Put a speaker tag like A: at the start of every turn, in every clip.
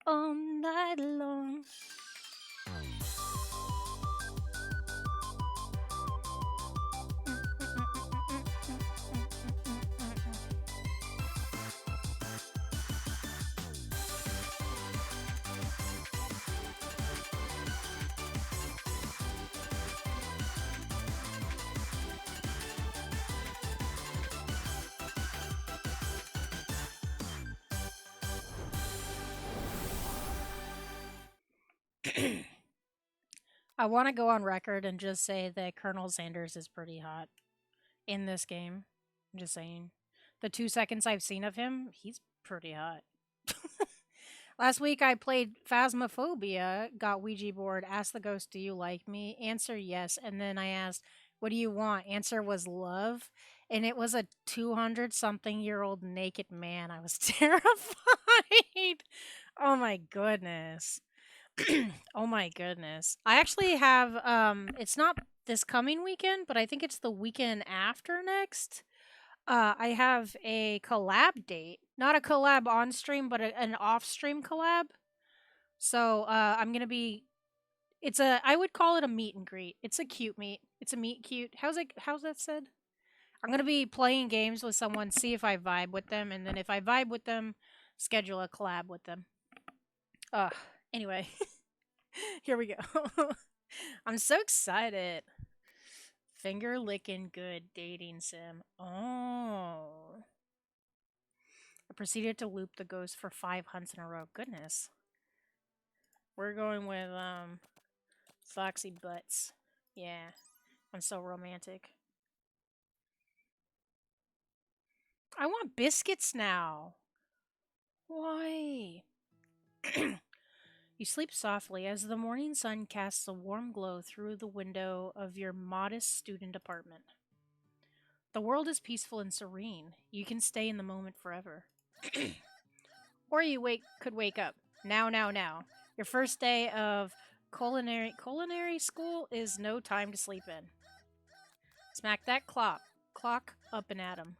A: all night long. I want to go on record and just say that Colonel Sanders is pretty hot in this game. I'm just saying. The 2 seconds I've seen of him, he's pretty hot. Last week I played Phasmophobia, got Ouija board, asked the ghost, "Do you like me?" Answer yes, and then I asked, "What do you want?" Answer was love, and it was a 200 something year old naked man. I was terrified. Oh my goodness. Oh my goodness. I actually have it's not this coming weekend, but I think it's the weekend after next. I have a collab date. Not a collab on stream, but an off stream collab. So, I'm going to be it's a I would call it a meet and greet. It's a cute meet. It's a meet cute. How's that said? I'm going to be playing games with someone, see if I vibe with them, and then if I vibe with them, schedule a collab with them. Anyway. Here we go. I'm so excited. Finger licking good dating sim. Oh. I proceeded to loop the ghost for 5 hunts in a row. Goodness. We're going with Foxy Butts. Yeah. I'm so romantic. I want biscuits now. Why? You sleep softly as the morning sun casts a warm glow through the window of your modest student apartment. The world is peaceful and serene. You can stay in the moment forever. Or you could wake up. Now. Your first day of culinary school is no time to sleep in. Smack that clock up and at 'em.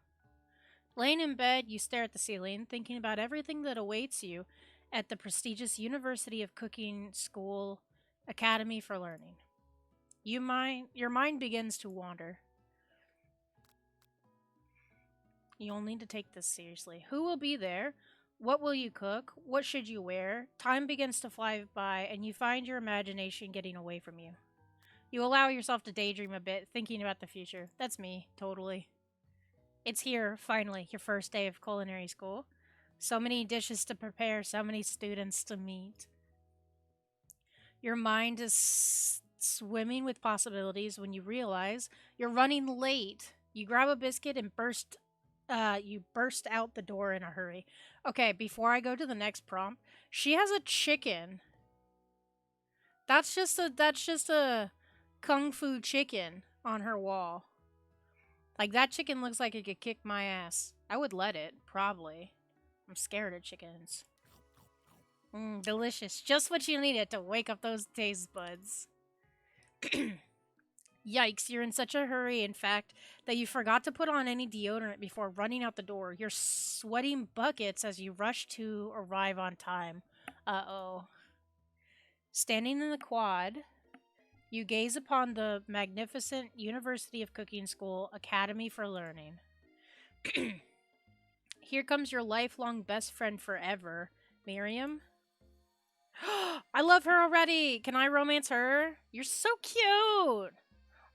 A: Laying in bed, you stare at the ceiling, thinking about everything that awaits you at the prestigious University of Cooking School Academy for Learning. Your mind begins to wander. You'll need to take this seriously. Who will be there? What will you cook? What should you wear? Time begins to fly by, and you find your imagination getting away from you. You allow yourself to daydream a bit, thinking about the future. That's me, totally. It's here, finally, your first day of culinary school. So many dishes to prepare, so many students to meet. Your mind is swimming with possibilities when you realize you're running late. You grab a biscuit and you burst out the door in a hurry. Okay, before I go to the next prompt, she has a chicken. That's just a kung fu chicken on her wall. Like that chicken looks like it could kick my ass. I would let it, probably. I'm scared of chickens. Delicious. Just what you needed to wake up those taste buds. Yikes, you're in such a hurry, in fact, that you forgot to put on any deodorant before running out the door. You're sweating buckets as you rush to arrive on time. Uh-oh. Standing in the quad, you gaze upon the magnificent University of Cooking School Academy for Learning. Here comes your lifelong best friend forever, Miriam. I love her already. Can I romance her? You're so cute.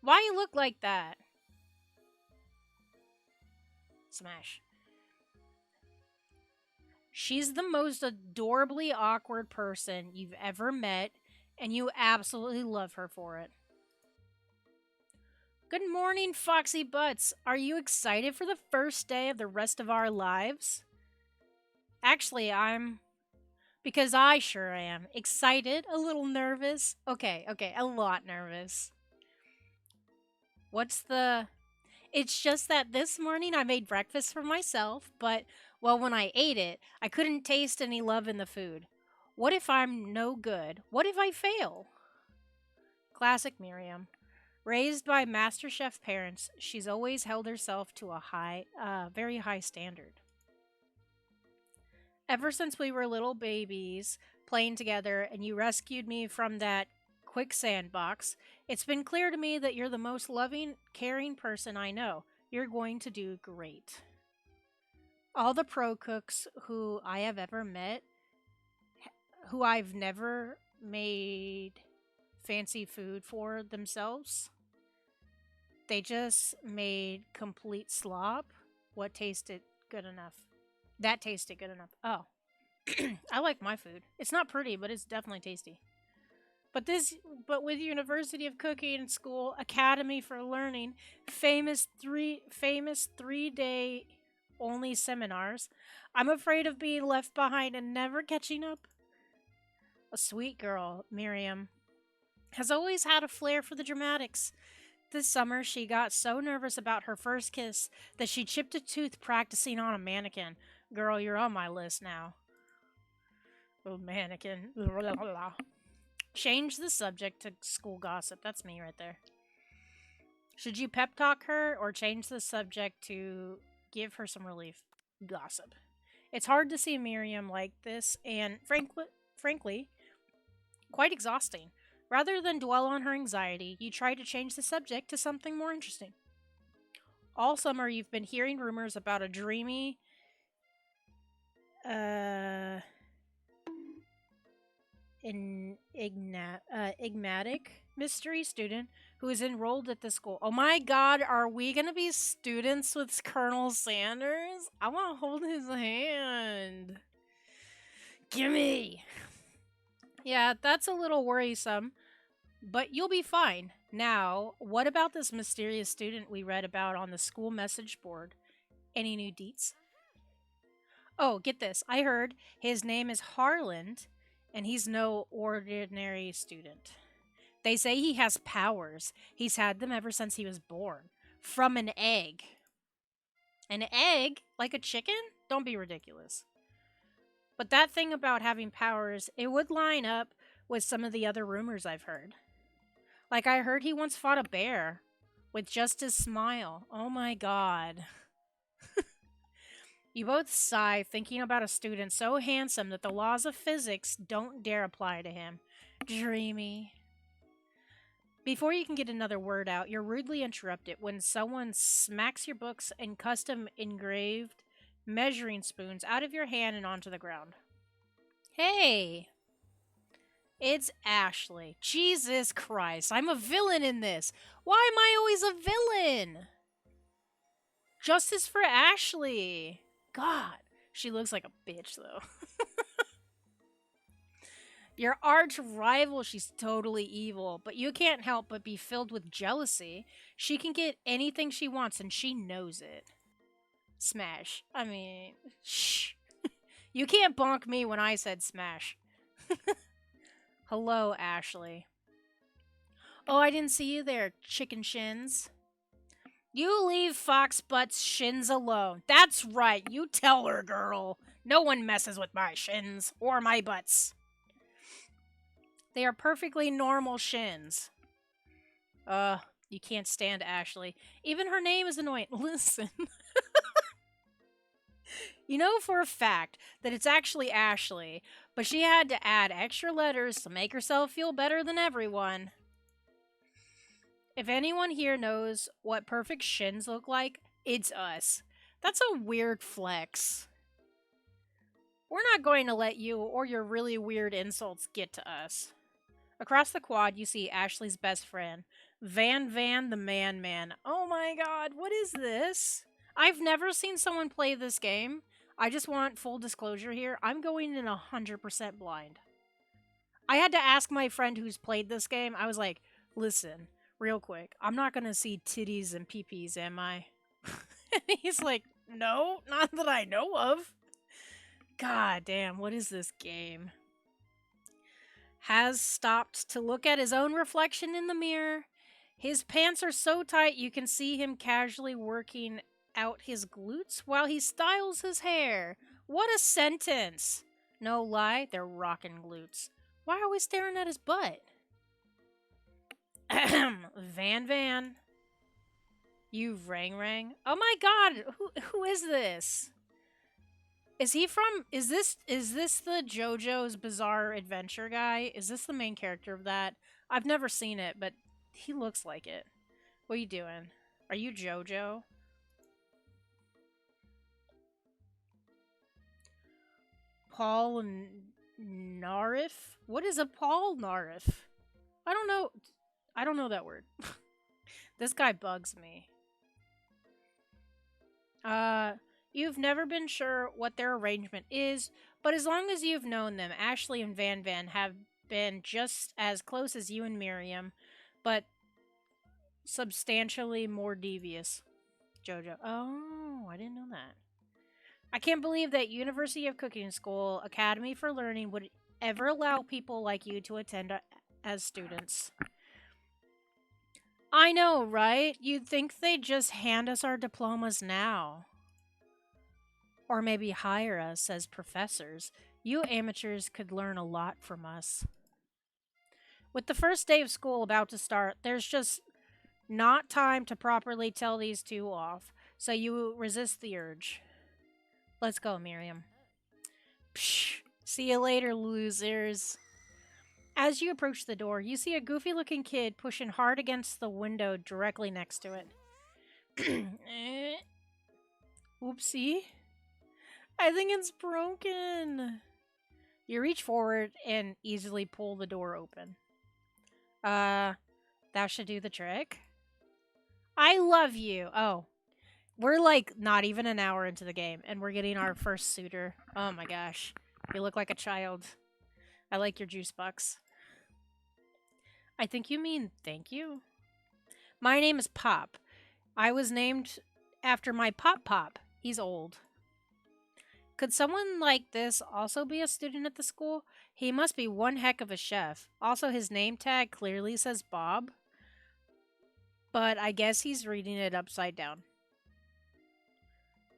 A: Why you look like that? Smash. She's the most adorably awkward person you've ever met, and you absolutely love her for it. Good morning, Foxy Butts. Are you excited for the first day of the rest of our lives? Actually, because I sure am. Excited, a little nervous. Okay, a lot nervous. What's the It's just that this morning I made breakfast for myself, but, well, when I ate it, I couldn't taste any love in the food. What if I'm no good? What if I fail? Classic Miriam. Raised by MasterChef parents, she's always held herself to a very high standard. Ever since we were little babies playing together and you rescued me from that quicksand box, it's been clear to me that you're the most loving, caring person I know. You're going to do great. All the pro cooks who I have ever met, who I've never made fancy food for themselves, they just made complete slop. What tasted good enough? That tasted good enough. Oh, I like my food. It's not pretty, but it's definitely tasty. But with University of Cooking School, Academy for Learning, famous 3 day only seminars, I'm afraid of being left behind and never catching up. A sweet girl, Miriam, has always had a flair for the dramatics. This summer, she got so nervous about her first kiss that she chipped a tooth practicing on a mannequin. Girl, you're on my list now. Oh, mannequin. Change the subject to school gossip. That's me right there. Should you pep talk her or change the subject to give her some relief? Gossip. It's hard to see Miriam like this, and frankly, quite exhausting. Rather than dwell on her anxiety, you try to change the subject to something more interesting. All summer, you've been hearing rumors about a dreamy, enigmatic mystery student who is enrolled at the school. Oh my god, are we gonna be students with Colonel Sanders? I want to hold his hand. Gimme! Yeah, that's a little worrisome, but you'll be fine. Now, what about this mysterious student we read about on the school message board? Any new deets? Oh, get this. I heard his name is Harland, and he's no ordinary student. They say he has powers. He's had them ever since he was born. From an egg. An egg? Like a chicken? Don't be ridiculous. But that thing about having powers, it would line up with some of the other rumors I've heard. Like I heard he once fought a bear with just his smile. Oh my god. You both sigh, thinking about a student so handsome that the laws of physics don't dare apply to him. Dreamy. Before you can get another word out, you're rudely interrupted when someone smacks your books and custom engraved measuring spoons out of your hand and onto the ground. Hey! It's Ashley. Jesus Christ, I'm a villain in this. Why am I always a villain? Justice for Ashley. God, she looks like a bitch, though. Your arch rival, she's totally evil, but you can't help but be filled with jealousy. She can get anything she wants, and she knows it. Smash. I mean, shh. You can't bonk me when I said smash. Hello, Ashley. Oh, I didn't see you there, chicken shins. You leave Fox Butt's shins alone. That's right, you tell her, girl. No one messes with my shins or my butts. They are perfectly normal shins. You can't stand Ashley. Even her name is annoying. Listen. You know for a fact that it's actually Ashley, but she had to add extra letters to make herself feel better than everyone. If anyone here knows what perfect shins look like, it's us. That's a weird flex. We're not going to let you or your really weird insults get to us. Across the quad, you see Ashley's best friend, Van the Man. Oh my god, what is this? I've never seen someone play this game. I just want full disclosure here. I'm going in 100% blind. I had to ask my friend who's played this game. I was like, listen, real quick, I'm not going to see titties and peepees, am I? He's like, no, not that I know of. God damn, what is this game? Has stopped to look at his own reflection in the mirror. His pants are so tight you can see him casually working out his glutes while he styles his hair. What a sentence! No lie, they're rockin' glutes. Why are we staring at his butt? Van. You rang. Oh my god, who is this? Is he from is this the JoJo's Bizarre Adventure guy? Is this the main character of that? I've never seen it, but he looks like it. What are you doing? Are you JoJo? Paul Narif? What is a Paul Narif? I don't know. I don't know that word. This guy bugs me. Uh, you've never been sure what their arrangement is, but as long as you've known them, Ashley and Van Van have been just as close as you and Miriam, but substantially more devious. Jojo. Oh, I didn't know that. I can't believe that University of Cooking School Academy for Learning would ever allow people like you to attend as students. I know, right? You'd think they'd just hand us our diplomas now. Or maybe hire us as professors. You amateurs could learn a lot from us. With the first day of school about to start, there's just not time to properly tell these two off, so you resist the urge. Let's go, Miriam. Psh, see you later, losers. As you approach the door, you see a goofy looking kid pushing hard against the window directly next to it. Oopsie. I think it's broken. You reach forward and easily pull the door open. That should do the trick. I love you. Oh, we're like not even an hour into the game and we're getting our first suitor. Oh my gosh. You look like a child. I like your juice box. I think you mean thank you. My name is Pop. I was named after my Pop Pop. He's old. Could someone like this also be a student at the school? He must be one heck of a chef. Also, his name tag clearly says Bob, but I guess he's reading it upside down.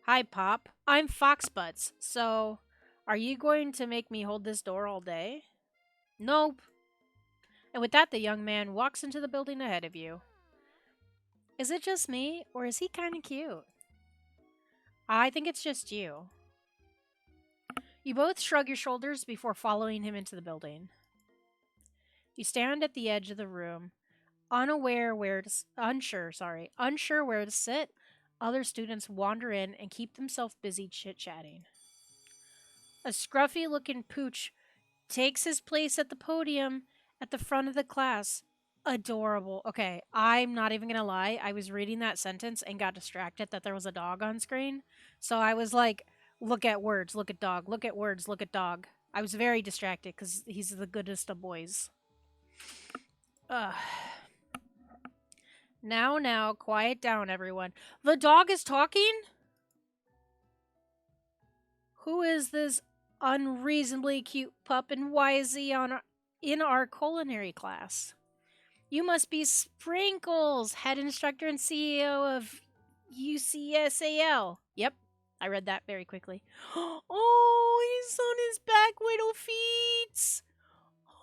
A: Hi, Pop. I'm Foxbutts. So, are you going to make me hold this door all day? Nope. And with that, the young man walks into the building ahead of you. Is it just me, or is he kind of cute? I think it's just you. You both shrug your shoulders before following him into the building. You stand at the edge of the room, unsure where to sit. Other students wander in and keep themselves busy chit-chatting. A scruffy-looking pooch takes his place at the podium at the front of the class. Adorable. Okay, I'm not even gonna lie. I was reading that sentence and got distracted that there was a dog on screen. So I was like, look at words, look at dog, look at words, look at dog. I was very distracted because he's the goodest of boys. Ugh. Now, quiet down, everyone. The dog is talking? Who is this unreasonably cute pup and why is he in our culinary class? You must be Sprinkles, head instructor and CEO of UCSAL. Yep, I read that very quickly. Oh, he's on his back little feet.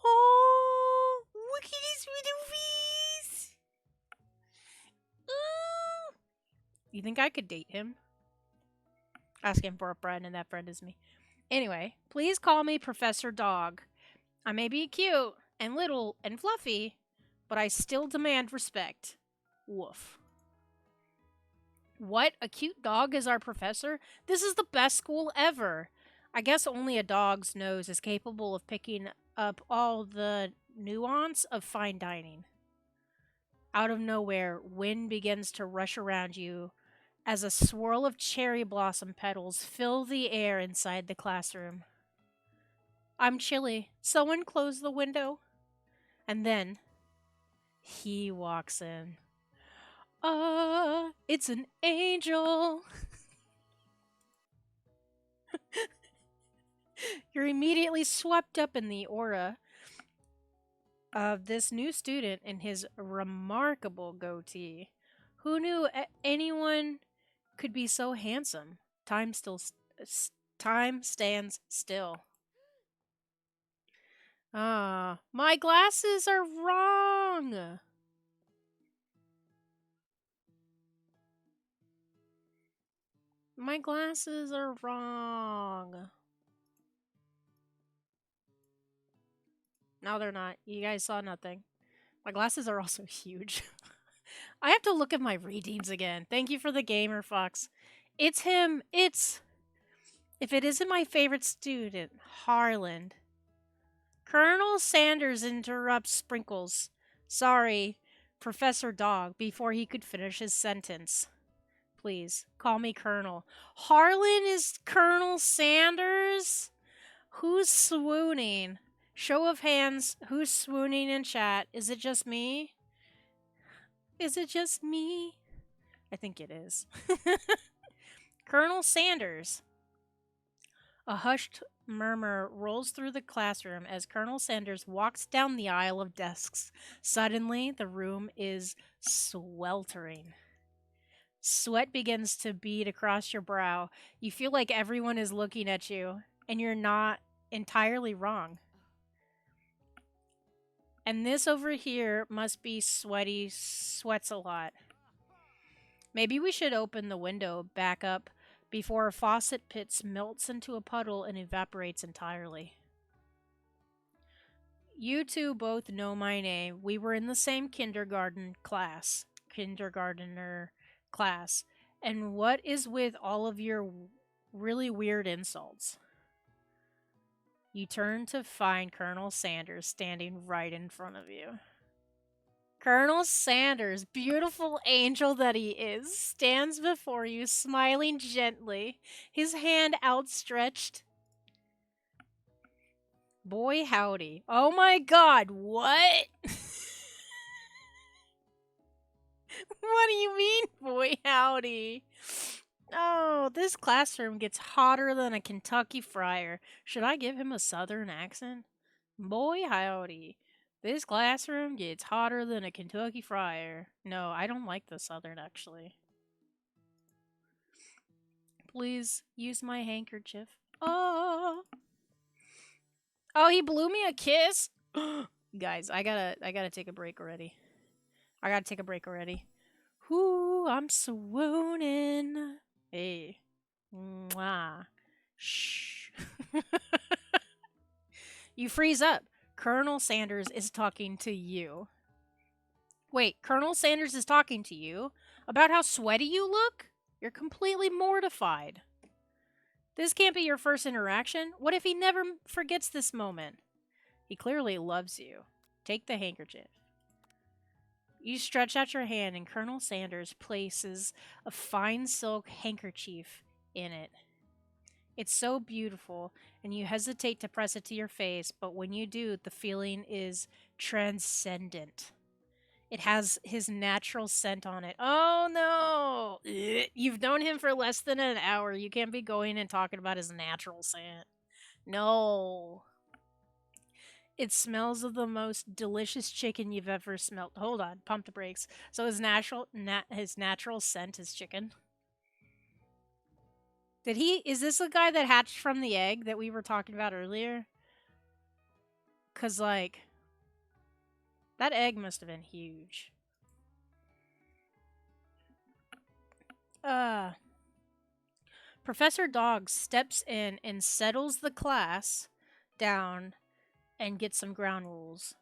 A: Oh, look at his little feet. Ooh. You think I could date him? Ask him for a friend, and that friend is me. Anyway, please call me Professor Dog. I may be cute and little and fluffy, but I still demand respect. Woof. What? A cute dog is our professor? This is the best school ever. I guess only a dog's nose is capable of picking up all the nuance of fine dining. Out of nowhere, wind begins to rush around you as a swirl of cherry blossom petals fill the air inside the classroom. I'm chilly. Someone close the window. And then he walks in. It's an angel. You're immediately swept up in the aura of this new student and his remarkable goatee. Who knew anyone could be so handsome? Time stands still. My glasses are wrong. My glasses are wrong. No, they're not. You guys saw nothing. My glasses are also huge. I have to look at my redeems again. Thank you for the gamer fox. It's him. It's if it isn't my favorite student, Harland. Colonel Sanders interrupts Sprinkles. Sorry, Professor Dog, before he could finish his sentence. Please, call me Colonel. Harlan is Colonel Sanders? Who's swooning? Show of hands, who's swooning in chat? Is it just me? Is it just me? I think it is. Colonel Sanders. A hushed murmur rolls through the classroom as Colonel Sanders walks down the aisle of desks. Suddenly, the room is sweltering. Sweat begins to bead across your brow. You feel like everyone is looking at you, and you're not entirely wrong. And this over here must be sweaty, sweats a lot. Maybe we should open the window back up before a faucet pit melts into a puddle and evaporates entirely. You two both know my name. We were in the same kindergartner class. And what is with all of your really weird insults? You turn to find Colonel Sanders standing right in front of you. Colonel Sanders, beautiful angel that he is, stands before you, smiling gently, his hand outstretched. Boy, howdy. Oh my god, what? What do you mean, boy, howdy? Oh, this classroom gets hotter than a Kentucky fryer. Should I give him a southern accent? Boy, howdy. This classroom gets hotter than a Kentucky fryer. No, I don't like the southern, actually. Please use my handkerchief. Oh. Oh, he blew me a kiss? Guys, I gotta take a break already. I gotta take a break already. Ooh, I'm swooning. Hey. Mwah. Shh. You freeze up. Colonel Sanders is talking to you. Wait, Colonel Sanders is talking to you? About how sweaty you look? You're completely mortified. This can't be your first interaction. What if he never forgets this moment? He clearly loves you. Take the handkerchief. You stretch out your hand and Colonel Sanders places a fine silk handkerchief in it. It's so beautiful, and you hesitate to press it to your face, but when you do, the feeling is transcendent. It has his natural scent on it. Oh no! Ugh. You've known him for less than an hour. You can't be going and talking about his natural scent. No. It smells of the most delicious chicken you've ever smelled. Hold on, pump the brakes. So his natural scent is chicken. Is this the guy that hatched from the egg that we were talking about earlier? Cause like, that egg must have been huge. Professor Dog steps in and settles the class down and gets some ground rules.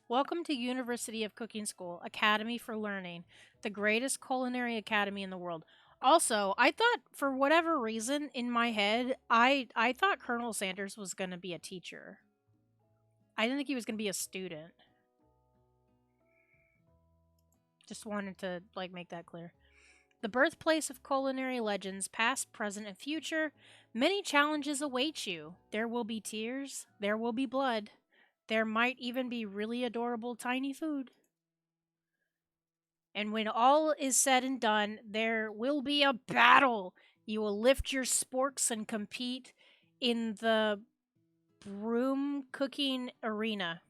A: Welcome to University of Cooking School, Academy for Learning, the greatest culinary academy in the world. Also, I thought, for whatever reason, in my head, I thought Colonel Sanders was going to be a teacher. I didn't think he was going to be a student. Just wanted to, make that clear. The birthplace of culinary legends, past, present, and future. Many challenges await you. There will be tears. There will be blood. There might even be really adorable tiny food. And when all is said and done, there will be a battle. You will lift your sporks and compete in the broom cooking arena.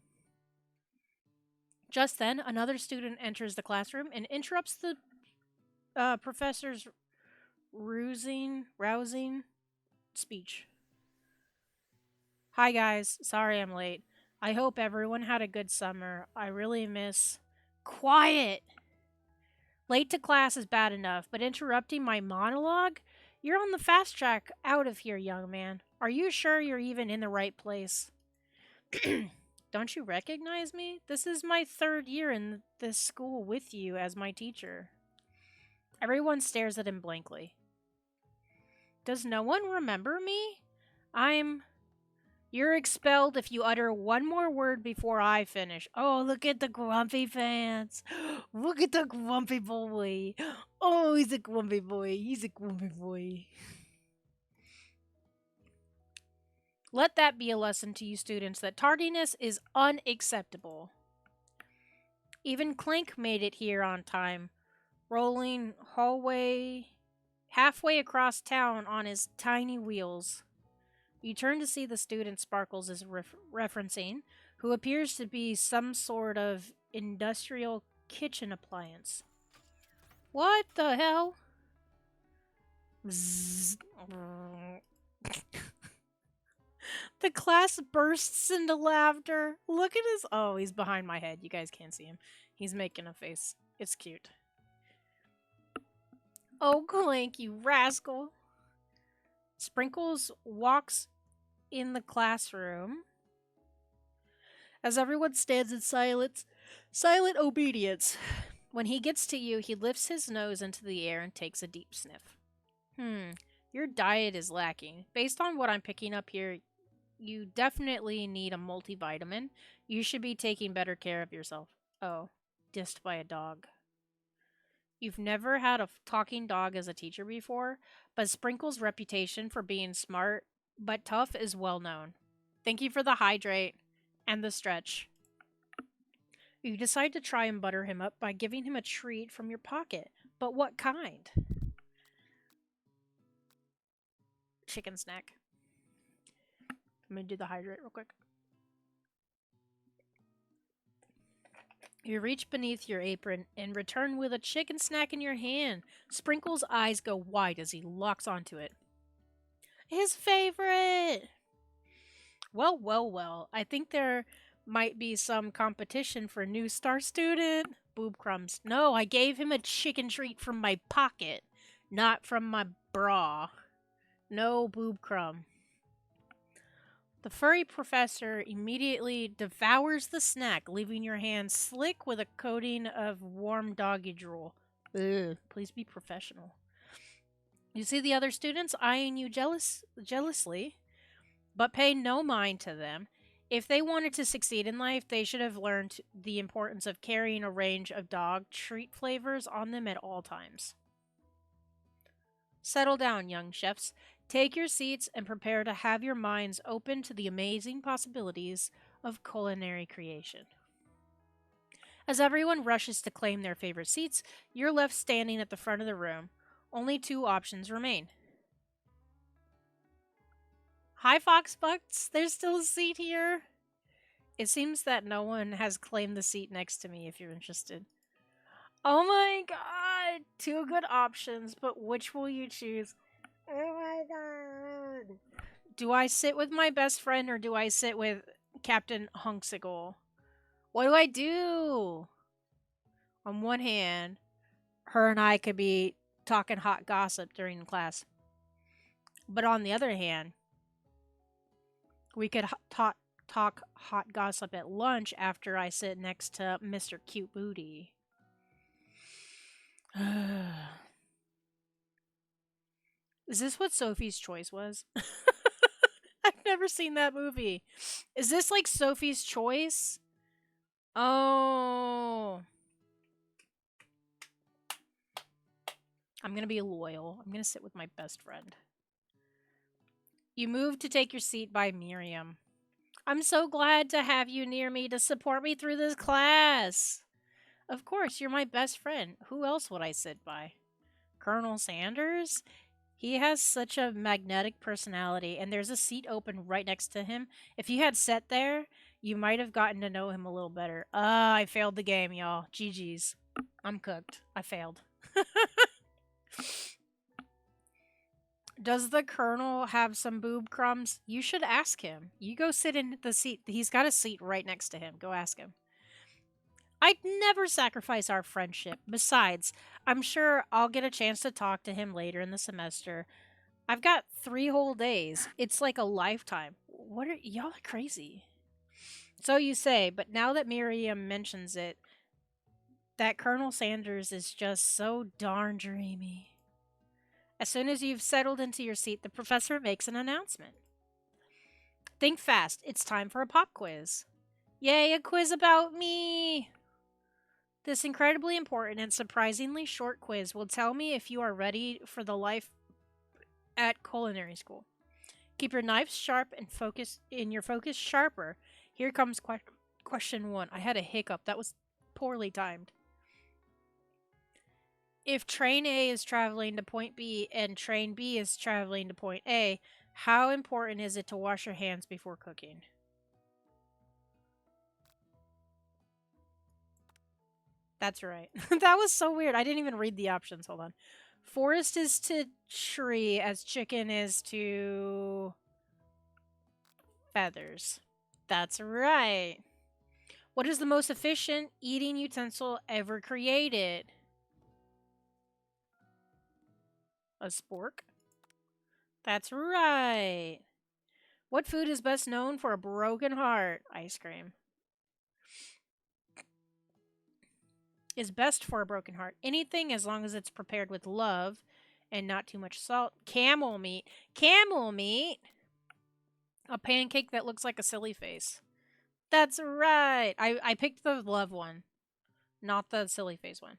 A: Just then, another student enters the classroom and interrupts the professor's rousing speech. Hi guys, sorry I'm late. I hope everyone had a good summer. I really miss quiet. Late to class is bad enough, but interrupting my monologue? You're on the fast track out of here, young man. Are you sure you're even in the right place? Don't you recognize me? This is my third year in this school with you as my teacher. Everyone stares at him blankly. Does no one remember me? I'm. You're expelled if you utter one more word before I finish. Oh, look at the grumpy pants. Look at the grumpy boy. Oh, he's a grumpy boy. He's a grumpy boy. Let that be a lesson to you students that tardiness is unacceptable. Even Clink made it here on time, rolling halfway across town on his tiny wheels. You turn to see the student Sparkles is referencing, who appears to be some sort of industrial kitchen appliance. What the hell? Zzz. The class bursts into laughter. Look at his. Oh, he's behind my head. You guys can't see him. He's making a face. It's cute. Oh, Clank, you rascal. Sprinkles walks in the classroom as everyone stands in silent obedience. When he gets to you, he lifts his nose into the air and takes a deep sniff. Your diet is lacking. Based on what I'm picking up here, you definitely need a multivitamin. You should be taking better care of yourself. Oh, dissed by a dog. You've never had a talking dog as a teacher before, but Sprinkle's reputation for being smart but tough is well known. Thank you for the hydrate and the stretch. You decide to try and butter him up by giving him a treat from your pocket. But what kind? Chicken snack. I'm going to do the hydrate real quick. You reach beneath your apron and return with a chicken snack in your hand. Sprinkle's eyes go wide as he locks onto it. His favorite! Well, well, well. I think there might be some competition for new star student. Boob crumbs. No, I gave him a chicken treat from my pocket, not from my bra. No boob crumb. The furry professor immediately devours the snack, leaving your hands slick with a coating of warm doggy drool. Ugh, please be professional. You see the other students eyeing you jealously, but pay no mind to them. If they wanted to succeed in life, they should have learned the importance of carrying a range of dog treat flavors on them at all times. Settle down, young chefs. Take your seats and prepare to have your minds open to the amazing possibilities of culinary creation. As everyone rushes to claim their favorite seats, you're left standing at the front of the room. Only two options remain. Hi, Foxbucks. There's still a seat here. It seems that no one has claimed the seat next to me if you're interested. Oh my god! Two good options, but which will you choose? Oh my god. Do I sit with my best friend or do I sit with Captain Hunksicle? What do I do? On one hand, her and I could be talking hot gossip during class. But on the other hand, we could talk hot gossip at lunch after I sit next to Mr. Cute Booty. Is this what Sophie's Choice was? I've never seen that movie. Is this like Sophie's Choice? Oh. I'm going to be loyal. I'm going to sit with my best friend. You move to take your seat by Miriam. I'm so glad to have you near me to support me through this class. Of course, you're my best friend. Who else would I sit by? Colonel Sanders? He has such a magnetic personality, and there's a seat open right next to him. If you had sat there, you might have gotten to know him a little better. I failed the game, y'all. GG's. I'm cooked. I failed. Does the Colonel have some boob crumbs? You should ask him. You go sit in the seat. He's got a seat right next to him. Go ask him. I'd never sacrifice our friendship. Besides, I'm sure I'll get a chance to talk to him later in the semester. I've got 3 whole days. It's like a lifetime. What are y'all are crazy. So you say, but now that Miriam mentions it, that Colonel Sanders is just so darn dreamy. As soon as you've settled into your seat, the professor makes an announcement. Think fast. It's time for a pop quiz. Yay, a quiz about me! This incredibly important and surprisingly short quiz will tell me if you are ready for the life at culinary school. Keep your knives sharp and your focus sharper. Here comes question 1. I had a hiccup. That was poorly timed. If train A is traveling to point B and train B is traveling to point A, how important is it to wash your hands before cooking? That's right. That was so weird. I didn't even read the options. Hold on. Forest is to tree as chicken is to feathers. That's right. What is the most efficient eating utensil ever created? A spork? That's right. What food is best known for a broken heart? Ice cream. Is best for a broken heart. Anything as long as it's prepared with love and not too much salt. Camel meat. Camel meat? A pancake that looks like a silly face. That's right. I picked the love one, not the silly face one.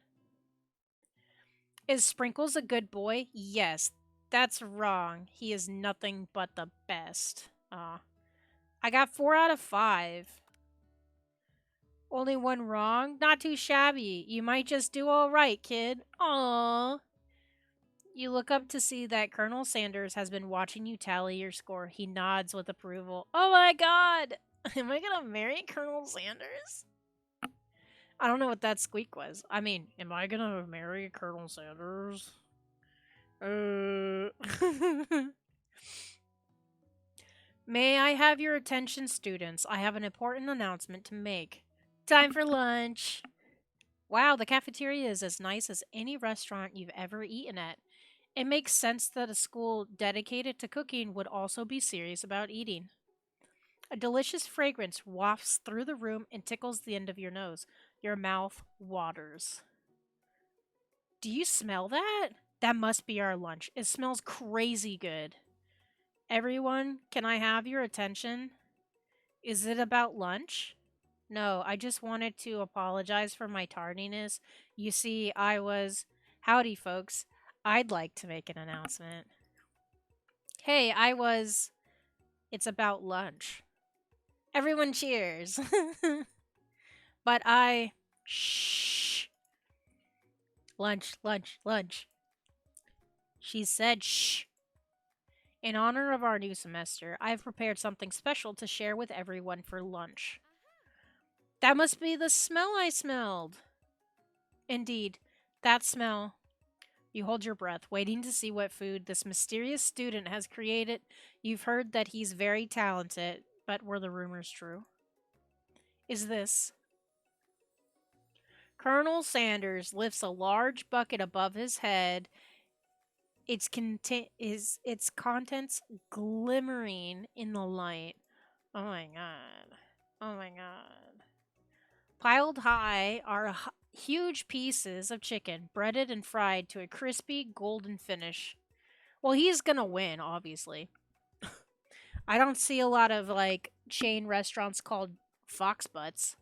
A: Is Sprinkles a good boy? Yes. That's wrong. He is nothing but the best. I got 4 out of 5. Only one wrong? Not too shabby. You might just do all right, kid. Aww. You look up to see that Colonel Sanders has been watching you tally your score. He nods with approval. Oh my god! Am I gonna marry Colonel Sanders? I don't know what that squeak was. I mean, am I gonna marry Colonel Sanders? Uh. May I have your attention, students? I have an important announcement to make. Time for lunch. Wow, the cafeteria is as nice as any restaurant you've ever eaten at. It makes sense that a school dedicated to cooking would also be serious about eating. A delicious fragrance wafts through the room and tickles the end of your nose. Your mouth waters. Do you smell that? That must be our lunch. It smells crazy good. Everyone, can I have your attention? Is it about lunch? No, I just wanted to apologize for my tardiness. You see, I was. Howdy, folks. I'd like to make an announcement. Hey, I was. It's about lunch. Everyone cheers. But I. Shh. Lunch, lunch, lunch. She said shh. In honor of our new semester, I've prepared something special to share with everyone for lunch. That must be the smell I smelled. Indeed, that smell. You hold your breath, waiting to see what food this mysterious student has created. You've heard that he's very talented, but were the rumors true? Is this? Colonel Sanders lifts a large bucket above his head, its contents glimmering in the light. Oh my god. Oh my god. Piled high are huge pieces of chicken, breaded and fried to a crispy golden finish. Well, he's gonna win, obviously. I don't see a lot of like chain restaurants called Fox Butts.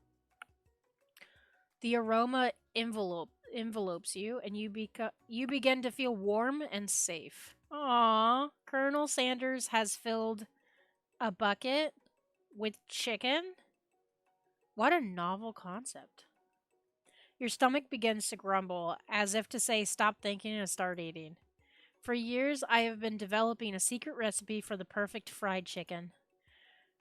A: The aroma envelopes you, and you begin to feel warm and safe. Aww, Colonel Sanders has filled a bucket with chicken. What a novel concept. Your stomach begins to grumble, as if to say, stop thinking and start eating. For years, I have been developing a secret recipe for the perfect fried chicken.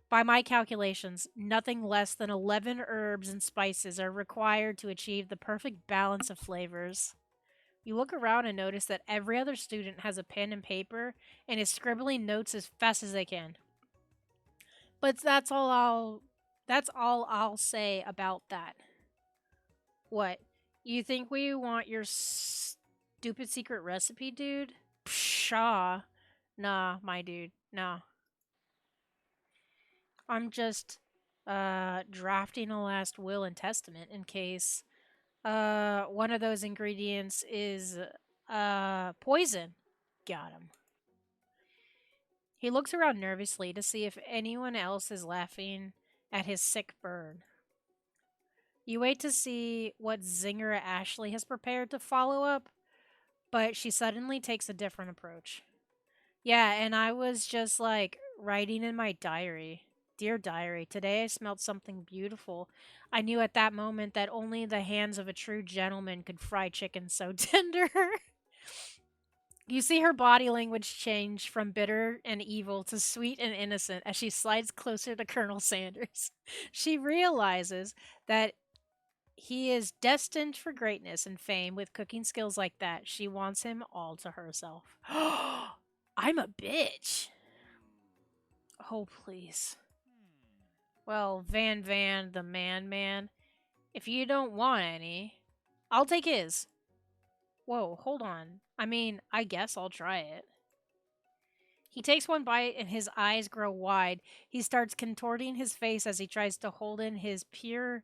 A: By my calculations, nothing less than 11 herbs and spices are required to achieve the perfect balance of flavors. You look around and notice that every other student has a pen and paper and is scribbling notes as fast as they can. But that's all I'll say about that. What? You think we want your stupid secret recipe, dude? Pshaw. Nah, my dude. Nah. I'm just drafting a last will and testament in case one of those ingredients is poison. Got him. He looks around nervously to see if anyone else is laughing at his sick burn. You wait to see what zinger Ashley has prepared to follow up, but she suddenly takes a different approach. Yeah, and I was just like writing in my diary. Dear diary, today I smelled something beautiful. I knew at that moment that only the hands of a true gentleman could fry chicken so tender. You see her body language change from bitter and evil to sweet and innocent as she slides closer to Colonel Sanders. She realizes that he is destined for greatness and fame with cooking skills like that. She wants him all to herself. I'm a bitch. Oh, please. Well, Van, the man, if you don't want any, I'll take his. Whoa, hold on. I mean, I guess I'll try it. He takes one bite and his eyes grow wide. He starts contorting his face as he tries to hold in his pure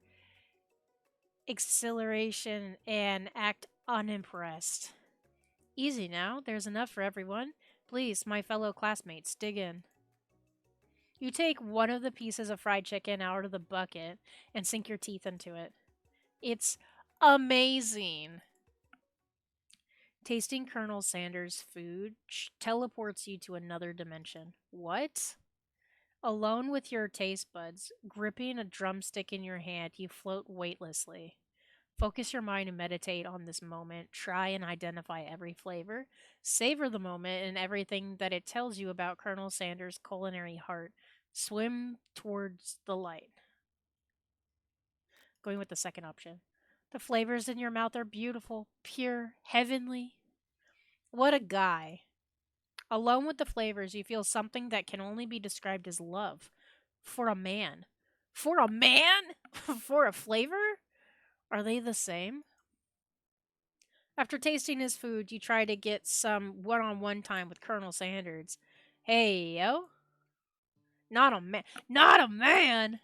A: exhilaration and act unimpressed. Easy now, there's enough for everyone. Please, my fellow classmates, dig in. You take one of the pieces of fried chicken out of the bucket and sink your teeth into it. It's amazing. Tasting Colonel Sanders' food teleports you to another dimension. What? Alone with your taste buds, gripping a drumstick in your hand, you float weightlessly. Focus your mind and meditate on this moment. Try and identify every flavor. Savor the moment and everything that it tells you about Colonel Sanders' culinary heart. Swim towards the light. Going with the second option. The flavors in your mouth are beautiful, pure, heavenly. What a guy. Alone with the flavors, you feel something that can only be described as love. For a man. For a man? For a flavor? Are they the same? After tasting his food, you try to get some one on one time with Colonel Sanders. Hey, yo. Not a man. Not a man!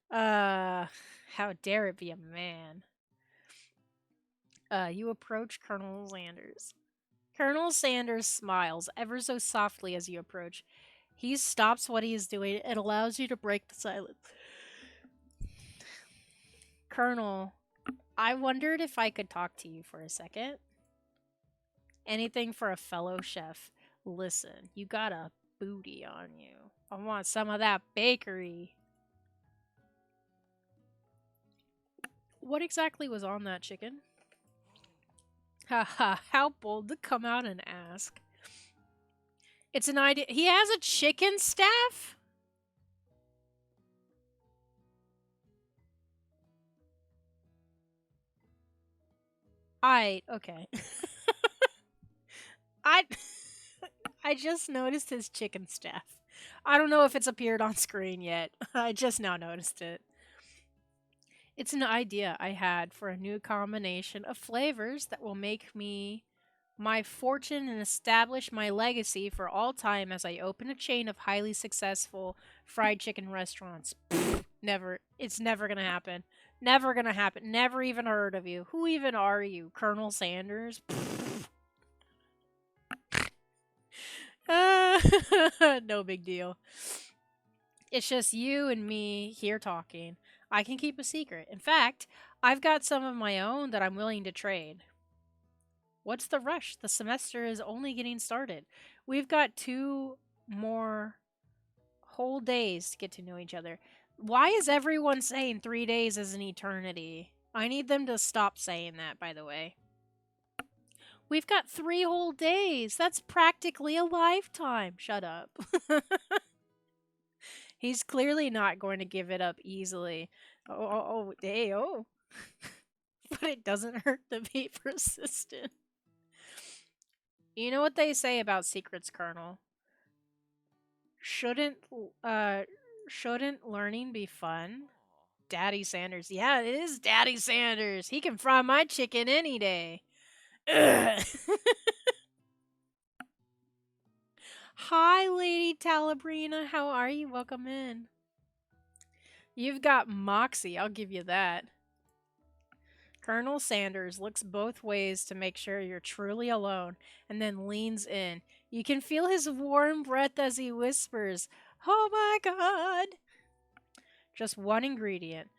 A: How dare it be a man? You approach Colonel Sanders. Colonel Sanders smiles ever so softly as you approach. He stops what he is doing and allows you to break the silence. Colonel, I wondered if I could talk to you for a second. Anything for a fellow chef. Listen, you got a booty on you. I want some of that bakery. What exactly was on that chicken? Haha, how bold to come out and ask. It's an idea. He has a chicken staff? Okay. I I just noticed his chicken staff. I don't know if it's appeared on screen yet. I just now noticed it. It's an idea I had for a new combination of flavors that will make me my fortune and establish my legacy for all time as I open a chain of highly successful fried chicken restaurants. Never. It's never gonna happen. Never gonna happen. Never even heard of you. Who even are you? Colonel Sanders? No big deal. It's just you and me here talking. I can keep a secret. In fact, I've got some of my own that I'm willing to trade. What's the rush? The semester is only getting started. We've got 2 more whole days to get to know each other. Why is everyone saying 3 days is an eternity? I need them to stop saying that, by the way. We've got 3 whole days. That's practically a lifetime. Shut up. He's clearly not going to give it up easily. Oh. But it doesn't hurt to be persistent. You know what they say about secrets, Colonel? Shouldn't uh shouldn't learning be fun? Daddy Sanders. Yeah, it is Daddy Sanders. He can fry my chicken any day. Ugh. Hi, Lady Talabrina. How are you? Welcome in. You've got moxie, I'll give you that. Colonel Sanders looks both ways to make sure you're truly alone and then leans in. You can feel his warm breath as he whispers, "Oh my god!" Just one ingredient,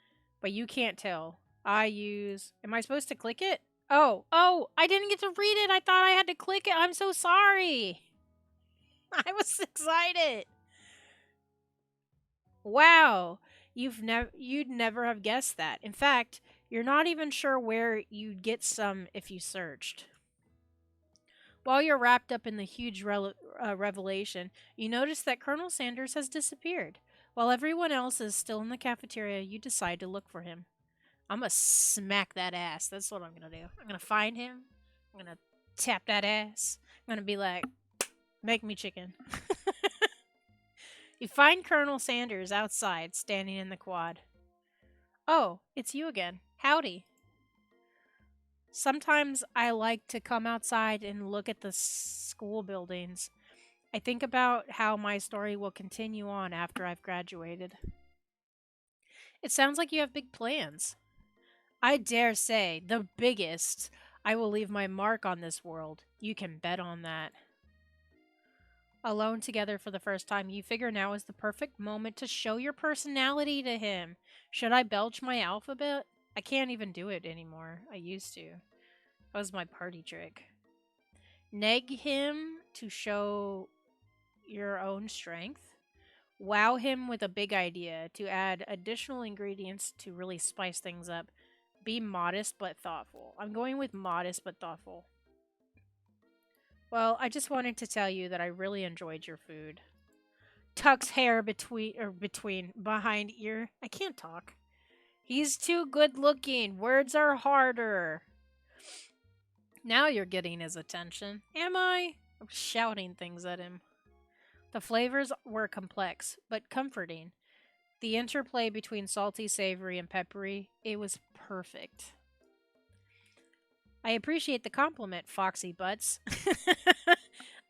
A: but you can't tell. I use. Am I supposed to click it? Oh, I didn't get to read it. I thought I had to click it. I'm so sorry. I was excited. Wow. You'd never have guessed that. In fact, you're not even sure where you'd get some if you searched. While you're wrapped up in the huge revelation, you notice that Colonel Sanders has disappeared. While everyone else is still in the cafeteria, you decide to look for him. I'm gonna smack that ass. That's what I'm gonna do. I'm gonna find him. I'm gonna tap that ass. I'm gonna be like, make me chicken. You find Colonel Sanders outside, standing in the quad. Oh, it's you again. Howdy. Sometimes I like to come outside and look at the school buildings. I think about how my story will continue on after I've graduated. It sounds like you have big plans. I dare say, the biggest. I will leave my mark on this world. You can bet on that. Alone together for the first time, you figure now is the perfect moment to show your personality to him. Should I belch my alphabet? I can't even do it anymore. I used to. That was my party trick. Neg him to show your own strength. Wow him with a big idea to add additional ingredients to really spice things up. Be modest but thoughtful. I'm going with modest but thoughtful. Well, I just wanted to tell you that I really enjoyed your food. Tucks hair between behind ear. I can't talk. He's too good looking. Words are harder. Now you're getting his attention. Am I? I'm shouting things at him. The flavors were complex, but comforting. The interplay between salty, savory, and peppery, it was perfect. I appreciate the compliment, Foxy Butts.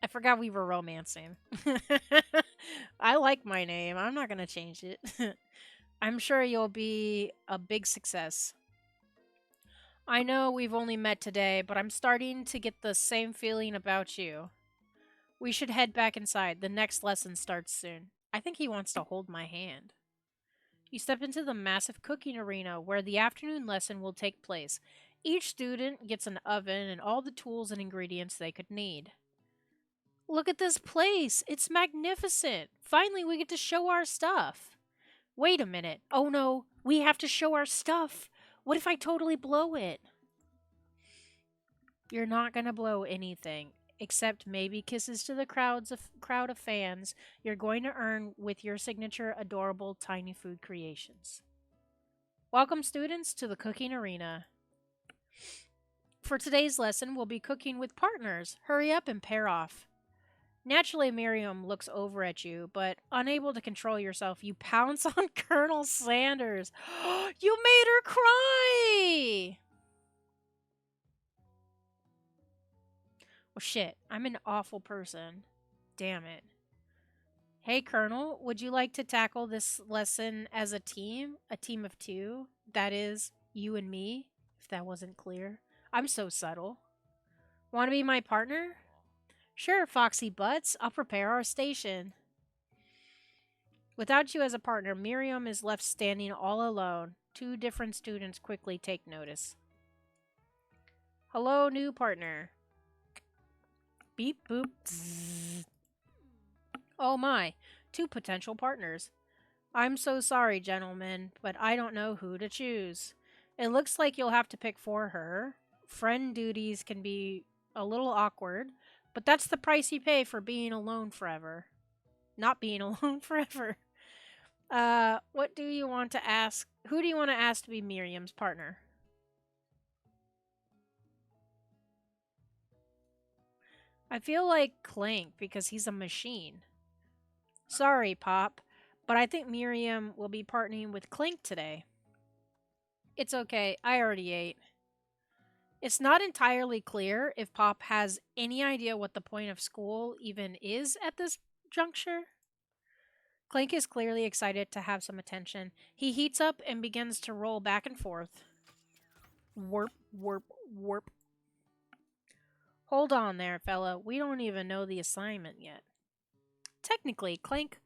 A: I forgot we were romancing. I like my name. I'm not going to change it. I'm sure you'll be a big success. I know we've only met today, but I'm starting to get the same feeling about you. We should head back inside. The next lesson starts soon. I think he wants to hold my hand. You step into the massive cooking arena where the afternoon lesson will take place. Each student gets an oven and all the tools and ingredients they could need. Look at this place. It's magnificent. Finally, we get to show our stuff. Wait a minute. Oh no, we have to show our stuff. What if I totally blow it? You're not going to blow anything, except maybe kisses to the crowd of fans you're going to earn with your signature adorable tiny food creations. Welcome, students, to the cooking arena. For today's lesson, we'll be cooking with partners. Hurry up and pair off. Naturally, Miriam looks over at you, but unable to control yourself, you pounce on Colonel Sanders. You made her cry! Well, shit, I'm an awful person. Damn it. Hey, Colonel, would you like to tackle this lesson as a team? A team of two? That is, you and me, if that wasn't clear. I'm so subtle. Want to be my partner? Sure, Foxy Butts. I'll prepare our station. Without you as a partner, Miriam is left standing all alone. Two different students quickly take notice. Hello, new partner. Beep boop. Zzz. Oh my, two potential partners. I'm so sorry, gentlemen, but I don't know who to choose. It looks like you'll have to pick for her. Friend duties can be a little awkward, but that's the price you pay for being alone forever. Not being alone forever. What do you want to ask? Who do you want to ask to be Miriam's partner? I feel like Clank because he's a machine. Sorry, Pop, but I think Miriam will be partnering with Clank today. It's okay, I already ate. It's not entirely clear if Pop has any idea what the point of school even is at this juncture. Clank is clearly excited to have some attention. He heats up and begins to roll back and forth. Warp, warp, warp. Hold on there, fella. We don't even know the assignment yet. Technically, Clank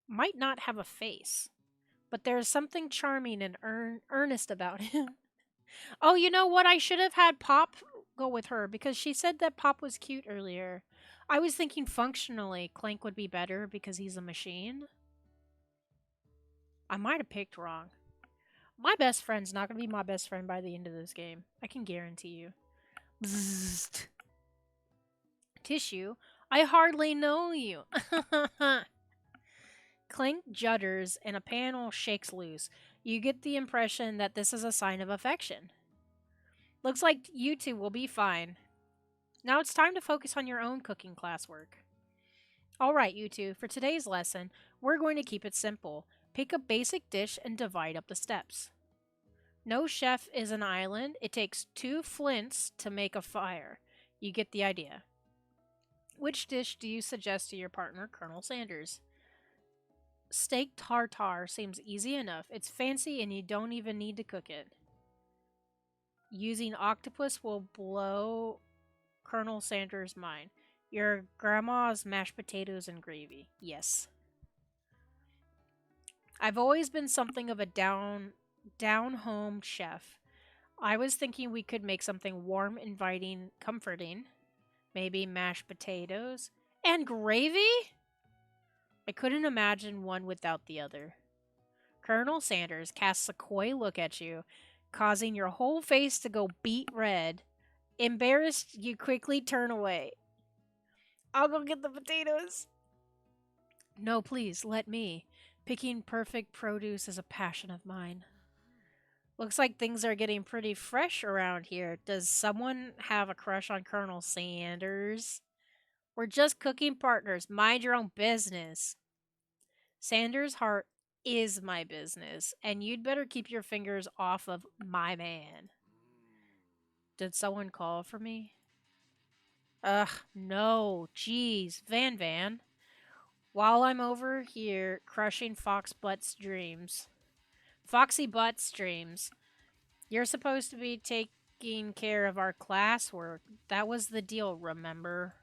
A: might not have a face, but there's something charming and earnest about him. Oh, you know what? I should have had Pop go with her because she said that Pop was cute earlier. I was thinking functionally Clank would be better because he's a machine. I might have picked wrong. My best friend's not going to be my best friend by the end of this game. I can guarantee you. Bzzzt. Tissue? I hardly know you. Clank judders and a panel shakes loose. You get the impression that this is a sign of affection. Looks like you two will be fine. Now it's time to focus on your own cooking classwork. Alright, you two, for today's lesson, we're going to keep it simple. Pick a basic dish and divide up the steps. No chef is an island. It takes 2 flints to make a fire. You get the idea. Which dish do you suggest to your partner, Colonel Sanders? Steak tartare seems easy enough. It's fancy and you don't even need to cook it. Using octopus will blow Colonel Sanders' mind. Your grandma's mashed potatoes and gravy. Yes. I've always been something of a down home chef. I was thinking we could make something warm, inviting, comforting. Maybe mashed potatoes and gravy? I couldn't imagine one without the other. Colonel Sanders casts a coy look at you, causing your whole face to go beet red. Embarrassed, you quickly turn away. I'll go get the potatoes. No, please, let me. Picking perfect produce is a passion of mine. Looks like things are getting pretty fresh around here. Does someone have a crush on Colonel Sanders? We're just cooking partners. Mind your own business. Sanders' heart is my business, and you'd better keep your fingers off of my man. Did someone call for me? Ugh, no. Jeez, Van. While I'm over here crushing Foxy Butt's dreams, you're supposed to be taking care of our classwork. That was the deal, remember?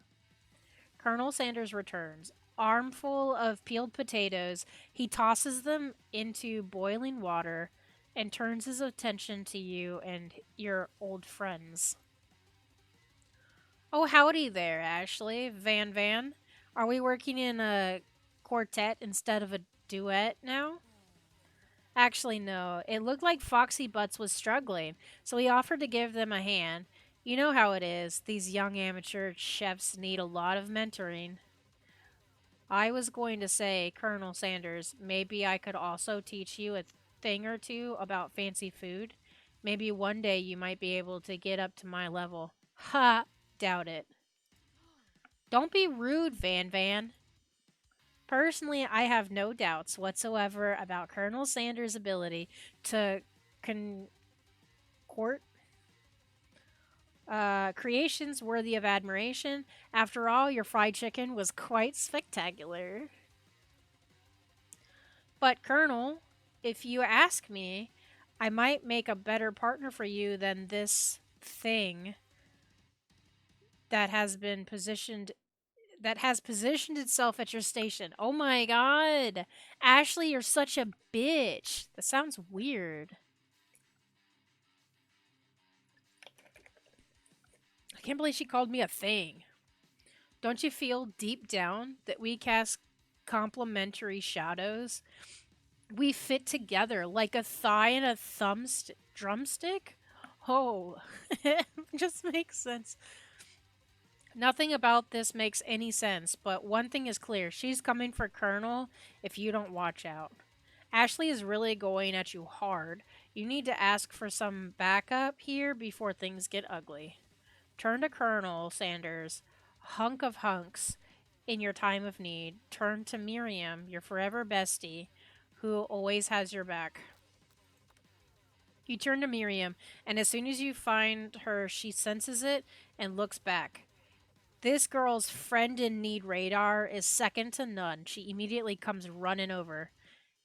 A: Colonel Sanders returns. Armful of peeled potatoes, he tosses them into boiling water and turns his attention to you and your old friends. Oh, howdy there, Ashley. Van. Are we working in a quartet instead of a duet now? Actually, no. It looked like Foxy Butts was struggling, so he offered to give them a hand. You know how it is. These young amateur chefs need a lot of mentoring. I was going to say, Colonel Sanders, maybe I could also teach you a thing or two about fancy food. Maybe one day you might be able to get up to my level. Ha! Doubt it. Don't be rude, Van. Personally, I have no doubts whatsoever about Colonel Sanders' ability to court creations worthy of admiration. After all, your fried chicken was quite spectacular. But, Colonel, if you ask me, I might make a better partner for you than this thing that has positioned itself at your station. Oh my god. Ashley, you're such a bitch. That sounds weird. I can't believe she called me a thing. Don't you feel deep down that we cast complementary shadows? We fit together like a thigh and a drumstick? Oh, it just makes sense. Nothing about this makes any sense, but one thing is clear. She's coming for Colonel if you don't watch out. Ashley is really going at you hard. You need to ask for some backup here before things get ugly. Turn to Colonel Sanders, hunk of hunks, in your time of need. Turn to Miriam, your forever bestie, who always has your back. You turn to Miriam, and as soon as you find her, she senses it and looks back. This girl's friend in need radar is second to none. She immediately comes running over.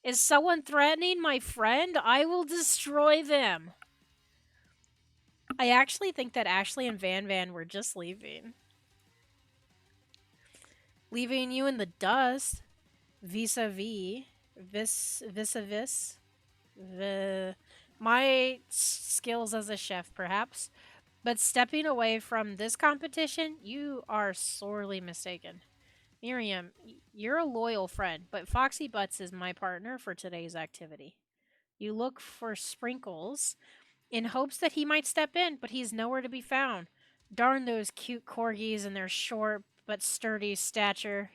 A: Is someone threatening my friend? I will destroy them. I actually think that Ashley and Van Van were just leaving. Leaving you in the dust. Vis-a-vis. Vis-a-vis. My skills as a chef, perhaps. But stepping away from this competition, you are sorely mistaken. Miriam, you're a loyal friend, but Foxy Butts is my partner for today's activity. You look for Sprinkles in hopes that he might step in, but he's nowhere to be found. Darn those cute corgis and their short but sturdy stature.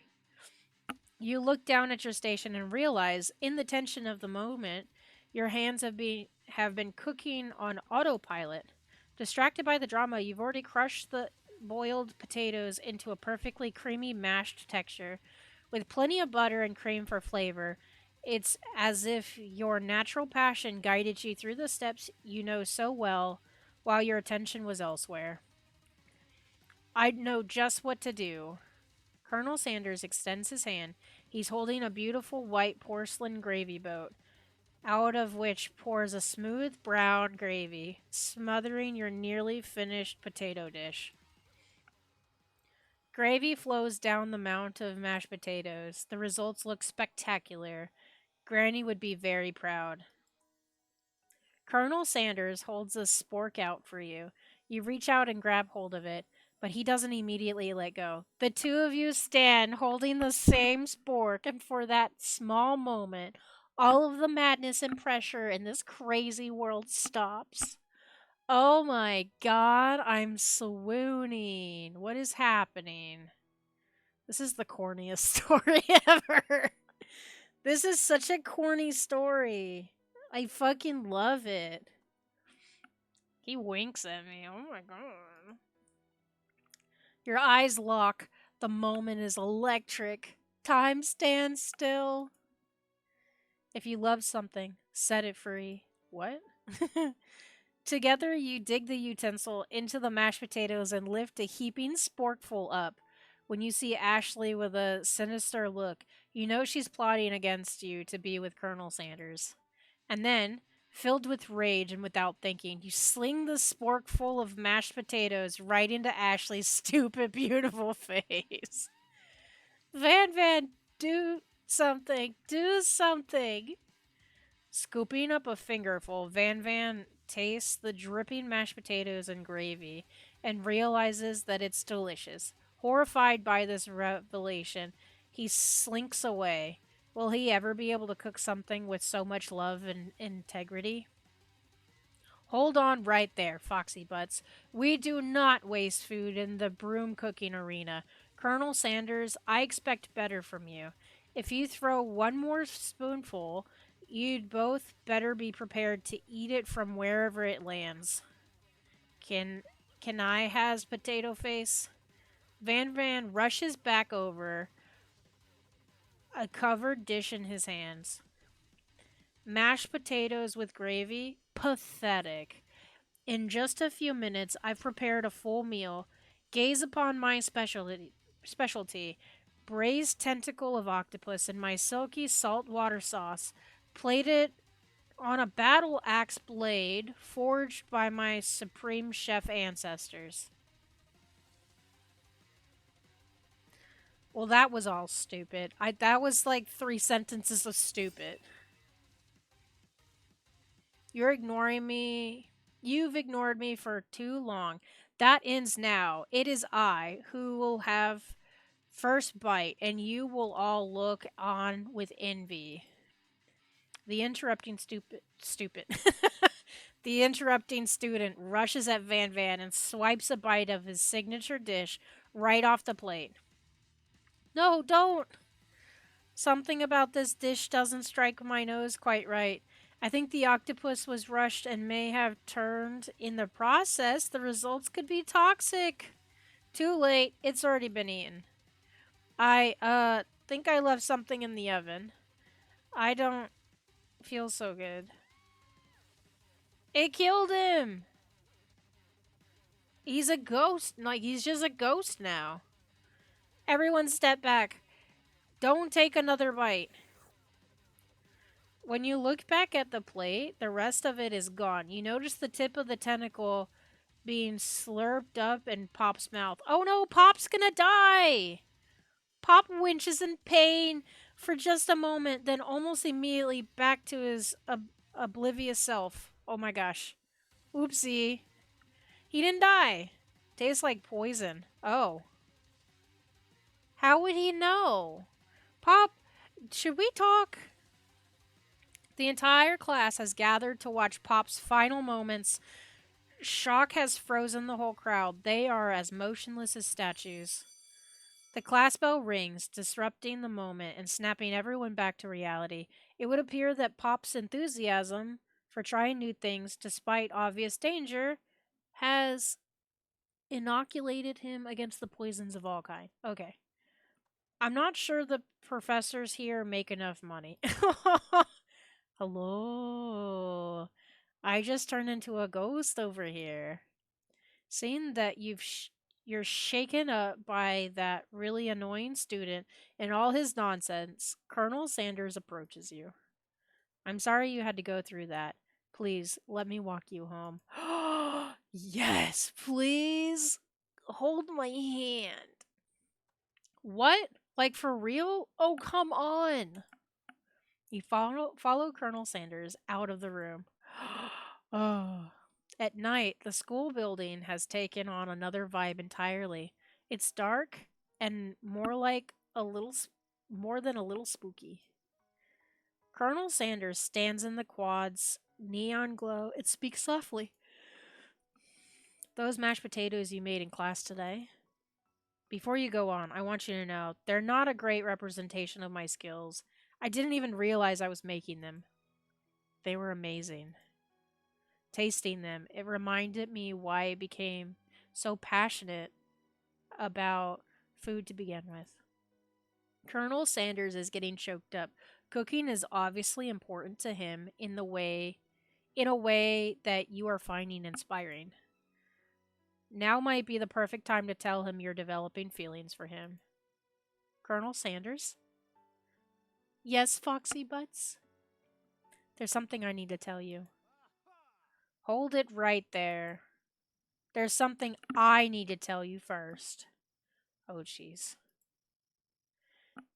A: You look down at your station and realize, in the tension of the moment, your hands have been cooking on autopilot. Distracted by the drama, you've already crushed the boiled potatoes into a perfectly creamy mashed texture, with plenty of butter and cream for flavor. It's as if your natural passion guided you through the steps you know so well, while your attention was elsewhere. I know just what to do. Colonel Sanders extends his hand. He's holding a beautiful white porcelain gravy boat, out of which pours a smooth brown gravy, smothering your nearly finished potato dish. Gravy flows down the mount of mashed potatoes. The results look spectacular. Granny would be very proud. Colonel Sanders holds a spork out for you. You reach out and grab hold of it, but he doesn't immediately let go. The two of you stand holding the same spork, and for that small moment, all of the madness and pressure in this crazy world stops. Oh my god, I'm swooning. What is happening? This is the corniest story ever. This is such a corny story. I fucking love it. He winks at me. Oh my god. Your eyes lock. The moment is electric. Time stands still. If you love something, set it free. What? Together, you dig the utensil into the mashed potatoes and lift a heaping sporkful up. When you see Ashley with a sinister look, you know she's plotting against you to be with Colonel Sanders. And then, filled with rage and without thinking, you sling the spork full of mashed potatoes right into Ashley's stupid, beautiful face. Van Van, do something. Do something. Scooping up a fingerful, Van Van tastes the dripping mashed potatoes and gravy and realizes that it's delicious. Horrified by this revelation, he slinks away. Will he ever be able to cook something with so much love and integrity? Hold on right there, Foxy Butts. We do not waste food in the broom cooking arena. Colonel Sanders, I expect better from you. If you throw one more spoonful, you'd both better be prepared to eat it from wherever it lands. Can can I has potato face? Van Van rushes back over, a covered dish in his hands. Mashed potatoes with gravy? Pathetic. In just a few minutes, I've prepared a full meal. Gaze upon my specialty, braised tentacle of octopus in my silky saltwater sauce, plated on a battle axe blade forged by my supreme chef ancestors. Well, that was all stupid. That was like 3 sentences of stupid. You're ignoring me. You've ignored me for too long. That ends now. It is I who will have first bite, and you will all look on with envy. The interrupting stupid. The interrupting student rushes at Van Van and swipes a bite of his signature dish right off the plate. No, don't! Something about this dish doesn't strike my nose quite right. I think the octopus was rushed and may have turned in the process. The results could be toxic. Too late. It's already been eaten. I think I left something in the oven. I don't feel so good. It killed him. He's a ghost. Like, he's just a ghost now. Everyone step back. Don't take another bite. When you look back at the plate, the rest of it is gone. You notice the tip of the tentacle being slurped up in Pop's mouth. Oh no, Pop's gonna die! Pop winches in pain for just a moment, then almost immediately back to his oblivious self. Oh my gosh. Oopsie. He didn't die. Tastes like poison. Oh. How would he know? Pop, should we talk? The entire class has gathered to watch Pop's final moments. Shock has frozen the whole crowd. They are as motionless as statues. The class bell rings, disrupting the moment and snapping everyone back to reality. It would appear that Pop's enthusiasm for trying new things, despite obvious danger, has inoculated him against the poisons of all kind. Okay. I'm not sure the professors here make enough money. Hello. I just turned into a ghost over here. Seeing that you're shaken up by that really annoying student and all his nonsense, Colonel Sanders approaches you. I'm sorry you had to go through that. Please, let me walk you home. Yes, please. Hold my hand. What? Like for real? Oh, come on. You follow Colonel Sanders out of the room. Oh. At night, the school building has taken on another vibe entirely. It's dark and more than a little spooky. Colonel Sanders stands in the quad's neon glow. It speaks softly. Those mashed potatoes you made in class today. Before you go on, I want you to know they're not a great representation of my skills. I didn't even realize I was making them. They were amazing. Tasting them, it reminded me why I became so passionate about food to begin with. Colonel Sanders is getting choked up. Cooking is obviously important to him in a way that you are finding inspiring. Now might be the perfect time to tell him you're developing feelings for him. Colonel Sanders? Yes, Foxy Butts? There's something I need to tell you. Hold it right there. There's something I need to tell you first. Oh, jeez.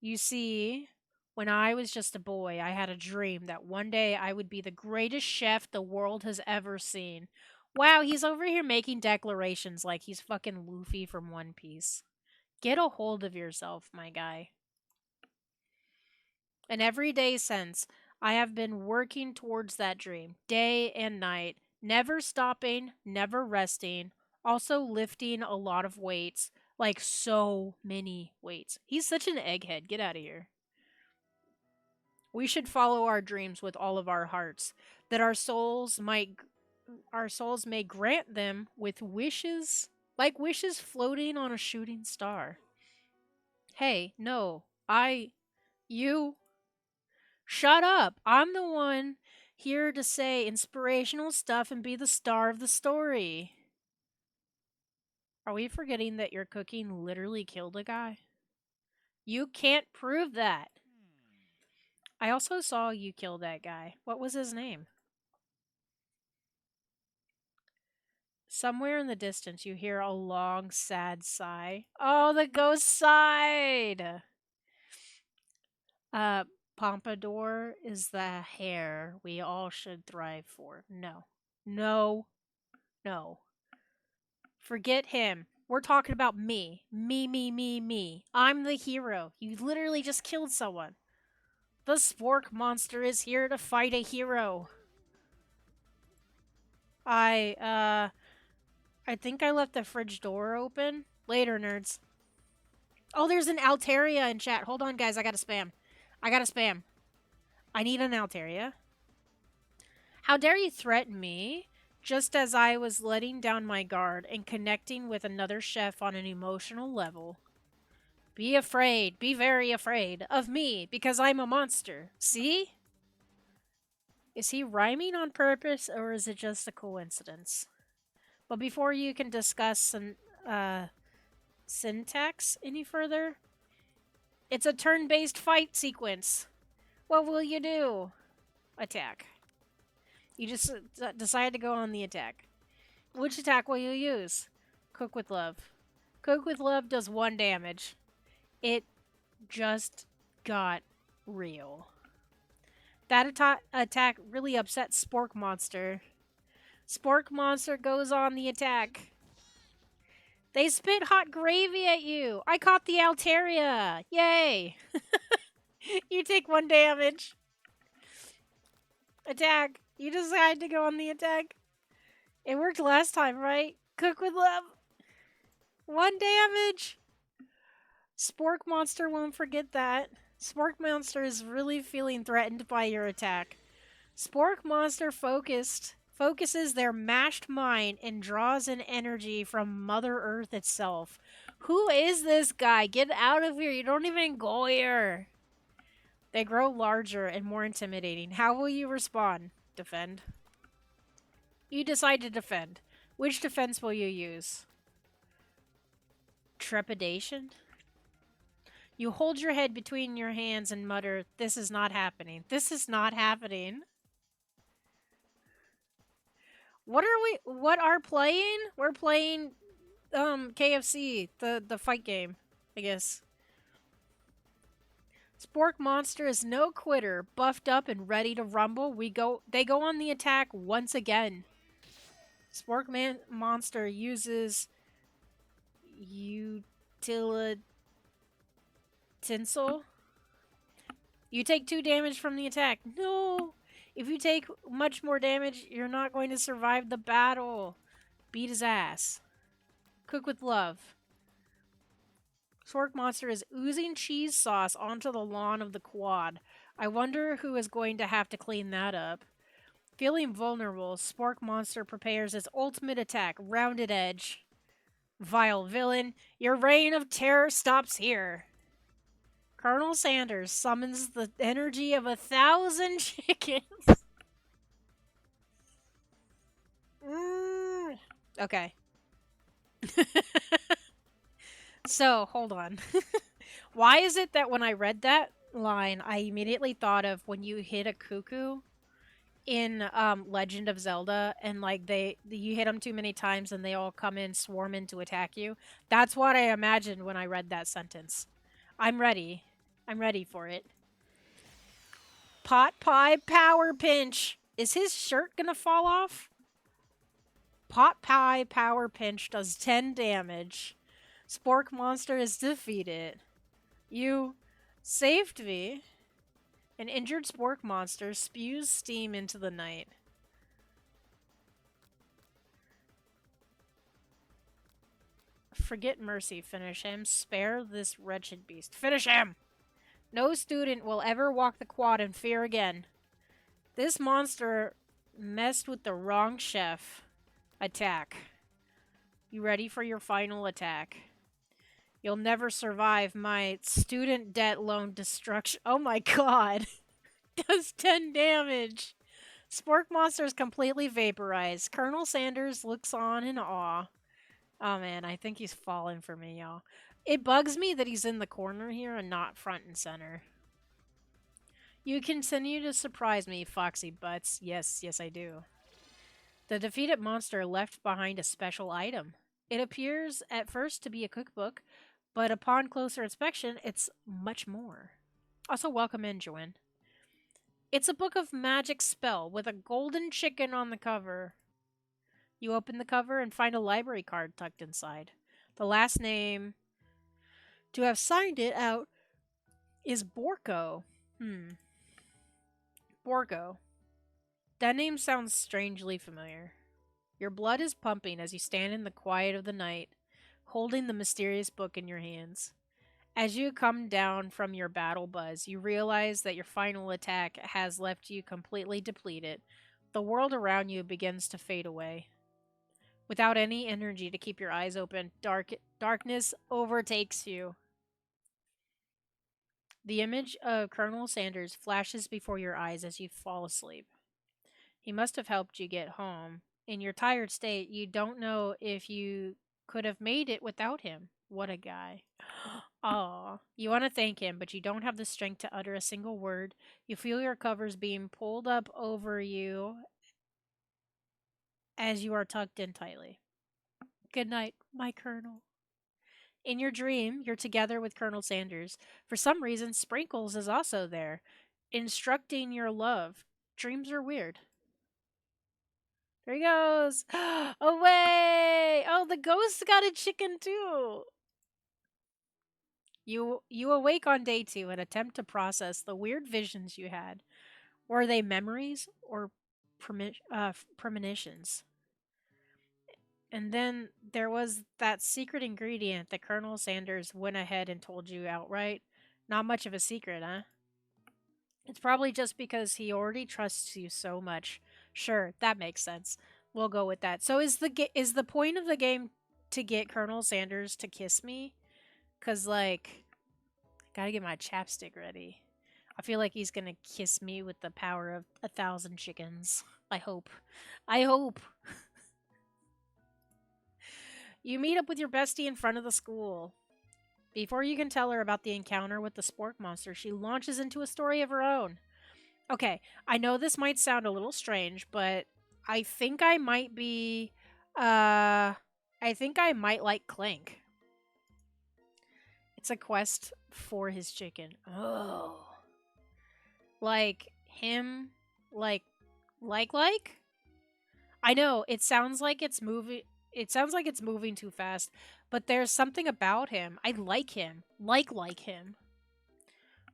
A: You see, when I was just a boy, I had a dream that one day I would be the greatest chef the world has ever seen. Wow, he's over here making declarations like he's fucking Luffy from One Piece. Get a hold of yourself, my guy. And every day since, I have been working towards that dream, day and night, never stopping, never resting, also lifting a lot of weights, like so many weights. He's such an egghead. Get out of here. We should follow our dreams with all of our hearts, that our souls may grant them with wishes, like wishes floating on a shooting star. Hey, no, you, shut up. I'm the one here to say inspirational stuff and be the star of the story. Are we forgetting that your cooking literally killed a guy? You can't prove that. I also saw you kill that guy. What was his name? Somewhere in the distance, you hear a long, sad sigh. Oh, the ghost sighed! Uh, Pompadour is the hair we all should thrive for. No. No. No. Forget him. We're talking about me. Me, me, me, me. I'm the hero. You literally just killed someone. The spork monster is here to fight a hero. I think I left the fridge door open. Later, nerds. Oh, there's an Altaria in chat. Hold on, guys. I gotta spam. I need an Altaria. How dare you threaten me? Just as I was letting down my guard and connecting with another chef on an emotional level. Be afraid, be very afraid of me because I'm a monster. See? Is he rhyming on purpose or is it just a coincidence? But before you can discuss uh, syntax any further, it's a turn-based fight sequence. What will you do? Attack. You just decide to go on the attack. Which attack will you use? Cook with Love. Cook with Love does 1 damage. It just got real. That attack really upset Spork Monster. Spork Monster goes on the attack. They spit hot gravy at you. I caught the Altaria. Yay. You take 1 damage. Attack. You decide to go on the attack. It worked last time, right? Cook with Love. 1 damage. Spork Monster won't forget that. Spork Monster is really feeling threatened by your attack. Spork Monster focuses their mashed mind and draws in energy from Mother Earth itself. Who is this guy? Get out of here. You don't even go here. They grow larger and more intimidating. How will you respond? Defend. You decide to defend. Which defense will you use? Trepidation? You hold your head between your hands and mutter, "This is not happening. This is not happening." What are playing? We're playing KFC, the fight game, I guess. Spork Monster is no quitter, buffed up and ready to rumble. They go on the attack once again. Monster uses utility tinsel. You take 2 damage from the attack. No! If you take much more damage, you're not going to survive the battle. Beat his ass. Cook with Love. Spork Monster is oozing cheese sauce onto the lawn of the quad. I wonder who is going to have to clean that up. Feeling vulnerable, Spork Monster prepares its ultimate attack, Rounded Edge. Vile villain, your reign of terror stops here. Colonel Sanders summons the energy of 1,000 chickens. Okay. So, hold on. Why is it that when I read that line, I immediately thought of when you hit a cuckoo in Legend of Zelda and like you hit them too many times and they all come in swarm in to attack you? That's what I imagined when I read that sentence. I'm ready. I'm ready for it. Pot Pie Power Pinch. Is his shirt gonna fall off? Pot Pie Power Pinch does 10 damage. Spork Monster is defeated. You saved me. An injured Spork Monster spews steam into the night. Forget mercy. Finish him. Spare this wretched beast. Finish him! No student will ever walk the quad in fear again. This monster messed with the wrong chef. Attack. You ready for your final attack? You'll never survive my student debt loan destruction. Oh my god. Does 10 damage. Spork Monster is completely vaporized. Colonel Sanders looks on in awe. Oh man, I think he's falling for me, y'all. It bugs me that he's in the corner here and not front and center. You continue to surprise me, Foxy Butts. Yes, yes I do. The defeated monster left behind a special item. It appears at first to be a cookbook, but upon closer inspection, it's much more. Also, welcome in, Joanne. It's a book of magic spell with a golden chicken on the cover. You open the cover and find a library card tucked inside. The last name to have signed it out is Borko. Borko. That name sounds strangely familiar. Your blood is pumping as you stand in the quiet of the night, holding the mysterious book in your hands. As you come down from your battle buzz, you realize that your final attack has left you completely depleted. The world around you begins to fade away. Without any energy to keep your eyes open, darkness overtakes you. The image of Colonel Sanders flashes before your eyes as you fall asleep. He must have helped you get home. In your tired state, you don't know if you could have made it without him. What a guy. Aw. You want to thank him, but you don't have the strength to utter a single word. You feel your covers being pulled up over you as you are tucked in tightly. Good night, my Colonel. In your dream, you're together with Colonel Sanders. For some reason, Sprinkles is also there, instructing your love. Dreams are weird. There he goes. Away! Oh, the ghost got a chicken too. You awake on day 2 and attempt to process the weird visions you had. Were they memories or premonitions? And then there was that secret ingredient that Colonel Sanders went ahead and told you outright. Not much of a secret, huh? It's probably just because he already trusts you so much. Sure, that makes sense. We'll go with that. So is the point of the game to get Colonel Sanders to kiss me? Cuz like I got to get my chapstick ready. I feel like he's going to kiss me with the power of 1,000 chickens. I hope. I hope. You meet up with your bestie in front of the school. Before you can tell her about the encounter with the spork monster, she launches into a story of her own. Okay, I know this might sound a little strange, but I think I might be I think I might like Clank. It's a quest for his chicken. Oh. Like him like like? I know it sounds like it's moving too fast, but there's something about him. I like him. Like him.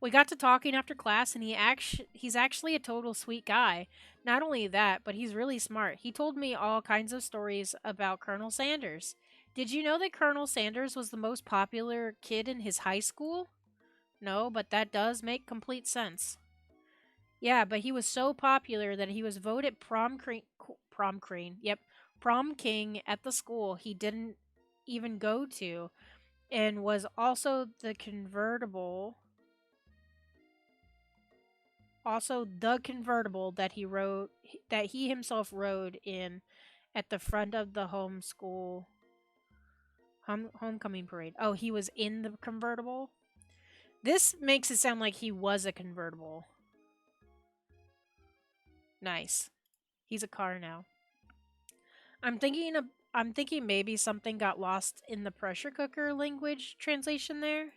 A: We got to talking after class and he's actually a total sweet guy. Not only that, but he's really smart. He told me all kinds of stories about Colonel Sanders. Did you know that Colonel Sanders was the most popular kid in his high school? No, but that does make complete sense. Yeah, but he was so popular that he was voted prom king at the school he didn't even go to, and was also the convertible that he himself rode in at the front of the homecoming parade. Oh, he was in the convertible? This makes it sound like he was a convertible. Nice. He's a car now. I'm thinking maybe something got lost in the pressure cooker language translation there.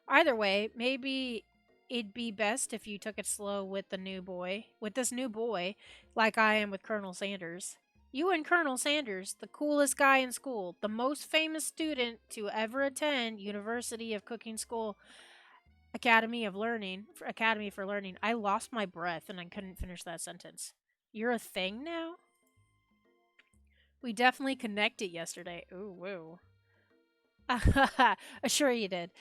A: Either way, maybe it'd be best if you took it slow with this new boy, like I am with Colonel Sanders. You and Colonel Sanders, the coolest guy in school, the most famous student to ever attend University of Cooking School Academy for Learning. I lost my breath and I couldn't finish that sentence. You're a thing now? We definitely connected yesterday. Ooh, woo. Sure you did.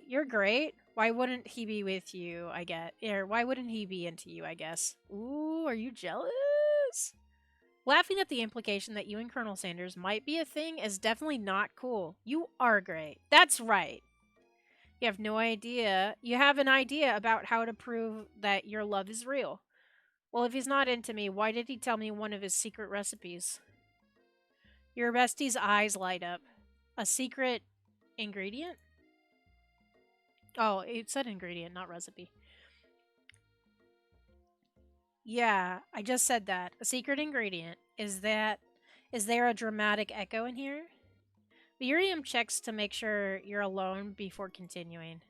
A: You're great. Why wouldn't he be with you, I get? Or why wouldn't he be into you, I guess? Ooh, are you jealous? Laughing at the implication that you and Colonel Sanders might be a thing is definitely not cool. You are great. That's right. You have no idea. You have an idea about how to prove that your love is real. Well, if he's not into me, why did he tell me one of his secret recipes? Your bestie's eyes light up. A secret ingredient? Oh, it said ingredient, not recipe. Yeah, I just said that. A secret ingredient. Is there a dramatic echo in here? Miriam checks to make sure you're alone before continuing.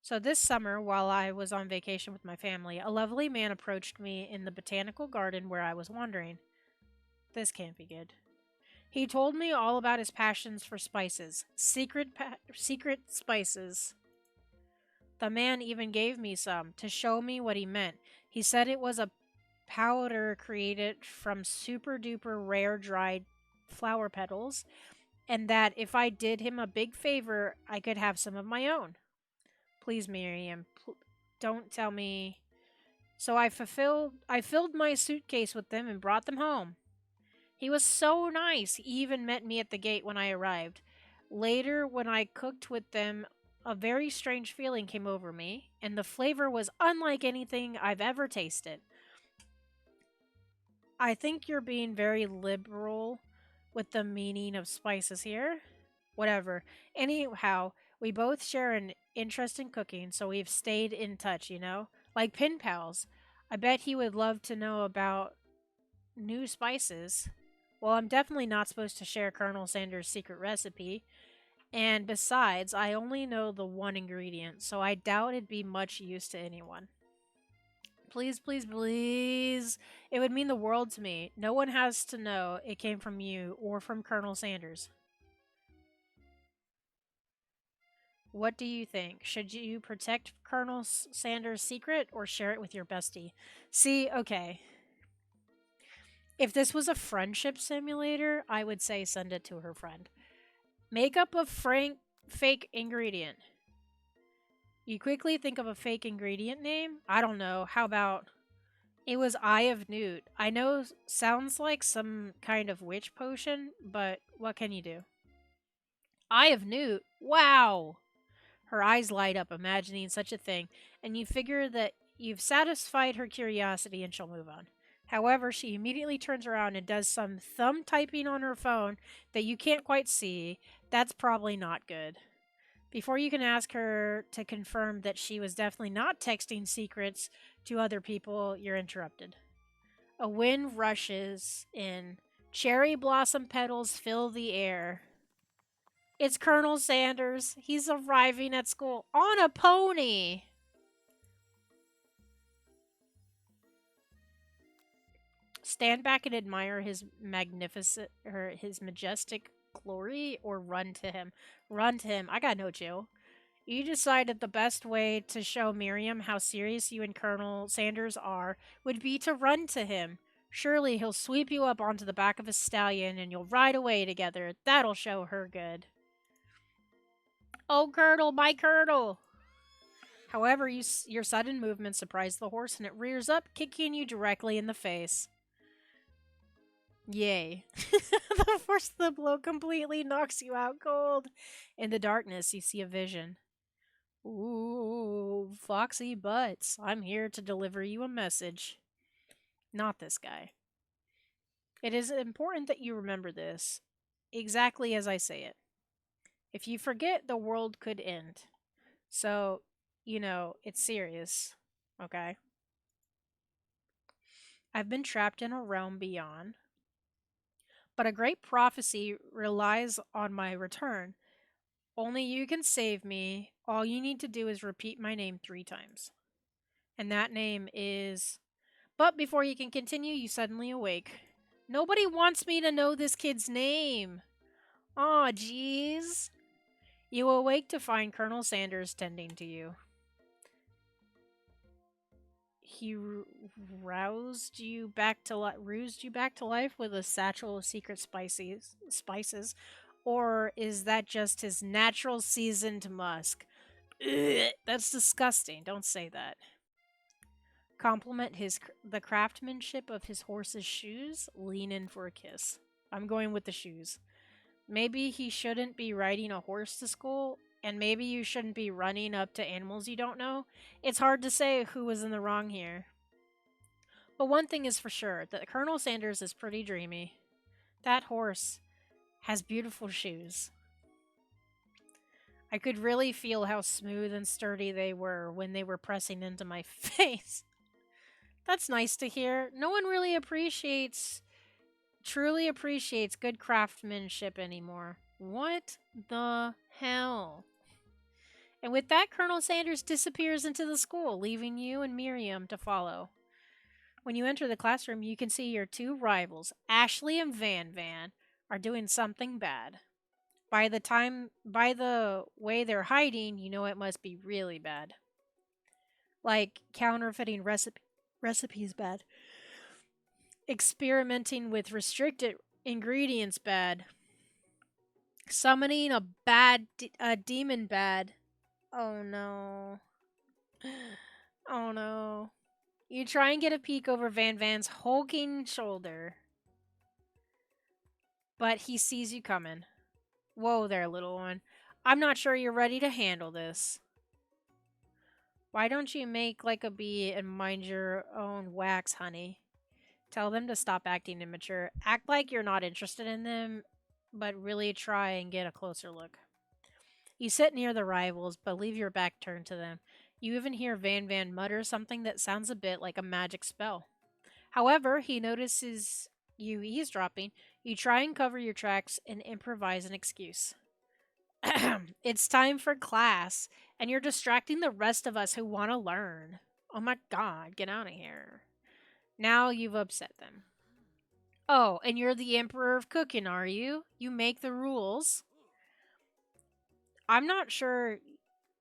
A: So this summer, while I was on vacation with my family, a lovely man approached me in the botanical garden where I was wandering. This can't be good. He told me all about his passions for spices. Secret spices. The man even gave me some to show me what he meant. He said it was a powder created from super duper rare dried flower petals, and that if I did him a big favor, I could have some of my own. Please, Miriam, don't tell me. So I filled my suitcase with them and brought them home. He was so nice. He even met me at the gate when I arrived. Later, when I cooked with them, a very strange feeling came over me, and the flavor was unlike anything I've ever tasted. I think you're being very liberal with the meaning of spices here. Whatever. Anyhow, we both share an interest in cooking, so we've stayed in touch, you know? Like pen pals. I bet he would love to know about new spices. Well, I'm definitely not supposed to share Colonel Sanders' secret recipe. And besides, I only know the one ingredient, so I doubt it'd be much use to anyone. Please, please, please. It would mean the world to me. No one has to know it came from you or from Colonel Sanders. What do you think? Should you protect Colonel Sanders' secret or share it with your bestie? See, okay. If this was a friendship simulator, I would say send it to her friend. Make up a fake ingredient. You quickly think of a fake ingredient name? I don't know. How about it was Eye of Newt? I know sounds like some kind of witch potion, but what can you do? Eye of Newt? Wow! Her eyes light up, imagining such a thing, and you figure that you've satisfied her curiosity and she'll move on. However, she immediately turns around and does some thumb typing on her phone that you can't quite see. That's probably not good. Before you can ask her to confirm that she was definitely not texting secrets to other people, you're interrupted. A wind rushes in. Cherry blossom petals fill the air. It's Colonel Sanders. He's arriving at school on a pony. Stand back and admire his magnificent or his majestic glory or run to him. Run to him. I got no chill. You decided the best way to show Miriam how serious you and Colonel Sanders are would be to run to him. Surely he'll sweep you up onto the back of a stallion and you'll ride away together. That'll show her good. Oh, Colonel, my Colonel! However, your sudden movement surprised the horse and it rears up, kicking you directly in the face. Yay. The force of the blow completely knocks you out cold. In the darkness, you see a vision. Ooh, foxy butts. I'm here to deliver you a message. Not this guy. It is important that you remember this, exactly as I say it. If you forget, the world could end. So, it's serious. Okay? I've been trapped in a realm beyond, but a great prophecy relies on my return. Only you can save me. All you need to do is repeat my name 3 times. And that name is. But before you can continue, you suddenly awake. Nobody wants me to know this kid's name. Aw, jeez. You awake to find Colonel Sanders tending to you. He roused you back to life with a satchel of secret spices, or is that just his natural seasoned musk? Ugh, that's disgusting. Don't say that. Compliment the craftsmanship of his horse's shoes. Lean in for a kiss. I'm going with the shoes. Maybe he shouldn't be riding a horse to school, and maybe you shouldn't be running up to animals you don't know. It's hard to say who was in the wrong here. But one thing is for sure, that Colonel Sanders is pretty dreamy. That horse has beautiful shoes. I could really feel how smooth and sturdy they were when they were pressing into my face. That's nice to hear. No one really truly appreciates good craftsmanship anymore. What the hell? And with that, Colonel Sanders disappears into the school, leaving you and Miriam to follow. When you enter the classroom, you can see your 2 rivals, Ashley and Van Van, are doing something bad. By the way they're hiding, you know it must be really bad. Like counterfeiting recipes bad. Experimenting with restricted ingredients bad. Summoning a demon bad. Oh no. Oh no. You try and get a peek over Van Van's hulking shoulder, but he sees you coming. Whoa there, little one. I'm not sure you're ready to handle this. Why don't you make like a bee and mind your own wax, honey? Tell them to stop acting immature. Act like you're not interested in them, but really try and get a closer look. You sit near the rivals, but leave your back turned to them. You even hear Van Van mutter something that sounds a bit like a magic spell. However, he notices you eavesdropping. You try and cover your tracks and improvise an excuse. It's time for class, and you're distracting the rest of us who want to learn. Oh my god, get out of here. Now you've upset them. Oh, and you're the emperor of cooking, are you? You make the rules. I'm not sure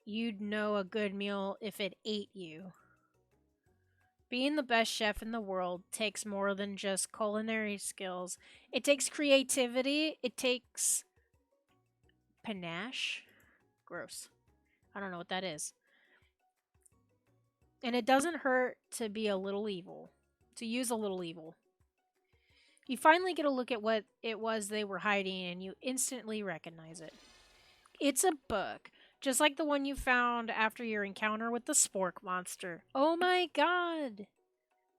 A: you'd know a good meal if it ate you. Being the best chef in the world takes more than just culinary skills. It takes creativity, it takes panache. Gross. I don't know what that is. And it doesn't hurt to be a little evil, to use a little evil. You finally get a look at what it was they were hiding and you instantly recognize it. It's a book, just like the one you found after your encounter with the spork monster. Oh my god!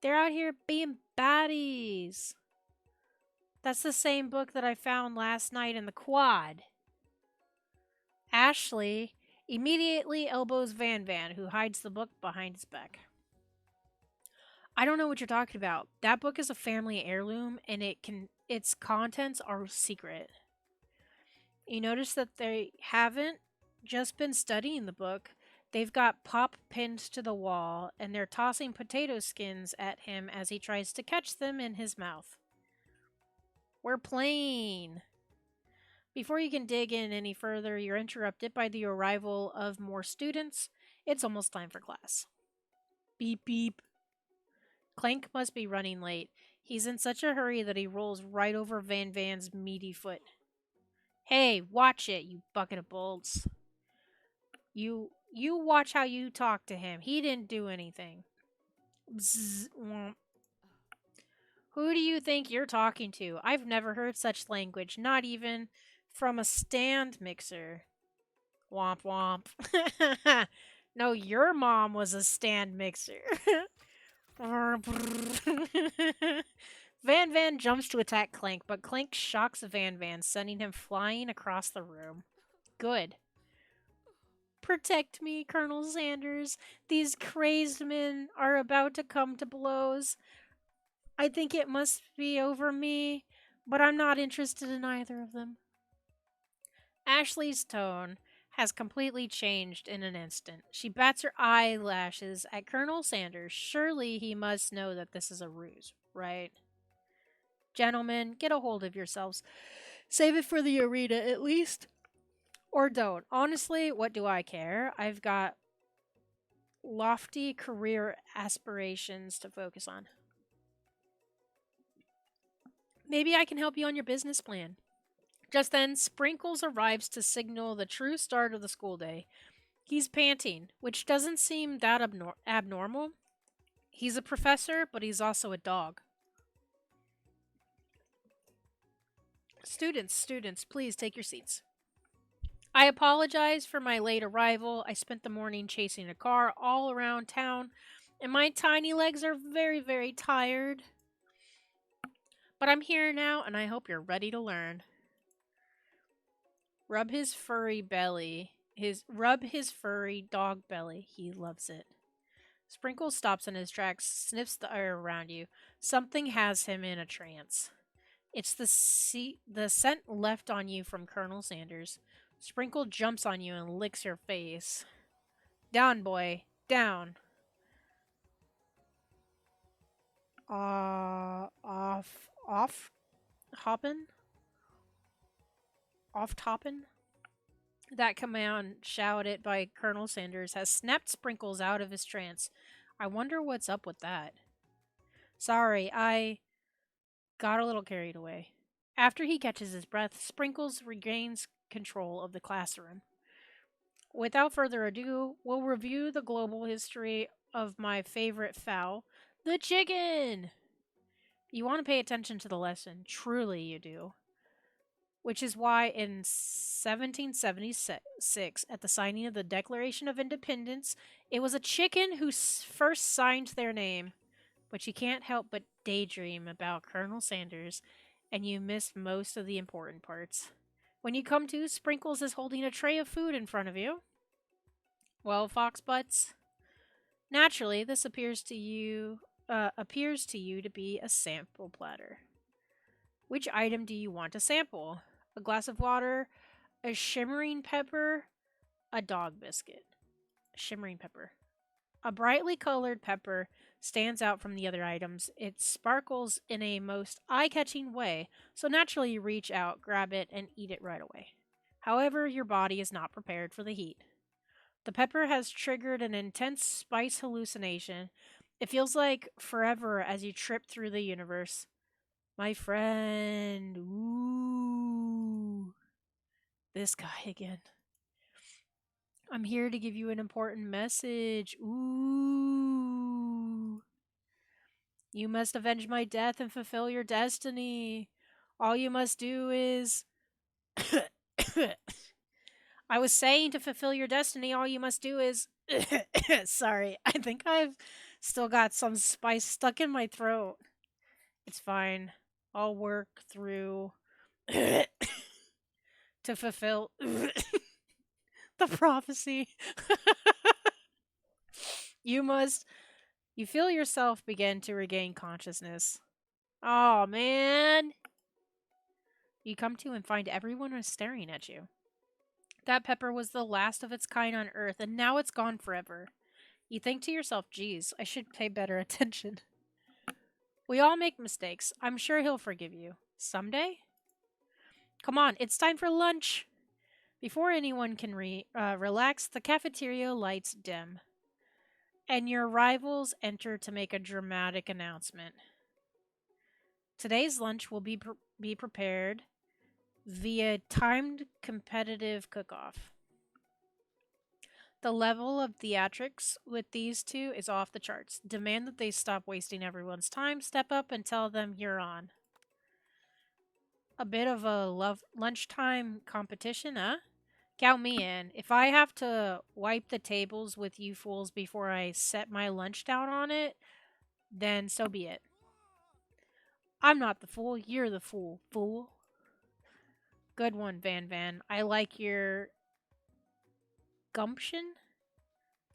A: They're out here being baddies! That's the same book that I found last night in the quad. Ashley immediately elbows Van Van, who hides the book behind his back. I don't know what you're talking about. That book is a family heirloom and its contents are secret. You notice that they haven't just been studying the book. They've got Pop pinned to the wall and they're tossing potato skins at him as he tries to catch them in his mouth. We're playing. Before you can dig in any further, you're interrupted by the arrival of more students. It's almost time for class. Beep beep. Clank must be running late. He's in such a hurry that he rolls right over Van Van's meaty foot. Hey, watch it, you bucket of bolts. You watch how you talk to him. He didn't do anything. Bzz, womp. Who do you think you're talking to? I've never heard such language, not even from a stand mixer. Womp womp. No, your mom was a stand mixer. Van Van jumps to attack Clank, but Clank shocks Van Van, sending him flying across the room. Good. Protect me, Colonel Sanders. These crazed men are about to come to blows. I think it must be over me, but I'm not interested in either of them. Ashley's tone has completely changed in an instant. She bats her eyelashes at Colonel Sanders. Surely he must know that this is a ruse, right? Gentlemen, get a hold of yourselves. Save it for the arena, at least. Or don't. Honestly, what do I care? I've got lofty career aspirations to focus on. Maybe I can help you on your business plan. Just then, Sprinkles arrives to signal the true start of the school day. He's panting, which doesn't seem that abnormal. He's a professor, but he's also a dog. Students, please take your seats. I apologize for my late arrival. I spent the morning chasing a car all around town, and my tiny legs are very, very tired. But I'm here now, and I hope you're ready to learn. Rub his furry dog belly. He loves it. Sprinkle stops in his tracks, sniffs the air around you. Something has him in a trance. It's the scent left on you from Colonel Sanders. Sprinkle jumps on you and licks your face. Down, boy. Down. Off hoppin'? Off toppin'? That command, shouted by Colonel Sanders, has snapped Sprinkles out of his trance. I wonder what's up with that. Sorry, I got a little carried away. After he catches his breath, Sprinkles regains control of the classroom. Without further ado, we'll review the global history of my favorite fowl, the chicken! You want to pay attention to the lesson. Truly, you do. which is why in 1776, at the signing of the Declaration of Independence, it was a chicken who first signed their name. But you can't help but daydream about Colonel Sanders, and you missed most of the important parts. When you come to, Sprinkles is holding a tray of food in front of you. Well, Foxbutts, naturally, this appears to you to be a sample platter. Which item do you want to sample? A glass of water, a shimmering pepper, a dog biscuit. Shimmering pepper. A brightly colored pepper stands out from the other items. It sparkles in a most eye catching way, so naturally you reach out, grab it, and eat it right away. However, your body is not prepared for the heat. The pepper has triggered an intense spice hallucination. It feels like forever as you trip through the universe. My friend, ooh, this guy again. I'm here to give you an important message. Ooh. You must avenge my death and fulfill your destiny. All you must do is. I was saying to fulfill your destiny, all you must do is. Sorry, I think I've still got some spice stuck in my throat. It's fine. I'll work through to fulfill the prophecy. You must. You feel yourself begin to regain consciousness. Oh, man. You come to and find everyone was staring at you. That pepper was the last of its kind on Earth, and now it's gone forever. You think to yourself, geez, I should pay better attention. We all make mistakes. I'm sure he'll forgive you. Someday? Come on, it's time for lunch. Before anyone can relax, the cafeteria lights dim, and your rivals enter to make a dramatic announcement. Today's lunch will be prepared via timed competitive cook-off. The level of theatrics with these two is off the charts. Demand that they stop wasting everyone's time, step up and tell them you're on. A bit of a lunchtime competition, huh? Count me in. If I have to wipe the tables with you fools before I set my lunch down on it, then so be it. I'm not the fool, you're the fool. Good one, Van Van. I like your gumption,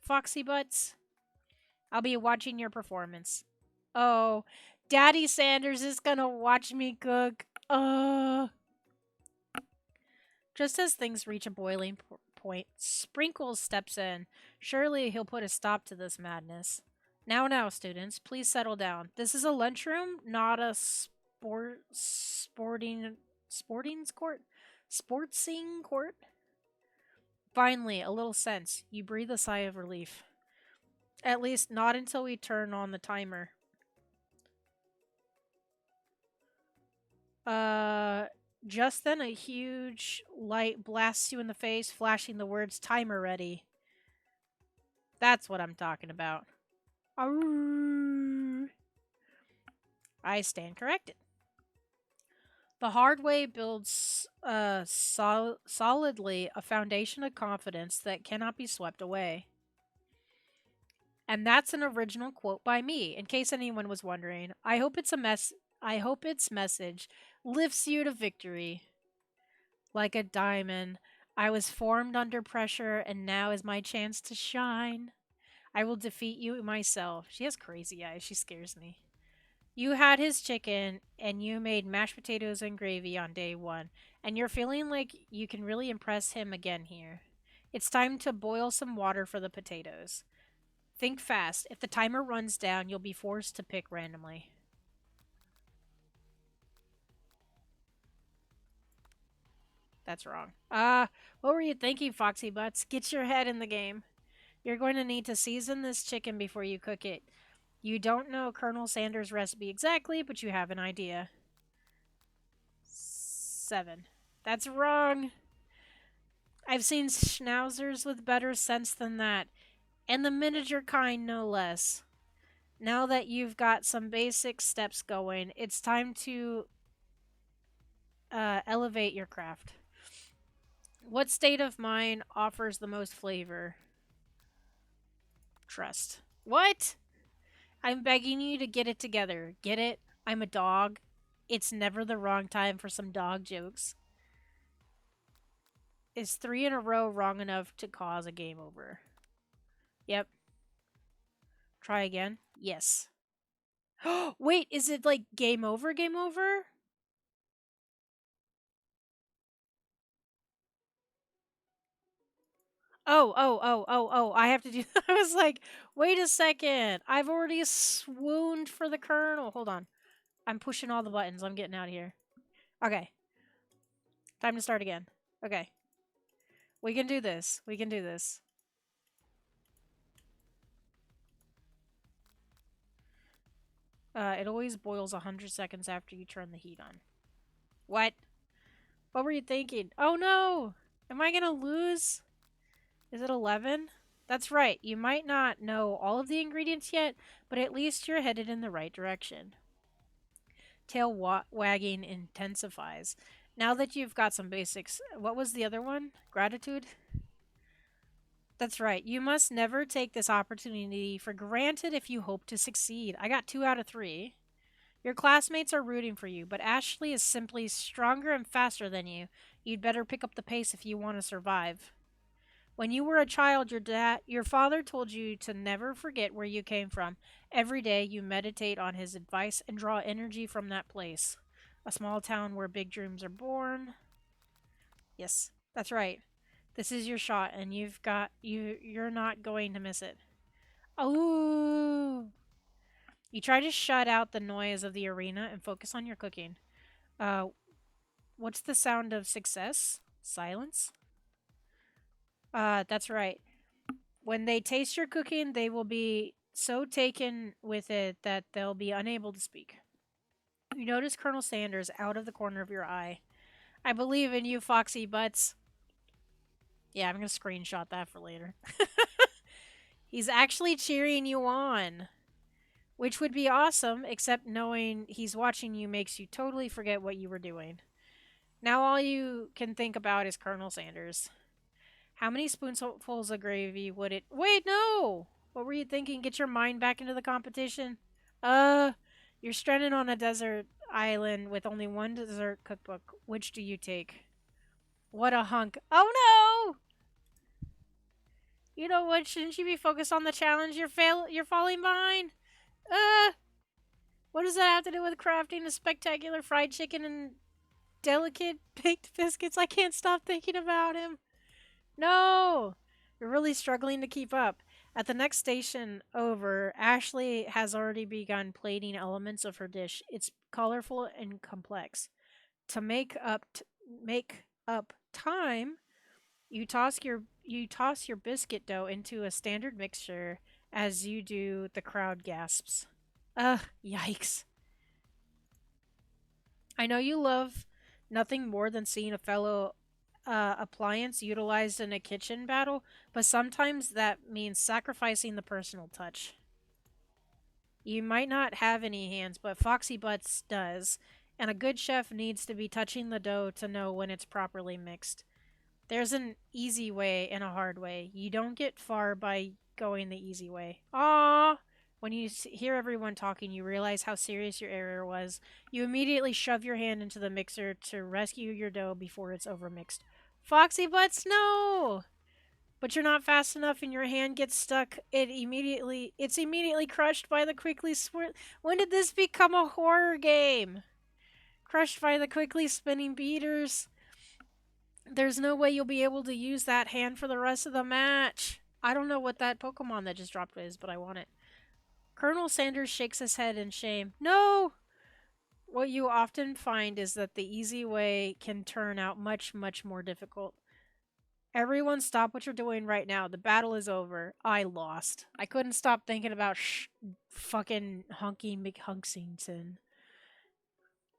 A: Foxy Butts. I'll be watching your performance. Oh, Daddy Sanders is gonna watch me cook. Just as things reach a boiling point, Sprinkles steps in. Surely he'll put a stop to this madness. Now, students, please settle down. This is a lunchroom, not a sportsing court. Finally, a little sense. You breathe a sigh of relief. At least not until we turn on the timer. Just then a huge light blasts you in the face, flashing the words timer ready. That's what I'm talking about. Arrgh. I stand corrected. The hard way builds solidly a foundation of confidence that cannot be swept away. And that's an original quote by me, in case anyone was wondering. I hope its message lifts you to victory. Like a diamond, I was formed under pressure, and now is my chance to shine. I will defeat you myself. She has crazy eyes. She scares me. You had his chicken, and you made mashed potatoes and gravy on day one, and you're feeling like you can really impress him again here. It's time to boil some water for the potatoes. Think fast. If the timer runs down, you'll be forced to pick randomly. That's wrong. What were you thinking, Foxy Butts? Get your head in the game. You're going to need to season this chicken before you cook it. You don't know Colonel Sanders' recipe exactly, but you have an idea. 7. That's wrong. I've seen schnauzers with better sense than that. And the miniature kind, no less. Now that you've got some basic steps going, it's time to elevate your craft. What state of mind offers the most flavor? Trust. What? I'm begging you to get it together. Get it? I'm a dog. It's never the wrong time for some dog jokes. Is 3 in a row wrong enough to cause a game over? Yep. Try again. Yes. Wait, is it like game over, game over? Oh. I have to do. I was like, wait a second. I've already swooned for the kernel. Hold on. I'm pushing all the buttons. I'm getting out of here. Okay. Time to start again. Okay. We can do this. We can do this. It always boils 100 seconds after you turn the heat on. What? What were you thinking? Oh no! Am I gonna lose? Is it 11? That's right. You might not know all of the ingredients yet, but at least you're headed in the right direction. Tail wagging intensifies. Now that you've got some basics, what was the other one? Gratitude? That's right. You must never take this opportunity for granted if you hope to succeed. I got 2 out of 3. Your classmates are rooting for you, but Ashley is simply stronger and faster than you. You'd better pick up the pace if you want to survive. When you were a child, your father told you to never forget where you came from. Every day you meditate on his advice and draw energy from that place. A small town where big dreams are born. Yes, that's right. This is your shot and you're not going to miss it. Oh. You try to shut out the noise of the arena and focus on your cooking. Uh what's the sound of success? Silence? That's right. When they taste your cooking, they will be so taken with it that they'll be unable to speak. You notice Colonel Sanders out of the corner of your eye. I believe in you, Foxy Butts. Yeah, I'm going to screenshot that for later. He's actually cheering you on, which would be awesome, except knowing he's watching you makes you totally forget what you were doing. Now all you can think about is Colonel Sanders. How many spoonfuls of gravy would it... Wait, no! What were you thinking? Get your mind back into the competition? Uh, you're stranded on a desert island with only one dessert cookbook. Which do you take? What a hunk. Oh no! You know what? Shouldn't you be focused on the challenge you're falling behind? Uh, what does that have to do with crafting a spectacular fried chicken and delicate baked biscuits? I can't stop thinking about him. No! You're really struggling to keep up. At the next station over, Ashley has already begun plating elements of her dish. It's colorful and complex. To make up time, you toss your biscuit dough into a standard mixture. As you do, the crowd gasps. Ugh, yikes. I know you love nothing more than seeing a fellow appliance utilized in a kitchen battle, but sometimes that means sacrificing the personal touch. You might not have any hands, but Foxy Butts does, and a good chef needs to be touching the dough to know when it's properly mixed. There's an easy way and a hard way. You don't get far by going the easy way. Ah! When you hear everyone talking, you realize how serious your error was. You immediately shove your hand into the mixer to rescue your dough before it's overmixed. Foxy Butts, no! But you're not fast enough and your hand gets stuck. It's immediately crushed by the quickly swirl. When did this become a horror game? Crushed by the quickly spinning beaters. There's no way you'll be able to use that hand for the rest of the match. I don't know what that Pokemon that just dropped is, but I want it. Colonel Sanders shakes his head in shame. No! What you often find is that the easy way can turn out much, much more difficult. Everyone stop what you're doing right now. The battle is over. I lost. I couldn't stop thinking about fucking Hunky McHunksington.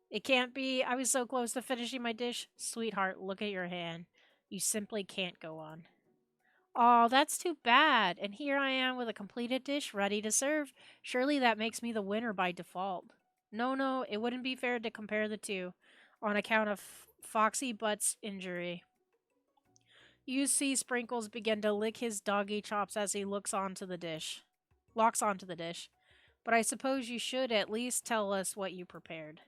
A: It can't be. I was so close to finishing my dish. Sweetheart, look at your hand. You simply can't go on. Oh, that's too bad. And here I am with a completed dish ready to serve. Surely that makes me the winner by default. No, it wouldn't be fair to compare the two. on account of Foxy Butt's injury. You see Sprinkles begin to lick his doggy chops as he locks onto the dish. But I suppose you should at least tell us what you prepared.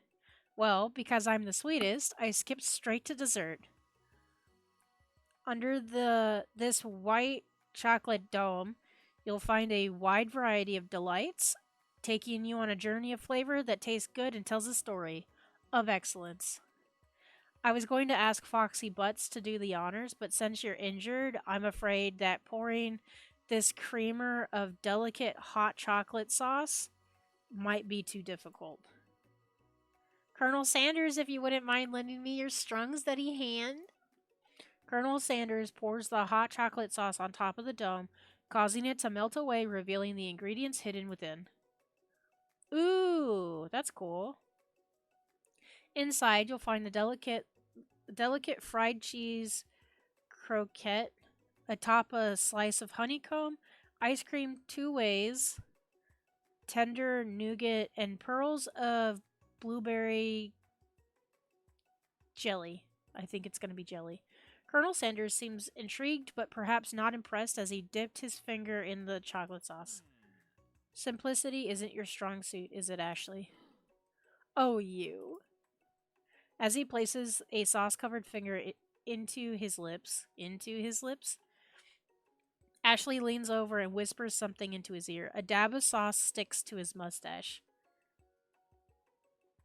A: Well, because I'm the sweetest, I skipped straight to dessert. Under this white chocolate dome, you'll find a wide variety of delights, taking you on a journey of flavor that tastes good and tells a story of excellence. I was going to ask Foxy Butts to do the honors, but since you're injured, I'm afraid that pouring this creamer of delicate hot chocolate sauce might be too difficult. Colonel Sanders, if you wouldn't mind lending me your strung steady hand. Colonel Sanders pours the hot chocolate sauce on top of the dome, causing it to melt away, revealing the ingredients hidden within. Ooh, that's cool. Inside, you'll find the delicate fried cheese croquette atop a slice of honeycomb, ice cream two ways, tender nougat, and pearls of blueberry jelly. I think it's going to be jelly. Colonel Sanders seems intrigued but perhaps not impressed as he dipped his finger in the chocolate sauce. Simplicity isn't your strong suit, is it, Ashley? Oh, you. As he places a sauce-covered finger into his lips, Ashley leans over and whispers something into his ear. A dab of sauce sticks to his mustache.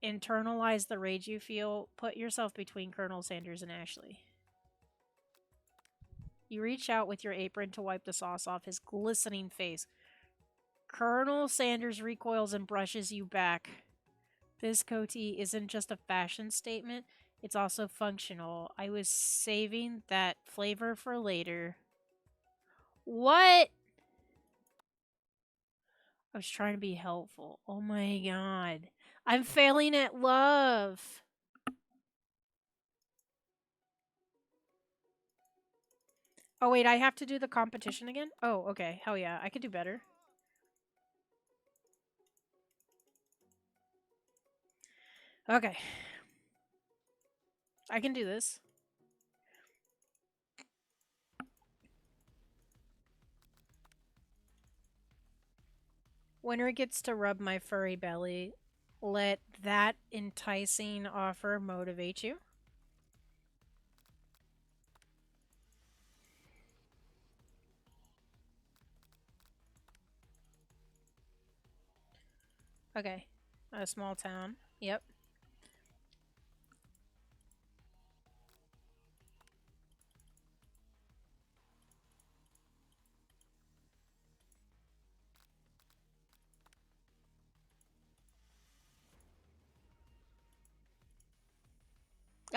A: Internalize the rage you feel. Put yourself between Colonel Sanders and Ashley. You reach out with your apron to wipe the sauce off his glistening face. Colonel Sanders recoils and brushes you back. This coatee isn't just a fashion statement, it's also functional. I was saving that flavor for later. What? I was trying to be helpful. Oh my god. I'm failing at love. Oh wait, I have to do the competition again? Oh, okay. Hell yeah. I could do better. Okay. I can do this. Winner gets to rub my furry belly. Let that enticing offer motivate you. Okay. A small town. Yep.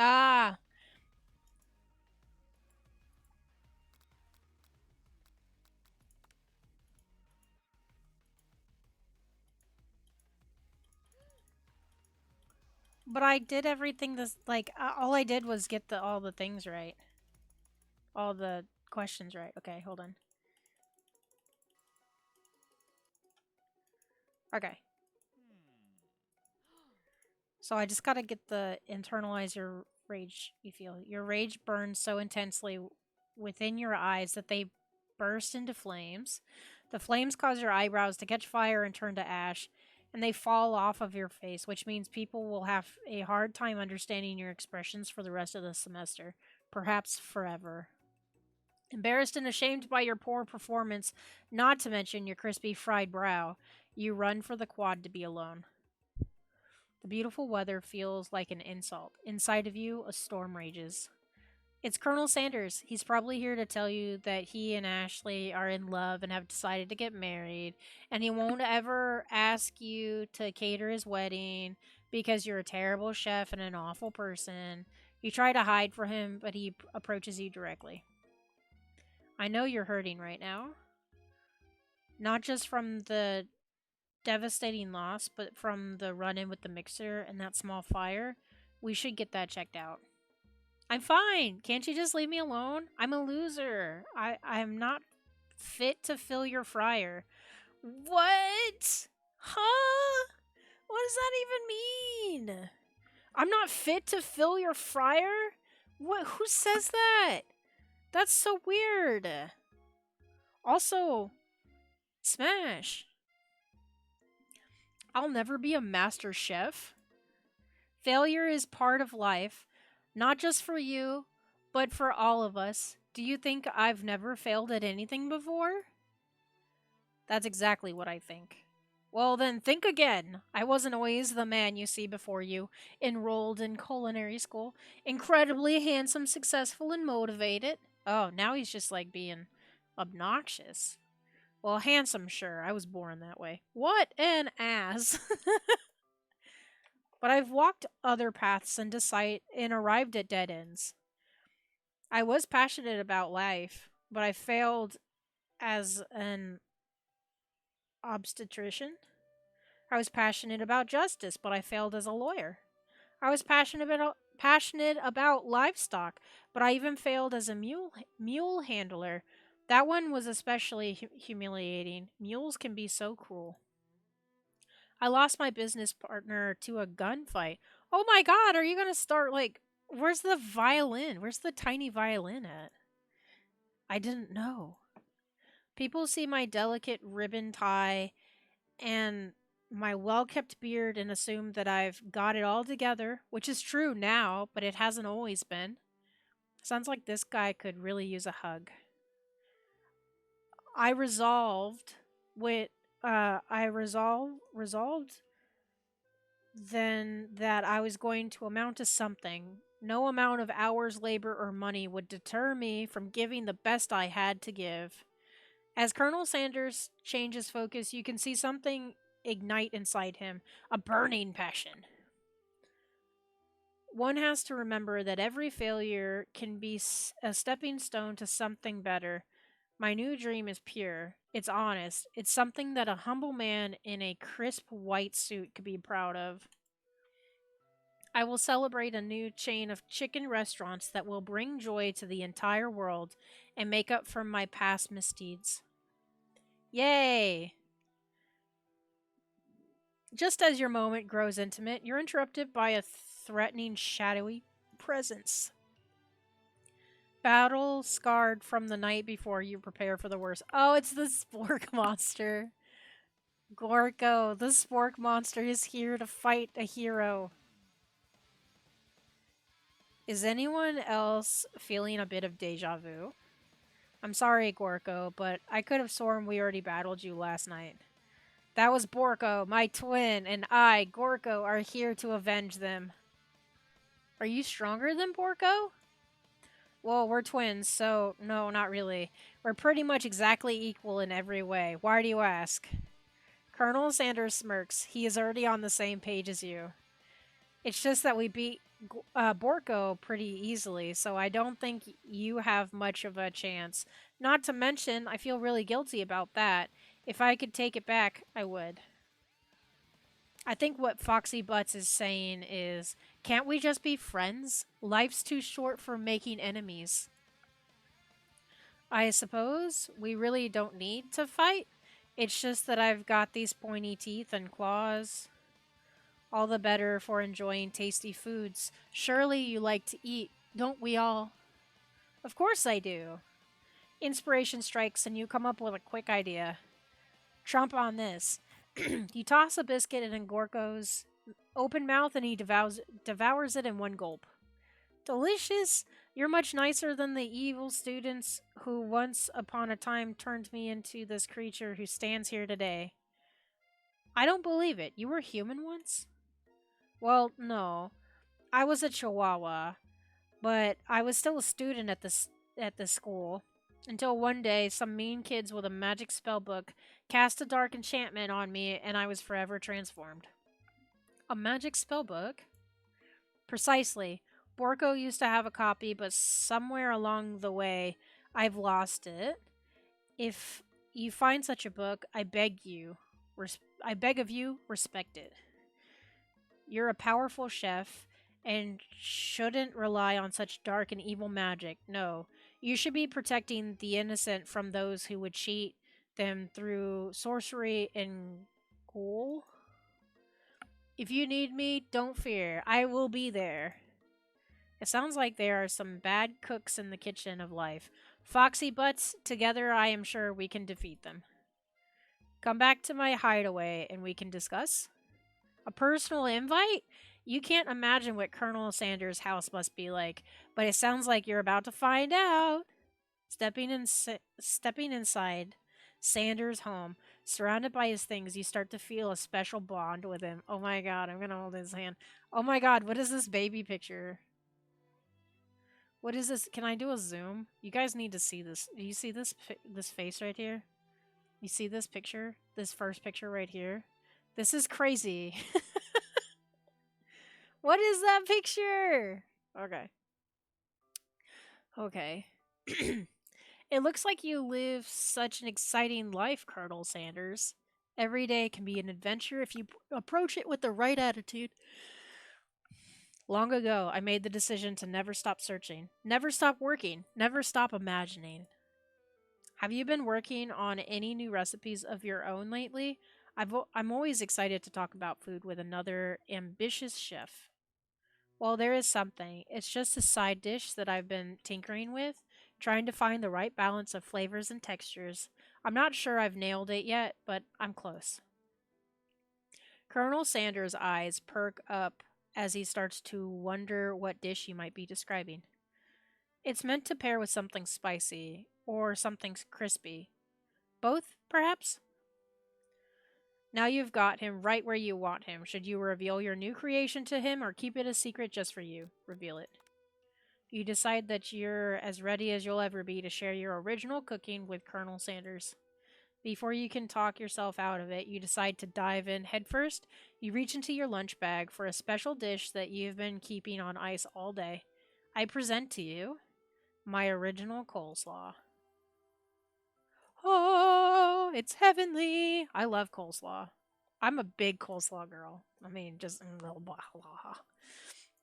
A: Ah! But I did everything this like all I did was get the all the things right. All the questions right. Okay, hold on. Okay. So I just got to get the internalize your rage you feel. Your rage burns so intensely within your eyes that they burst into flames. The flames cause your eyebrows to catch fire and turn to ash, and they fall off of your face, which means people will have a hard time understanding your expressions for the rest of the semester, perhaps forever. Embarrassed and ashamed by your poor performance, not to mention your crispy fried brow, you run for the quad to be alone. The beautiful weather feels like an insult. Inside of you, a storm rages. It's Colonel Sanders. He's probably here to tell you that he and Ashley are in love and have decided to get married, and he won't ever ask you to cater his wedding because you're a terrible chef and an awful person. You try to hide from him, but he approaches you directly. I know you're hurting right now, not just from the devastating loss, but from the run in with the mixer and that small fire. We should get that checked out. I'm fine. Can't you just leave me alone? I'm a loser. I'm not fit to fill your fryer. What? Huh? What does that even mean? I'm not fit to fill your fryer? What? Who says that? That's so weird. Also, Smash. I'll never be a master chef. Failure is part of life, not just for you, but for all of us. Do you think I've never failed at anything before? That's exactly what I think. Well, then think again. I wasn't always the man you see before you, enrolled in culinary school, incredibly handsome, successful, and motivated. Oh, now he's just like being obnoxious. Well, handsome, sure. I was born that way. What an ass. But I've walked other paths and arrived at dead ends. I was passionate about life, but I failed as an obstetrician. I was passionate about justice, but I failed as a lawyer. I was passionate about livestock, but I even failed as a mule handler. That one was especially humiliating. Mules can be so cruel. I lost my business partner to a gunfight. Oh my god, are you going to start like where's the violin? Where's the tiny violin at? I didn't know. People see my delicate ribbon tie and my well kept beard and assume that I've got it all together, which is true now, but it hasn't always been. Sounds like this guy could really use a hug. I resolved with resolved then that I was going to amount to something. No amount of hours, labor, or money would deter me from giving the best I had to give. As Colonel Sanders changes focus, you can see something ignite inside him, a burning passion. One has to remember that every failure can be a stepping stone to something better. My new dream is pure. It's honest. It's something that a humble man in a crisp white suit could be proud of. I will celebrate a new chain of chicken restaurants that will bring joy to the entire world and make up for my past misdeeds. Yay! Just as your moment grows intimate, you're interrupted by a threatening, shadowy presence. Battle scarred from the night before, you prepare for the worst. Oh, it's the spork monster. Gorko, the spork monster is here to fight a hero. Is anyone else feeling a bit of deja vu? I'm sorry, Gorko, but I could have sworn we already battled you last night. That was Borko, my twin, and I, Gorko, are here to avenge them. Are you stronger than Borko? Well, we're twins, so no, not really. We're pretty much exactly equal in every way. Why do you ask? Colonel Sanders smirks. He is already on the same page as you. It's just that we beat Borko pretty easily, so I don't think you have much of a chance. Not to mention, I feel really guilty about that. If I could take it back, I would. I think what Foxy Butts is saying is, can't we just be friends? Life's too short for making enemies. I suppose we really don't need to fight. It's just that I've got these pointy teeth and claws. All the better for enjoying tasty foods. Surely you like to eat, don't we all? Of course I do. Inspiration strikes and you come up with a quick idea. Trump on this. You toss a biscuit in Gorko's open mouth and he devours it in one gulp. Delicious! You're much nicer than the evil students who once upon a time turned me into this creature who stands here today. I don't believe it. You were human once? Well, no. I was a chihuahua, but I was still a student at this school. Until one day, some mean kids with a magic spell book cast a dark enchantment on me, and I was forever transformed. A magic spell book? Precisely. Borko used to have a copy, but somewhere along the way, I've lost it. If you find such a book, I beg of you, respect it. You're a powerful chef and shouldn't rely on such dark and evil magic. No, you should be protecting the innocent from those who would cheat them through sorcery and ghoul. If you need me, don't fear. I will be there. It sounds like there are some bad cooks in the kitchen of life. Foxy butts, together I am sure we can defeat them. Come back to my hideaway and we can discuss. A personal invite? You can't imagine what Colonel Sanders' house must be like, but it sounds like you're about to find out. Stepping inside Sanders' home, surrounded by his things, you start to feel a special bond with him. Oh my god, I'm gonna hold his hand. Oh my god, what is this baby picture? What is this? Can I do a zoom? You guys need to see this. Do you see this face right here? You see this picture? This first picture right here? This is crazy. What is that picture? Okay. Okay. It looks like you live such an exciting life, Colonel Sanders. Every day can be an adventure if you approach it with the right attitude. Long ago, I made the decision to never stop searching, never stop working, never stop imagining. Have you been working on any new recipes of your own lately? I'm always excited to talk about food with another ambitious chef. Well, there is something. It's just a side dish that I've been tinkering with, trying to find the right balance of flavors and textures. I'm not sure I've nailed it yet, but I'm close. Colonel Sanders' eyes perk up as he starts to wonder what dish you might be describing. It's meant to pair with something spicy or something crispy. Both, perhaps? Now you've got him right where you want him. Should you reveal your new creation to him or keep it a secret just for you? Reveal it. You decide that you're as ready as you'll ever be to share your original cooking with Colonel Sanders. Before you can talk yourself out of it, you decide to dive in headfirst. You reach into your lunch bag for a special dish that you've been keeping on ice all day. I present to you my original coleslaw. Oh, it's heavenly. I love coleslaw. I'm a big coleslaw girl. I mean, just blah, blah, blah.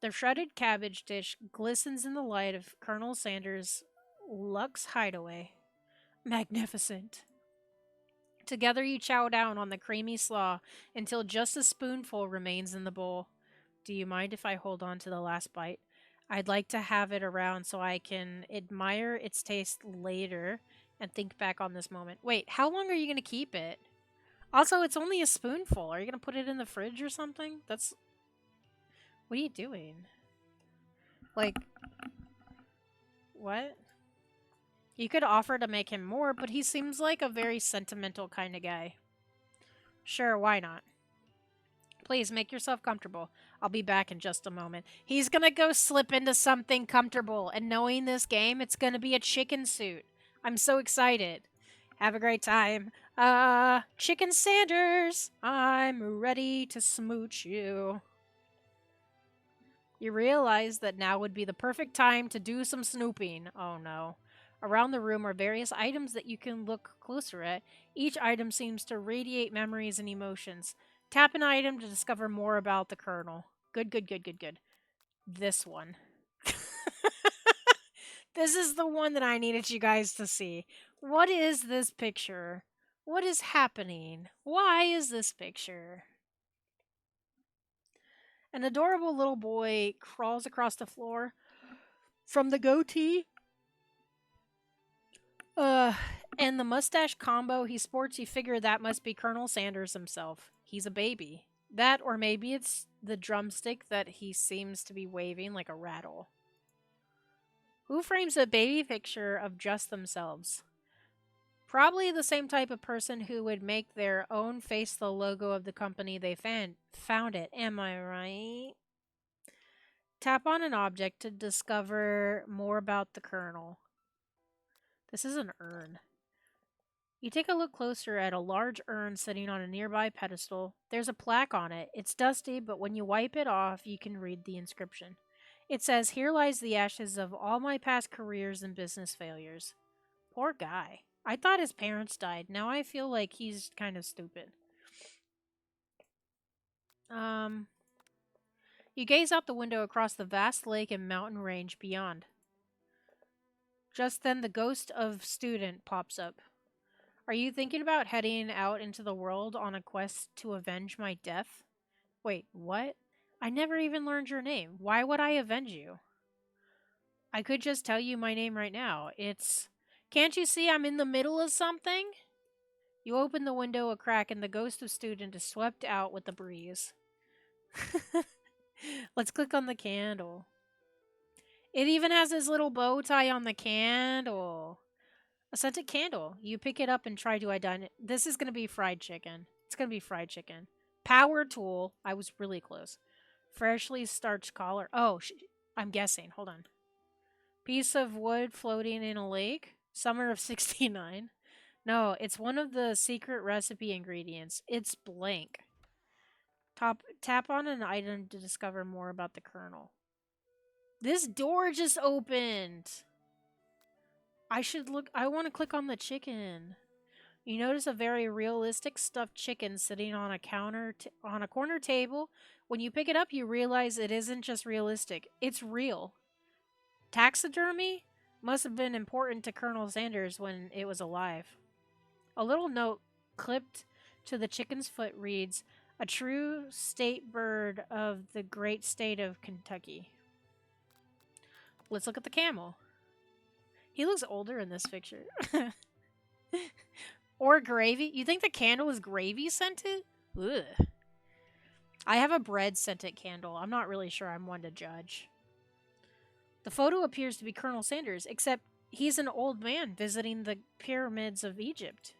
A: The shredded cabbage dish glistens in the light of Colonel Sanders' Lux Hideaway. Magnificent. Together you chow down on the creamy slaw until just a spoonful remains in the bowl. Do you mind if I hold on to the last bite? I'd like to have it around so I can admire its taste later and think back on this moment. Wait, how long are you going to keep it? Also, it's only a spoonful. Are you going to put it in the fridge or something? That's. What are you doing? Like, what? You could offer to make him more, but he seems like a very sentimental kind of guy. Sure, why not? Please make yourself comfortable. I'll be back in just a moment. He's gonna go slip into something comfortable, and knowing this game, it's gonna be a chicken suit. I'm so excited. Have a great time. Chicken Sanders, I'm ready to smooch you. You realize that now would be the perfect time to do some snooping. Oh no. Around the room are various items that you can look closer at. Each item seems to radiate memories and emotions. Tap an item to discover more about the Colonel. Good, good, good, good, good. This one. This is the one that I needed you guys to see. What is this picture? What is happening? Why is this picture? An adorable little boy crawls across the floor. From the goatee Uh, and the mustache combo he sports, you figure that must be Colonel Sanders himself. He's a baby. That, or maybe it's the drumstick that he seems to be waving like a rattle. Who frames a baby picture of just themselves? Probably the same type of person who would make their own face the logo of the company they found it. Am I right? Tap on an object to discover more about the Colonel. This is an urn. You take a look closer at a large urn sitting on a nearby pedestal. There's a plaque on it. It's dusty, but when you wipe it off, you can read the inscription. It says, "Here lies the ashes of all my past careers and business failures." Poor guy. I thought his parents died. Now I feel like he's kind of stupid. Um, you gaze out the window across the vast lake and mountain range beyond. Just then, the ghost of student pops up. Are you thinking about heading out into the world on a quest to avenge my death? Wait, what? I never even learned your name. Why would I avenge you? I could just tell you my name right now. It's. Can't you see I'm in the middle of something? You open the window a crack and the ghost of student is swept out with the breeze. Let's click on the candle. It even has this little bow tie on the candle. A scented candle. You pick it up and try to identify. This is going to be fried chicken. It's going to be fried chicken. Power tool. I was really close. Freshly starched collar. Oh, I'm guessing. Hold on. Piece of wood floating in a lake. Summer of 69. No, it's one of the secret recipe ingredients. It's blank. Tap on an item to discover more about the kernel. This door just opened. I want to click on the chicken. You notice a very realistic stuffed chicken sitting on a on a corner table. When you pick it up, you realize it isn't just realistic. It's real. Taxidermy must have been important to Colonel Sanders when it was alive. A little note clipped to the chicken's foot reads, "A true state bird of the great state of Kentucky." Let's look at the camel. He looks older in this picture. Or gravy. You think the candle is gravy scented? Ugh. I have a bread scented candle. I'm not really sure I'm one to judge. The photo appears to be Colonel Sanders, except he's an old man visiting the pyramids of Egypt.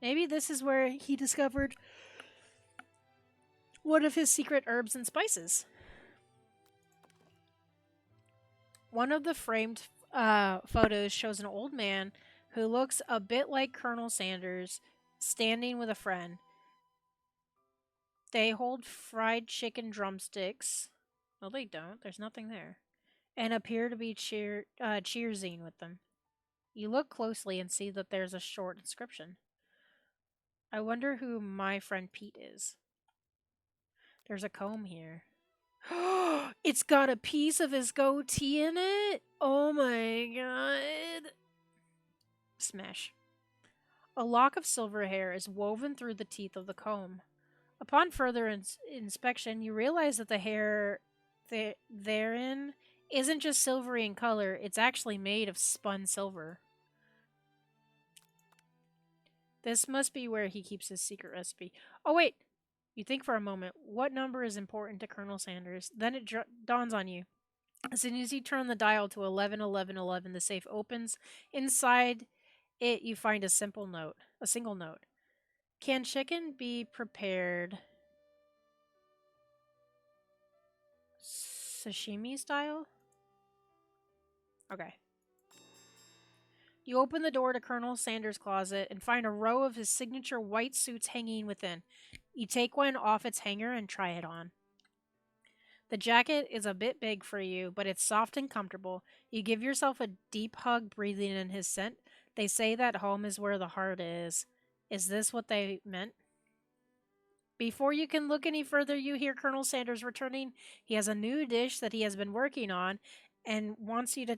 A: Maybe this is where he discovered one of his secret herbs and spices. One of the framed photos shows an old man who looks a bit like Colonel Sanders standing with a friend. They hold fried chicken drumsticks. No, they don't. There's nothing there. And appear to be cheersing with them. You look closely and see that there's a short inscription. I wonder who my friend Pete is. There's a comb here. It's got a piece of his goatee in it? Oh my god. Smash. A lock of silver hair is woven through the teeth of the comb. Upon further inspection, you realize that the hair therein isn't just silvery in color, it's actually made of spun silver. This must be where he keeps his secret recipe. Oh, wait! You think for a moment, what number is important to Colonel Sanders? Then it dawns on you. As soon as you turn the dial to 111111, the safe opens. Inside it, you find a single note. Can chicken be prepared sashimi style? Okay. You open the door to Colonel Sanders' closet and find a row of his signature white suits hanging within. You take one off its hanger and try it on. The jacket is a bit big for you, but it's soft and comfortable. You give yourself a deep hug, breathing in his scent. They say that home is where the heart is. Is this what they meant? Before you can look any further, you hear Colonel Sanders returning. He has a new dish that he has been working on and wants you to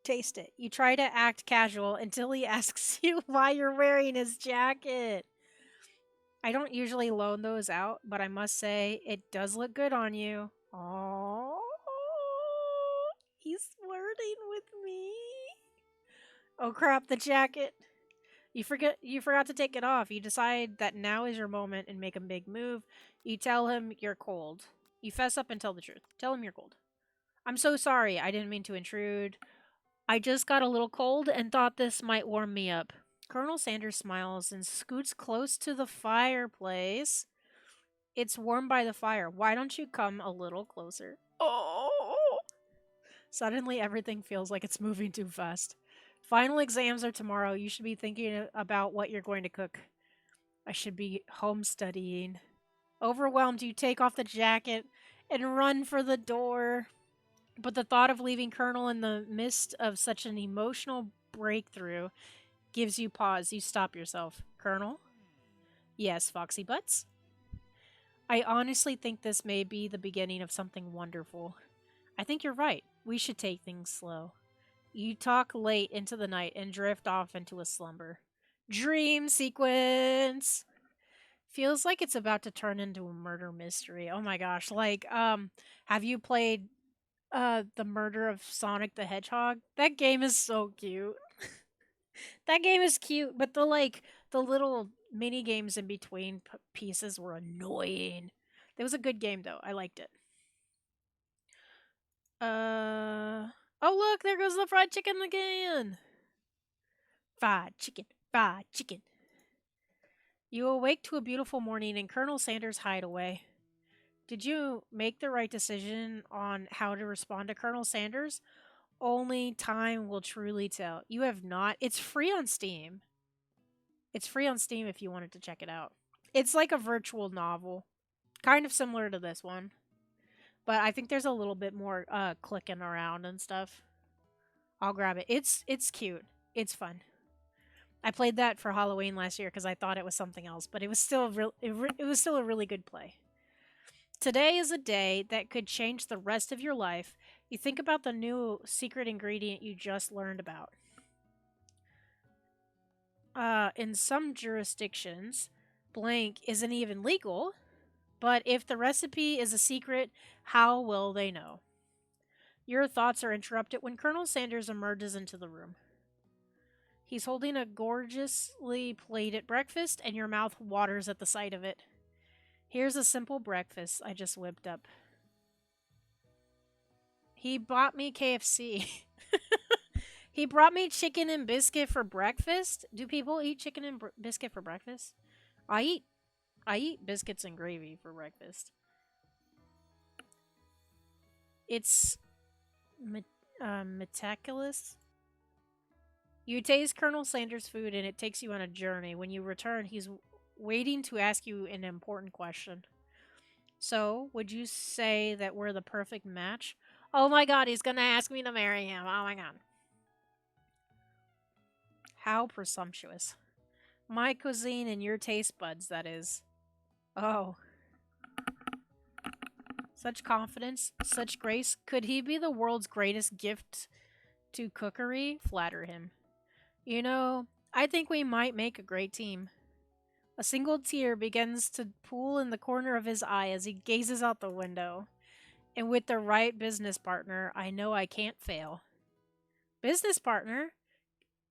A: taste it. You try to act casual until he asks you why you're wearing his jacket. I don't usually loan those out, but I must say it does look good on you. Oh, he's flirting with me. Oh crap, the jacket. You forgot to take it off. You decide that now is your moment and make a big move. You tell him you're cold. You fess up and tell the truth. Tell him you're cold. I'm so sorry. I didn't mean to intrude. I just got a little cold and thought this might warm me up. Colonel Sanders smiles and scoots close to the fireplace. It's warm by the fire. Why don't you come a little closer? Oh! Suddenly, everything feels like it's moving too fast. Final exams are tomorrow. You should be thinking about what you're going to cook. I should be home studying. Overwhelmed, you take off the jacket and run for the door. But the thought of leaving Colonel in the midst of such an emotional breakthrough gives you pause. You stop yourself. Colonel? Yes, Foxy Butts? I honestly think this may be the beginning of something wonderful. I think you're right. We should take things slow. You talk late into the night and drift off into a slumber. Dream sequence! Feels like it's about to turn into a murder mystery. Oh my gosh. Like, have you played the murder of Sonic the Hedgehog? That game is so cute. That game is cute, but the little mini games in between pieces were annoying. It was a good game though. I liked it. Uh oh, look, there goes the fried chicken again. Fried chicken, fried chicken. You awake to a beautiful morning in Colonel Sanders' hideaway. Did you make the right decision on how to respond to Colonel Sanders? Only time will truly tell. You have not. It's free on Steam. It's free on Steam if you wanted to check it out. It's like a virtual novel, kind of similar to this one, but I think there's a little bit more clicking around and stuff. I'll grab it. It's cute. It's fun. I played that for Halloween last year because I thought it was something else, but it was still it was still a really good play. Today is a day that could change the rest of your life. You think about the new secret ingredient you just learned about. In some jurisdictions, blank isn't even legal, but if the recipe is a secret, how will they know? Your thoughts are interrupted when Colonel Sanders emerges into the room. He's holding a gorgeously plated breakfast, and your mouth waters at the sight of it. Here's a simple breakfast I just whipped up. He bought me KFC. He brought me chicken and biscuit for breakfast. Do people eat chicken and biscuit for breakfast? I eat I eat biscuits and gravy for breakfast. It's meticulous. You taste Colonel Sanders' food and it takes you on a journey. When you return, he's waiting to ask you an important question. So, would you say that we're the perfect match? Oh my god, he's gonna ask me to marry him. Oh my god. How presumptuous. My cuisine and your taste buds, that is. Oh, such confidence, such grace. Could he be the world's greatest gift to cookery? Flatter him. You know, I think we might make a great team. A single tear begins to pool in the corner of his eye as he gazes out the window. And with the right business partner, I know I can't fail. Business partner?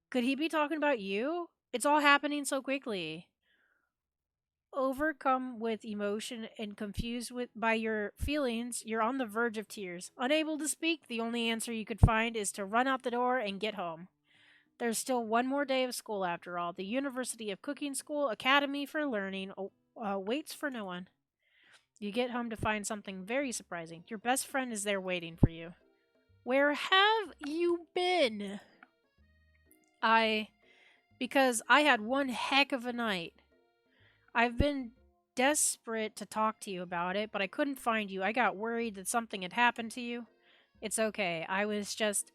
A: Could he be talking about you? It's all happening so quickly. Overcome with emotion and confused by your feelings, you're on the verge of tears. Unable to speak, the only answer you could find is to run out the door and get home. There's still one more day of school after all. The University of Cooking School Academy for Learning waits for no one. You get home to find something very surprising. Your best friend is there waiting for you. Where have you been? Because I had one heck of a night. I've been desperate to talk to you about it, but I couldn't find you. I got worried that something had happened to you. It's okay. I was just.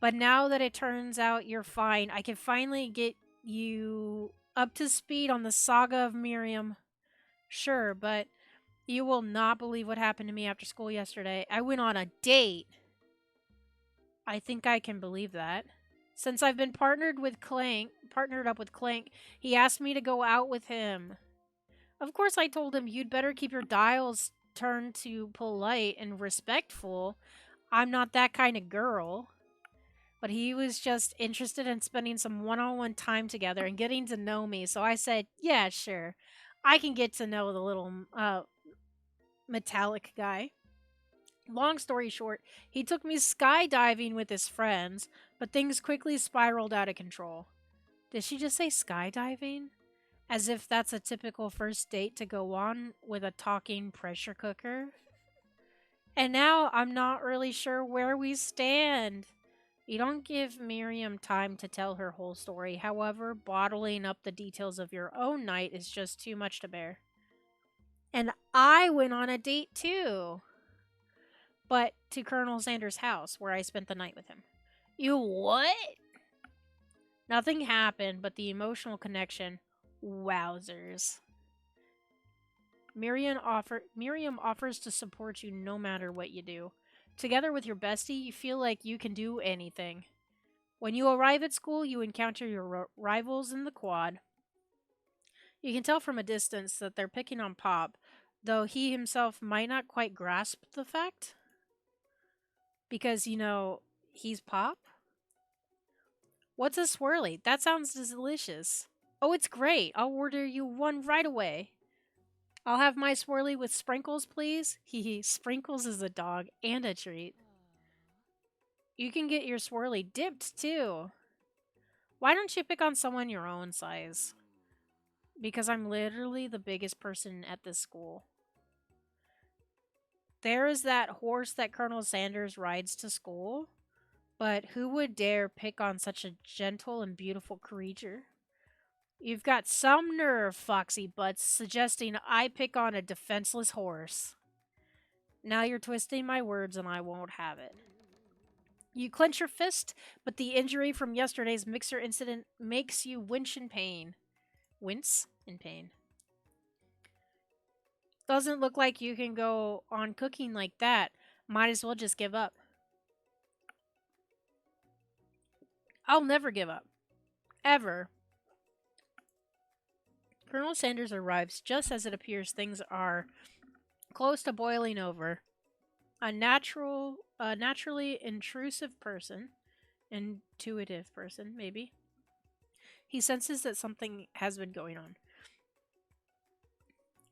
A: But now that it turns out you're fine, I can finally get you up to speed on the saga of Miriam. Sure, but you will not believe what happened to me after school yesterday. I went on a date. I think I can believe that. Since I've been partnered up with Clank, he asked me to go out with him. Of course, I told him you'd better keep your dials turned to polite and respectful. I'm not that kind of girl. But he was just interested in spending some one on one time together and getting to know me. So I said, yeah, sure. I can get to know the little metallic guy. Long story short, he took me skydiving with his friends, but things quickly spiraled out of control. Did she just say skydiving? As if that's a typical first date to go on with a talking pressure cooker. And now I'm not really sure where we stand. You don't give Miriam time to tell her whole story. However, bottling up the details of your own night is just too much to bear. And I went on a date too. But to Colonel Sanders' house, where I spent the night with him. You what? Nothing happened, but the emotional connection. Wowzers. Miriam offers to support you no matter what you do. Together with your bestie, you feel like you can do anything. When you arrive at school, you encounter your rivals in the quad. You can tell from a distance that they're picking on Pop, though he himself might not quite grasp the fact because, he's Pop. What's a swirly? That sounds delicious. Oh, it's great. I'll order you one right away. I'll have my swirly with sprinkles, please. Hee sprinkles is a dog and a treat. You can get your swirly dipped too. Why don't you pick on someone your own size? Because I'm literally the biggest person at this school. There is that horse that Colonel Sanders rides to school, but who would dare pick on such a gentle and beautiful creature? You've got some nerve, Foxy Butts, suggesting I pick on a defenseless horse. Now you're twisting my words and I won't have it. You clench your fist, but the injury from yesterday's mixer incident makes you wince in pain. Wince in pain. Doesn't look like you can go on cooking like that. Might as well just give up. I'll never give up. Ever. Colonel Sanders arrives just as it appears things are close to boiling over. A naturally intrusive person, intuitive person, maybe. He senses that something has been going on.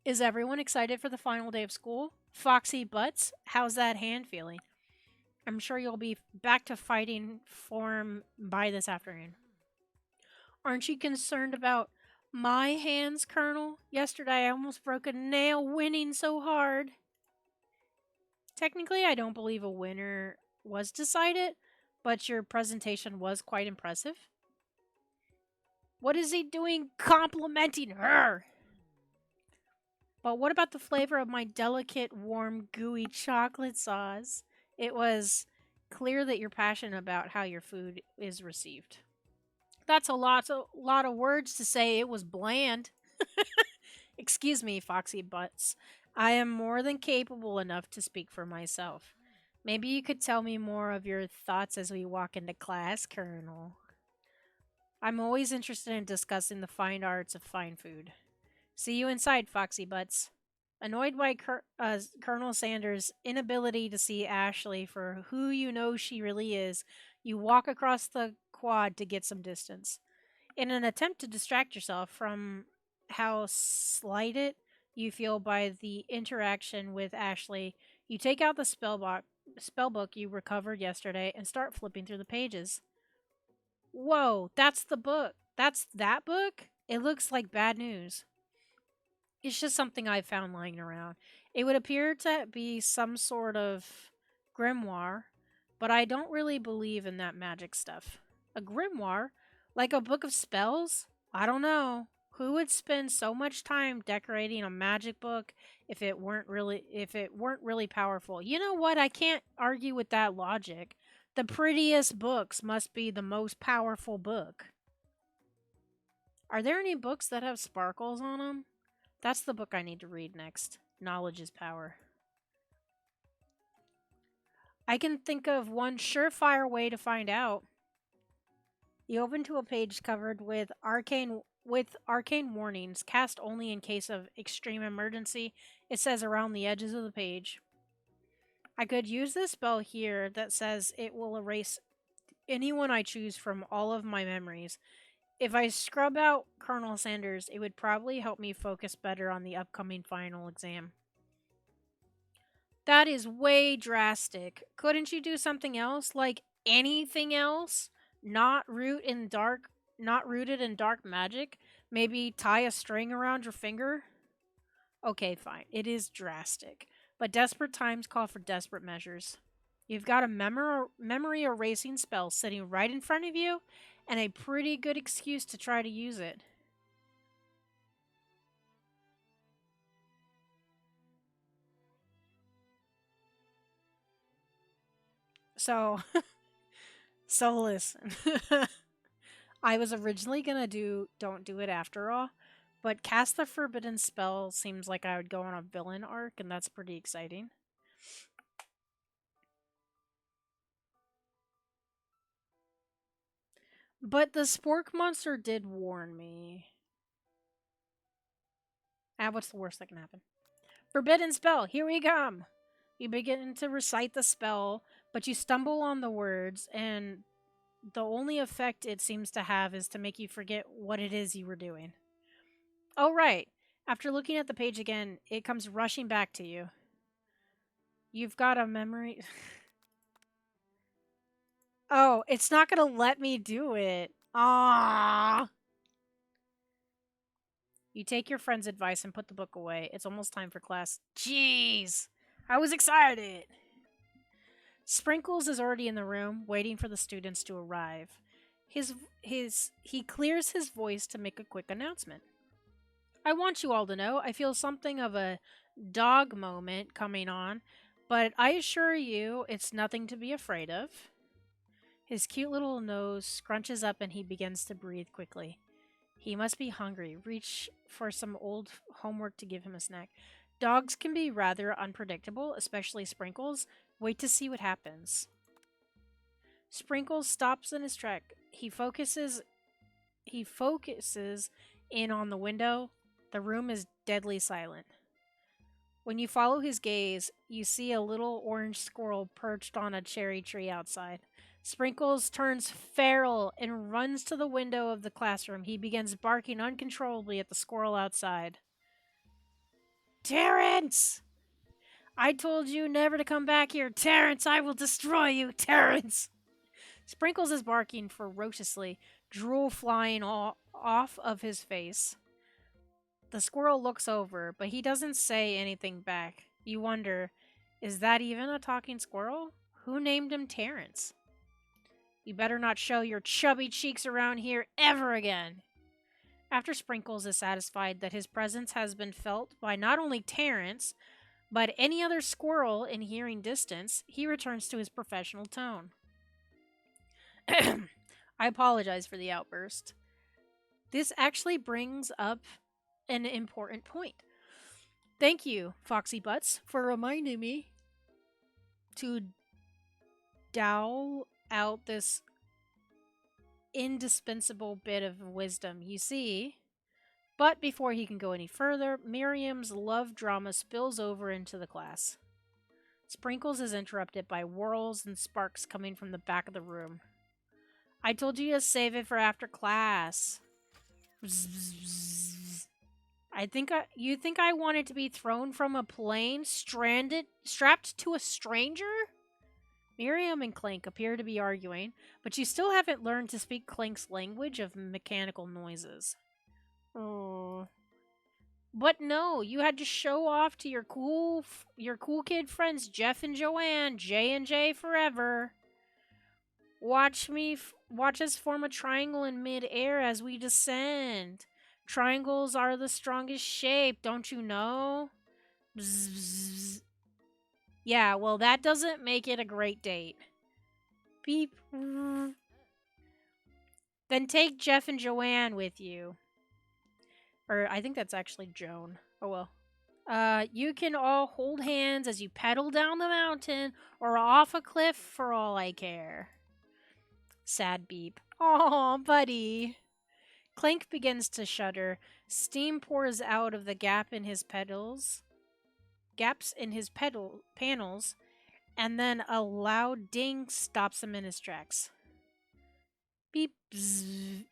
A: Is everyone excited for the final day of school? Foxy Butts, how's that hand feeling? I'm sure you'll be back to fighting form by this afternoon. Aren't you concerned about my hands, Colonel? Yesterday I almost broke a nail winning so hard. Technically, I don't believe a winner was decided, but your presentation was quite impressive. What is he doing complimenting her? But what about the flavor of my delicate, warm, gooey chocolate sauce? It was clear that you're passionate about how your food is received. That's a lot of words to say it was bland. Excuse me, Foxy Butts. I am more than capable enough to speak for myself. Maybe you could tell me more of your thoughts as we walk into class, Colonel. I'm always interested in discussing the fine arts of fine food. See you inside, Foxy Butts. Annoyed by Colonel Sanders' inability to see Ashley for who you know she really is, you walk across the quad to get some distance. In an attempt to distract yourself from how slighted you feel by the interaction with Ashley, you take out the spell book you recovered yesterday and start flipping through the pages. Whoa, that's the book. That's that book? It looks like bad news. It's just something I found lying around. It would appear to be some sort of grimoire, but I don't really believe in that magic stuff. A grimoire? Like a book of spells? I don't know. Who would spend so much time decorating a magic book if it weren't really powerful? You know what? I can't argue with that logic. The prettiest books must be the most powerful book. Are there any books that have sparkles on them? That's the book I need to read next. Knowledge is power. I can think of one surefire way to find out. You open to a page covered with arcane warnings, cast only in case of extreme emergency. It says around the edges of the page. I could use this spell here that says it will erase anyone I choose from all of my memories. If I scrub out Colonel Sanders, it would probably help me focus better on the upcoming final exam. That is way drastic. Couldn't you do something else? Like anything else? Not rooted in dark magic? Maybe tie a string around your finger? Okay, fine. It is drastic. But desperate times call for desperate measures. You've got a memory erasing spell sitting right in front of you, and a pretty good excuse to try to use it. So, so listen. I was originally gonna do Don't Do It After All, but Cast the Forbidden Spell seems like I would go on a villain arc, and that's pretty exciting. But the Spork monster did warn me. Ah, what's the worst that can happen? Forbidden spell, here we come! You begin to recite the spell, but you stumble on the words, and the only effect it seems to have is to make you forget what it is you were doing. Oh, right. After looking at the page again, it comes rushing back to you. You've got a memory. Oh, it's not gonna let me do it. Ah. You take your friend's advice and put the book away. It's almost time for class. Jeez. I was excited. Sprinkles is already in the room, waiting for the students to arrive. He clears his voice to make a quick announcement. I want you all to know I feel something of a dog moment coming on, but I assure you it's nothing to be afraid of. His cute little nose scrunches up and he begins to breathe quickly. He must be hungry. Reach for some old homework to give him a snack. Dogs can be rather unpredictable, especially Sprinkles. Wait to see what happens. Sprinkles stops in his track. He focuses in on the window. The room is deadly silent. When you follow his gaze, you see a little orange squirrel perched on a cherry tree outside. Sprinkles turns feral and runs to the window of the classroom. He begins barking uncontrollably at the squirrel outside. Terrence! I told you never to come back here. Terrence, I will destroy you. Terrence! Sprinkles is barking ferociously, drool flying off of his face. The squirrel looks over, but he doesn't say anything back. You wonder, is that even a talking squirrel? Who named him Terrence? You better not show your chubby cheeks around here ever again. After Sprinkles is satisfied that his presence has been felt by not only Terrence, but any other squirrel in hearing distance, he returns to his professional tone. I apologize for the outburst. This actually brings up an important point. Thank you, Foxy Butts, for reminding me to dowel out this indispensable bit of wisdom. You see, but before he can go any further, Miriam's love drama spills over into the class. Sprinkles is interrupted by whirls and sparks coming from the back of the room. I told you to save it for after class. You think I wanted to be thrown from a plane, strapped to a stranger? Miriam and Clink appear to be arguing, but you still haven't learned to speak Clink's language of mechanical noises. Oh. But no, you had to show off to your cool kid friends Jeff and Joanne, J and J forever. Watch us form a triangle in mid-air as we descend. Triangles are the strongest shape, don't you know? Bzz, bzz. Yeah, well, that doesn't make it a great date. Beep. Then take Jeff and Joanne with you. Or I think that's actually Joan. Oh well. You can all hold hands as you pedal down the mountain or off a cliff for all I care. Sad beep. Aw, buddy. Clank begins to shudder. Steam pours out of the gaps in his panels, and then a loud ding stops him in his tracks. Beep. Bzz.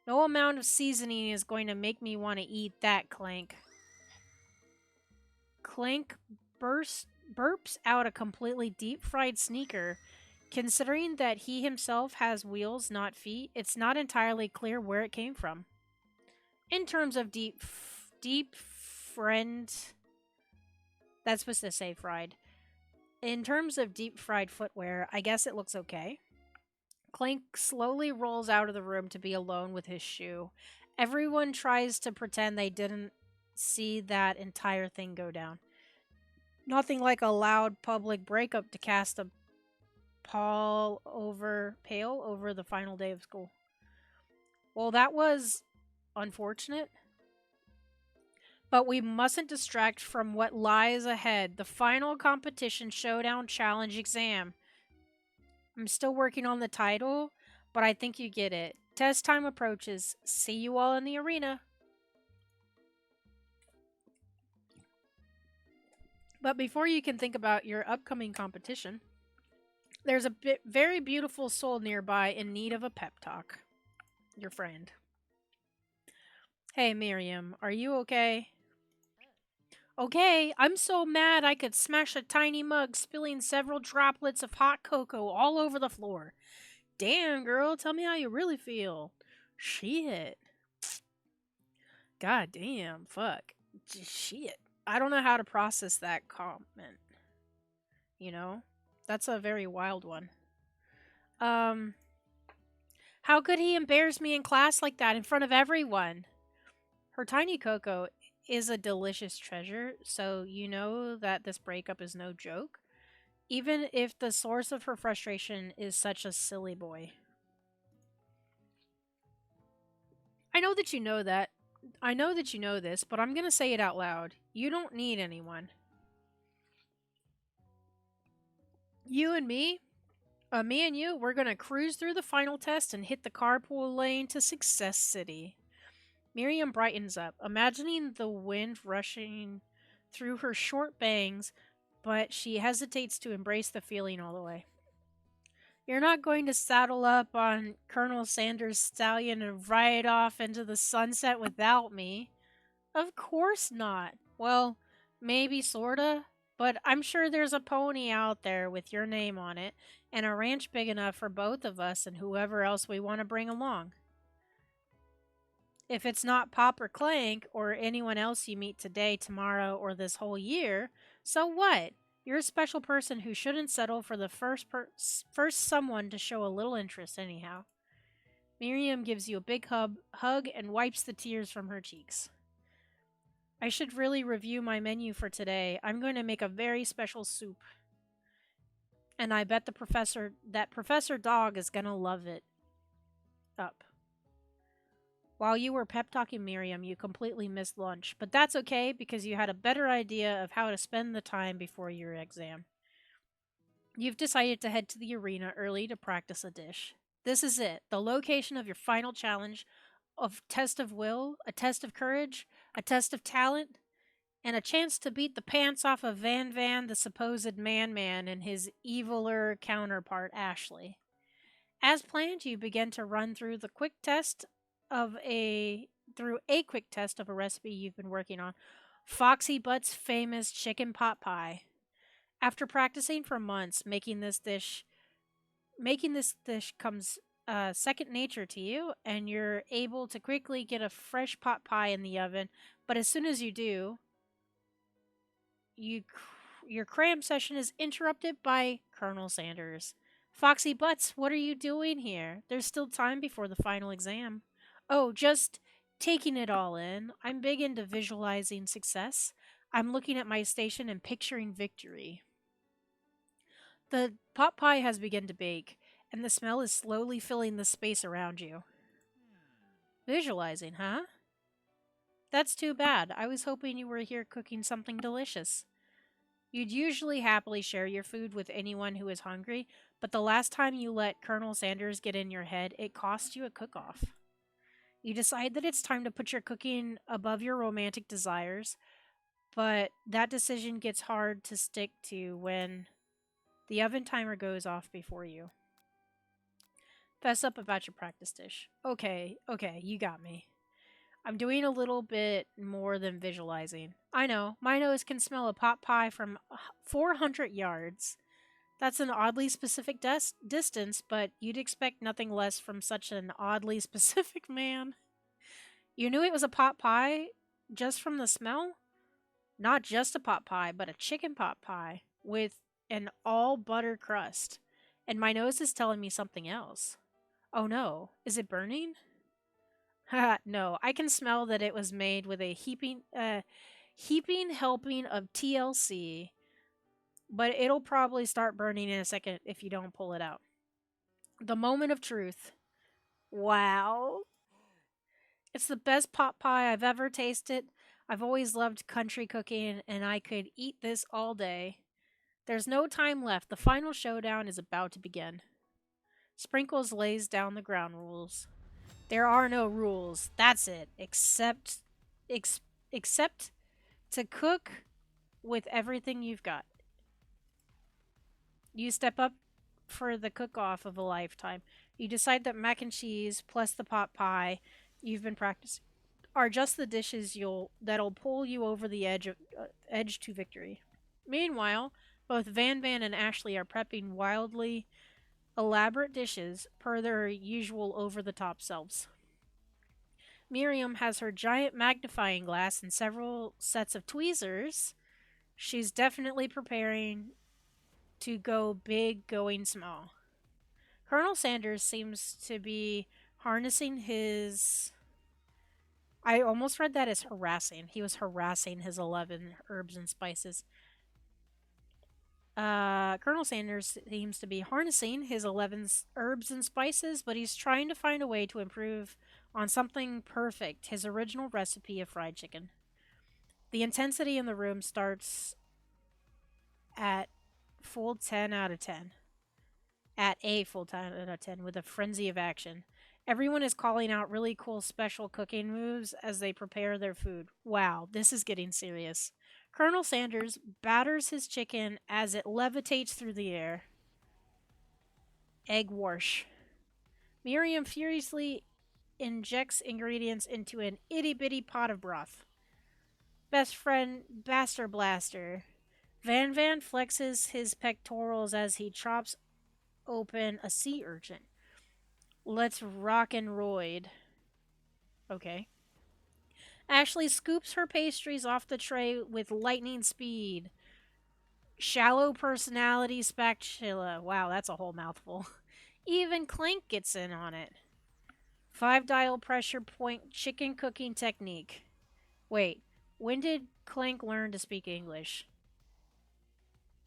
A: No amount of seasoning is going to make me want to eat that, Clank. Clank burps out a completely deep-fried sneaker. Considering that he himself has wheels, not feet, it's not entirely clear where it came from. In terms of deep friend... That's supposed to say fried. In terms of deep-fried footwear, I guess it looks okay. Clank slowly rolls out of the room to be alone with his shoe. Everyone tries to pretend they didn't see that entire thing go down. Nothing like a loud public breakup to cast a pall over the final day of school. Well, that was unfortunate. But we mustn't distract from what lies ahead. The final competition showdown challenge exam. I'm still working on the title, but I think you get it. Test time approaches. See you all in the arena. But before you can think about your upcoming competition, there's a very beautiful soul nearby in need of a pep talk. Your friend. Hey, Miriam, are you okay? Okay, I'm so mad I could smash a tiny mug, spilling several droplets of hot cocoa all over the floor. Damn, girl, tell me how you really feel. Shit. God damn, fuck. Shit. I don't know how to process that comment, you know? That's a very wild one. Um, how could he embarrass me in class like that in front of everyone? Her tiny cocoa is a delicious treasure, so you know that this breakup is no joke, even if the source of her frustration is such a silly boy. I know that you know that. I know that you know this, but I'm gonna say it out loud. You don't need anyone. You and me and you, we're gonna cruise through the final test and hit the carpool lane to Success City. Miriam brightens up, imagining the wind rushing through her short bangs, but she hesitates to embrace the feeling all the way. You're not going to saddle up on Colonel Sanders' stallion and ride off into the sunset without me. Of course not. Well, maybe sorta, but I'm sure there's a pony out there with your name on it and a ranch big enough for both of us and whoever else we want to bring along. If it's not Pop or Clank or anyone else you meet today, tomorrow, or this whole year, so what? You're a special person who shouldn't settle for the first someone to show a little interest anyhow. Miriam gives you a big hug and wipes the tears from her cheeks. I should really review my menu for today. I'm going to make a very special soup. And I bet Professor Dog is going to love it. Up. While you were pep talking Miriam, you completely missed lunch, but that's okay because you had a better idea of how to spend the time before your exam. You've decided to head to the arena early to practice a dish. This is it, the location of your final challenge of test of will, a test of courage, a test of talent, and a chance to beat the pants off of Van, the supposed man, and his eviler counterpart, Ashley. As planned, you begin to run of a a quick test of a recipe you've been working on, Foxy Butt's famous chicken pot pie. After practicing for months, making this dish comes second nature to you, and you're able to quickly get a fresh pot pie in the oven. But as soon as you do, your cram session is interrupted by Colonel Sanders. Foxy Butts, what are you doing here? There's still time before the final exam. Oh, just taking it all in. I'm big into visualizing success. I'm looking at my station and picturing victory. The pot pie has begun to bake, and the smell is slowly filling the space around you. Visualizing, huh? That's too bad. I was hoping you were here cooking something delicious. You'd usually happily share your food with anyone who is hungry, but the last time you let Colonel Sanders get in your head, it cost you a cook off. You decide that it's time to put your cooking above your romantic desires, but that decision gets hard to stick to when the oven timer goes off before you. Fess up about your practice dish. Okay, you got me. I'm doing a little bit more than visualizing. I know, my nose can smell a pot pie from 400 yards. That's an oddly specific distance, but you'd expect nothing less from such an oddly specific man. You knew it was a pot pie just from the smell? Not just a pot pie, but a chicken pot pie with an all butter crust. And my nose is telling me something else. Oh no, is it burning? Haha, no, I can smell that it was made with a heaping helping of TLC, but it'll probably start burning in a second if you don't pull it out. The moment of truth. Wow. It's the best pot pie I've ever tasted. I've always loved country cooking, and I could eat this all day. There's no time left. The final showdown is about to begin. Sprinkles lays down the ground rules. There are no rules. That's it. Except to cook with everything you've got. You step up for the cook-off of a lifetime. You decide that mac and cheese plus the pot pie you've been practicing are just the dishes you'll that'll pull you over the edge to victory. Meanwhile, both Van Van and Ashley are prepping wildly elaborate dishes per their usual over-the-top selves. Miriam has her giant magnifying glass and several sets of tweezers. She's definitely preparing to go big, going small. Colonel Sanders seems to be harnessing his. I almost read that as harassing. He was harassing his 11 herbs and spices. Colonel Sanders seems to be harnessing his 11 herbs and spices, but he's trying to find a way to improve on something perfect, his original recipe of fried chicken. The intensity in the room starts at full 10 out of 10. At a full 10 out of 10 with a frenzy of action. Everyone is calling out really cool special cooking moves as they prepare their food. Wow, this is getting serious. Colonel Sanders batters his chicken as it levitates through the air. Egg wash. Miriam furiously injects ingredients into an itty bitty pot of broth. Best friend Baster Blaster. Van Van flexes his pectorals as he chops open a sea urchin. Let's rock and roid. Okay. Ashley scoops her pastries off the tray with lightning speed. Shallow personality spatula. Wow, that's a whole mouthful. Even Clank gets in on it. 5-dial pressure point chicken cooking technique. Wait, when did Clank learn to speak English?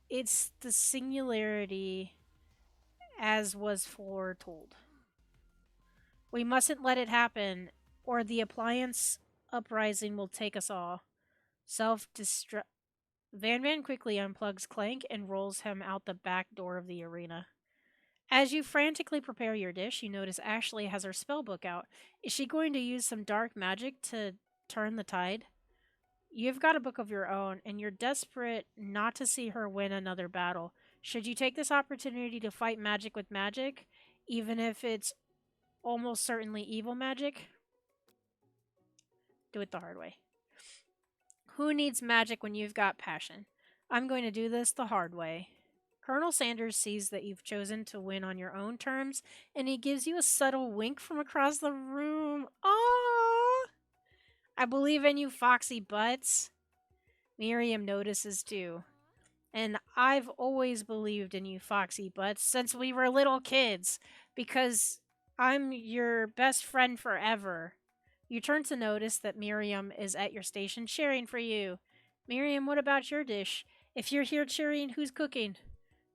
A: It's the singularity as was foretold. We mustn't let it happen, or the appliance uprising will take us all. Self-destruct. Van Van quickly unplugs Clank and rolls him out the back door of the arena. As you frantically prepare your dish, you notice Ashley has her spellbook out. Is she going to use some dark magic to turn the tide? You've got a book of your own, and you're desperate not to see her win another battle. Should you take this opportunity to fight magic with magic, even if it's almost certainly evil magic? Do it the hard way. Who needs magic when you've got passion? I'm going to do this the hard way. Colonel Sanders sees that you've chosen to win on your own terms, and he gives you a subtle wink from across the room. Aww! I believe in you, foxy butts. Miriam notices too. And I've always believed in you, foxy butts, since we were little kids, because I'm your best friend forever. You turn to notice that Miriam is at your station cheering for you. Miriam, what about your dish? If you're here cheering, who's cooking?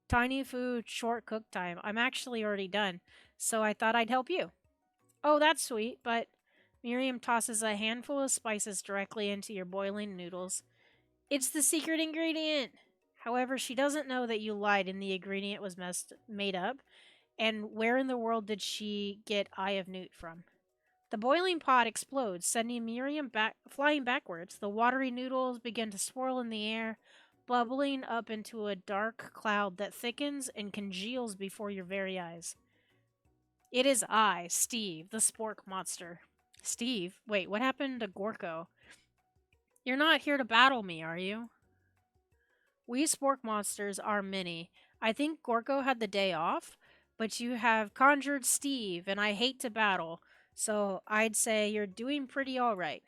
A: Tiny food, short cook time. I'm actually already done, so I thought I'd help you. Oh, that's sweet, but Miriam tosses a handful of spices directly into your boiling noodles. It's the secret ingredient. However, she doesn't know that you lied and the ingredient was made up. And where in the world did she get Eye of Newt from? The boiling pot explodes, sending Miriam flying backwards. The watery noodles begin to swirl in the air, bubbling up into a dark cloud that thickens and congeals before your very eyes. It is I, Steve, the spork monster. Steve? Wait, what happened to Gorko? You're not here to battle me, are you? We spork monsters are many. I think Gorko had the day off, but you have conjured Steve, and I hate to battle, so I'd say you're doing pretty alright.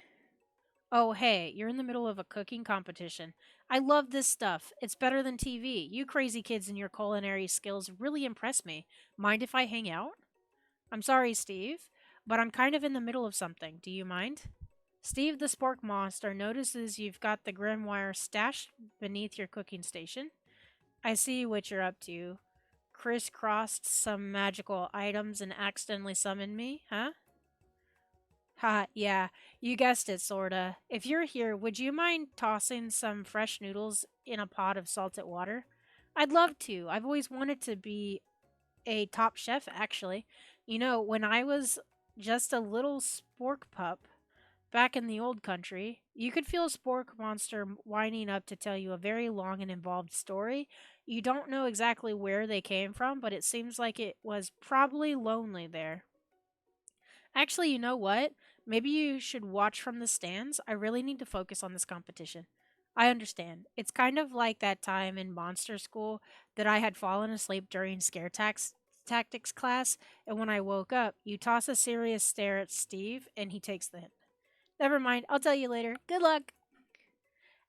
A: Oh, hey, you're in the middle of a cooking competition. I love this stuff. It's better than TV. You crazy kids and your culinary skills really impress me. Mind if I hang out? I'm sorry, Steve, but I'm kind of in the middle of something. Do you mind? Steve the Spork Monster notices you've got the grimoire stashed beneath your cooking station. I see what you're up to. Crisscrossed some magical items and accidentally summoned me, huh? Ha, yeah, you guessed it, sorta. If you're here, would you mind tossing some fresh noodles in a pot of salted water? I'd love to. I've always wanted to be a top chef, actually. You know, when I was just a little spork pup back in the old country, You could feel a spork monster winding up to tell you a very long and involved story. You don't know exactly where they came from, but it seems like it was probably lonely there. Actually, you know what? Maybe you should watch from the stands. I really need to focus on this competition. I understand. It's kind of like that time in monster school that I had fallen asleep during tactics class, and when I woke up, you toss a serious stare at Steve, and he takes the hint. Never mind, I'll tell you later. Good luck.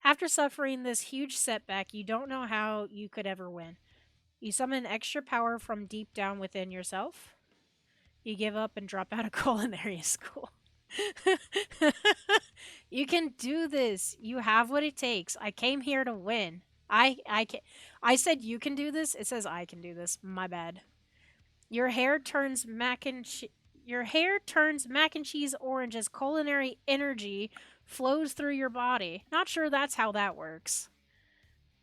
A: After suffering this huge setback, you don't know how you could ever win. You summon extra power from deep down within yourself. You give up and drop out of culinary school. You can do this. You have what it takes. I came here to win. I can I said you can do this. It says I can do this. My bad. Your hair turns mac and cheese orange as culinary energy flows through your body. Not sure that's how that works.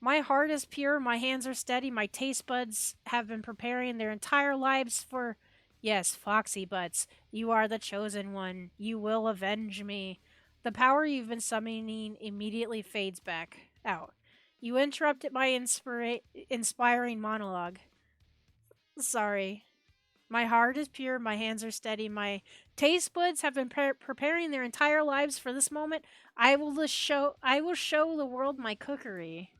A: My heart is pure, my hands are steady, my taste buds have been preparing their entire lives for. Yes, Foxy Butts, you are the chosen one. You will avenge me. The power you've been summoning immediately fades back out. You interrupted my inspiring monologue. Sorry. My heart is pure, my hands are steady, my taste buds have been preparing their entire lives for this moment. I will show the world my cookery.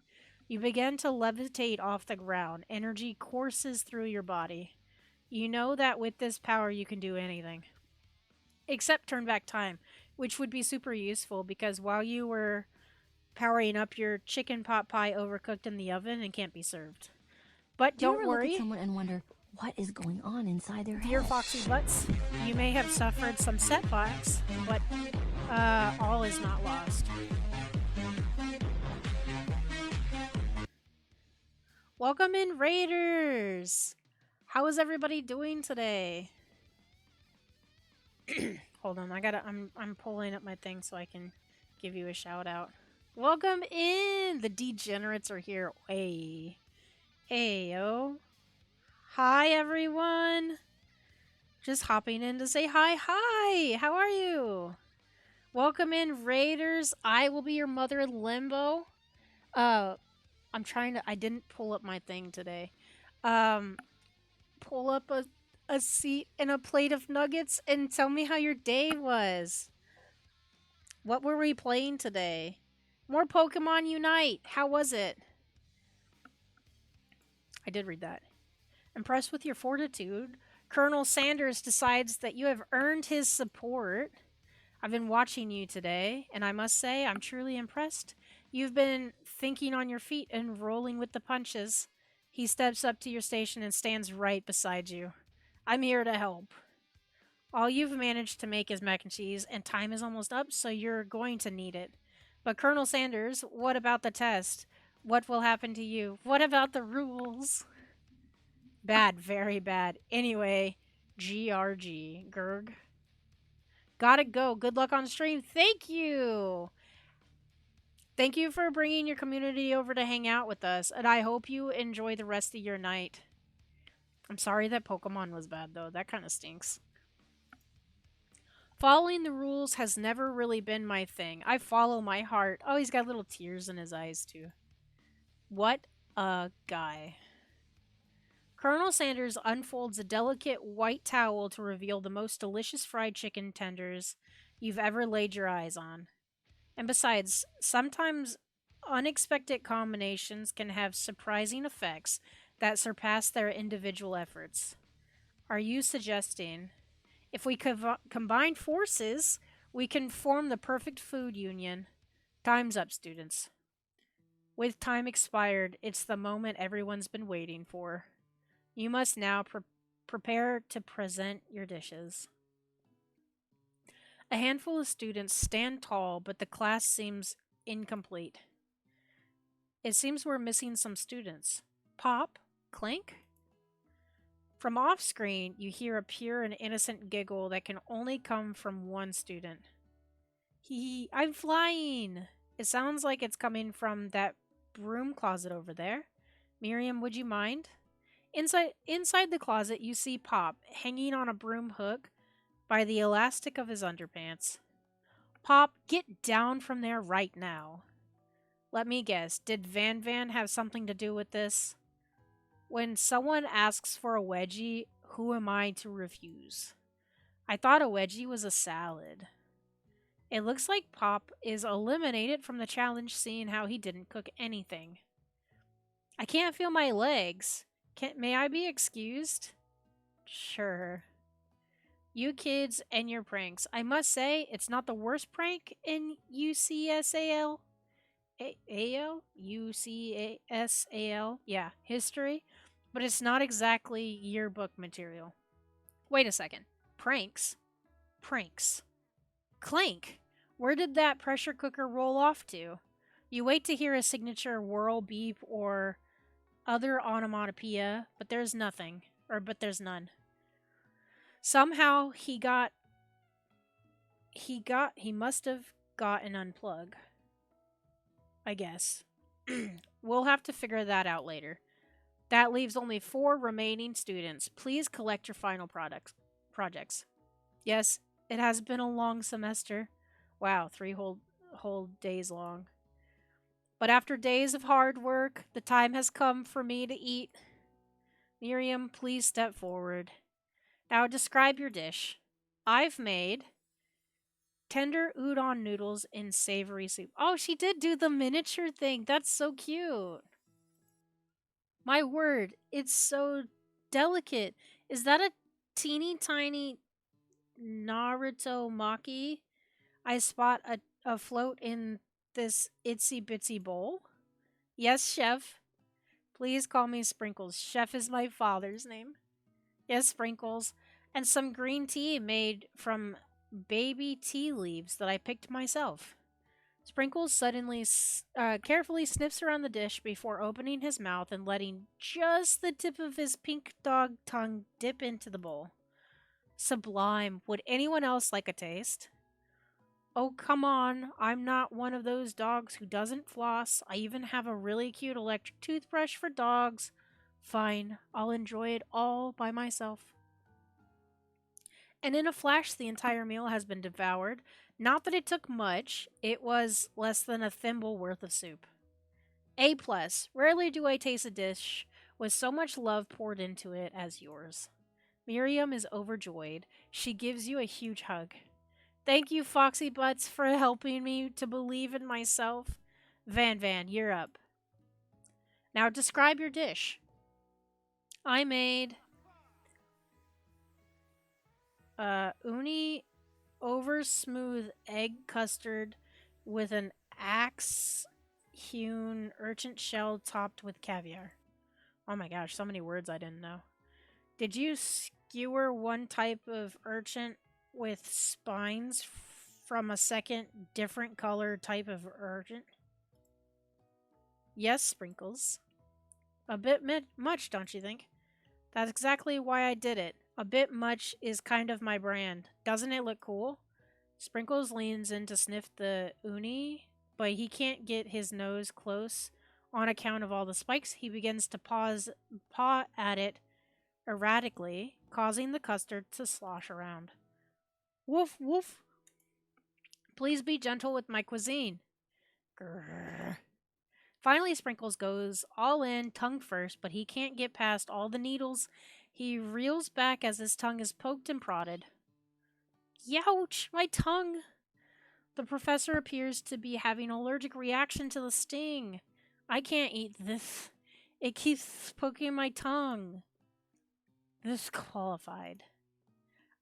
A: You begin to levitate off the ground. Energy courses through your body. You know that with this power you can do anything. Except turn back time, which would be super useful because while you were powering up, your chicken pot pie overcooked in the oven and can't be served. But
B: Do you
A: don't
B: ever look at
A: worry,
B: someone and wonder what is going on inside their
A: dear
B: head?
A: Foxy Butts, you may have suffered some setbacks, but all is not lost. Welcome in, Raiders! How is everybody doing today? Hold on, I'm pulling up my thing so I can give you a shout out. Welcome in! The degenerates are here. Hey. Hey yo. Hi everyone. Just hopping in to say hi. How are you? Welcome in, Raiders. I will be your mother in limbo. Uh I didn't pull up my thing today. Um Pull up a seat and a plate of nuggets and tell me how your day was. What were we playing today? More Pokemon Unite. How was it? I did read that. Impressed with your fortitude, Colonel Sanders decides that you have earned his support. I've been watching you today, and I must say I'm truly impressed. You've been thinking on your feet and rolling with the punches. He steps up to your station and stands right beside you. I'm here to help. All you've managed to make is mac and cheese, and time is almost up, so you're going to need it. But Colonel Sanders, what about the test? What will happen to you? What about the rules? Bad, very bad. Anyway, GRG. Gerg. Gotta go. Good luck on stream. Thank you. Thank you for bringing your community over to hang out with us, and I hope you enjoy the rest of your night. I'm sorry that Pokemon was bad, though. That kind of stinks. Following the rules has never really been my thing. I follow my heart. Oh, he's got little tears in his eyes, too. What a guy. Colonel Sanders unfolds a delicate white towel to reveal the most delicious fried chicken tenders you've ever laid your eyes on. And besides, sometimes unexpected combinations can have surprising effects that surpass their individual efforts. Are you suggesting if we combine forces, we can form the perfect food union? Time's up, students. With time expired, it's the moment everyone's been waiting for. You must now prepare to present your dishes. A handful of students stand tall, but the class seems incomplete. It seems we're missing some students. Pop? Clink? From off screen, you hear a pure and innocent giggle that can only come from one student. I'm flying! It sounds like it's coming from that broom closet over there. Miriam, would you mind? Inside the closet, you see Pop hanging on a broom hook by the elastic of his underpants. Pop, get down from there right now. Let me guess, did Van Van have something to do with this? When someone asks for a wedgie, who am I to refuse? I thought a wedgie was a salad. It looks like Pop is eliminated from the challenge seeing how he didn't cook anything. I can't feel my legs. May I be excused? Sure. You kids and your pranks. I must say, it's not the worst prank in UCSAL. AL? UCSAL? Yeah, history. But it's not exactly yearbook material. Wait a second. Pranks? Pranks. Clank! Where did that pressure cooker roll off to? You wait to hear a signature whirl, beep, or other onomatopoeia, but there's nothing. But there's none. Somehow he must have got an unplug. I guess. We'll have to figure that out later. That leaves only 4 remaining students. Please collect your final projects. Yes, it has been a long semester. Wow, 3 whole days long. But after days of hard work, the time has come for me to eat. Miriam, please step forward. Now describe your dish. I've made tender udon noodles in savory soup. Oh, she did do the miniature thing. That's so cute. My word, it's so delicate. Is that a teeny tiny Naruto maki I spot afloat in this itsy bitsy bowl? Yes, chef. Please call me Sprinkles. Chef is my father's name. Yes, Sprinkles. And some green tea made from baby tea leaves that I picked myself. Sprinkles suddenly, carefully sniffs around the dish before opening his mouth and letting just the tip of his pink dog tongue dip into the bowl. Sublime. Would anyone else like a taste? Oh, come on. I'm not one of those dogs who doesn't floss. I even have a really cute electric toothbrush for dogs. Fine, I'll enjoy it all by myself. And in a flash, the entire meal has been devoured. Not that it took much, it was less than a thimble worth of soup. A plus. Rarely do I taste a dish with so much love poured into it as yours. Miriam is overjoyed. She gives you a huge hug. Thank you, Foxy Butts, for helping me to believe in myself. Van Van, you're up. Now describe your dish. I made uni over smooth egg custard with an axe hewn urchin shell topped with caviar. Oh my gosh, so many words I didn't know. Did you skewer one type of urchin with spines from a second different color type of urchin? Yes, Sprinkles. A bit much, don't you think? That's exactly why I did it. A bit much is kind of my brand. Doesn't it look cool? Sprinkles leans in to sniff the uni, but he can't get his nose close on account of all the spikes. He begins to paw at it erratically, causing the custard to slosh around. Woof, woof. Please be gentle with my cuisine. Grrr. Finally, Sprinkles goes all in, tongue first, but he can't get past all the needles. He reels back as his tongue is poked and prodded. Youch! My tongue! The professor appears to be having an allergic reaction to the sting. I can't eat this. It keeps poking my tongue. Disqualified.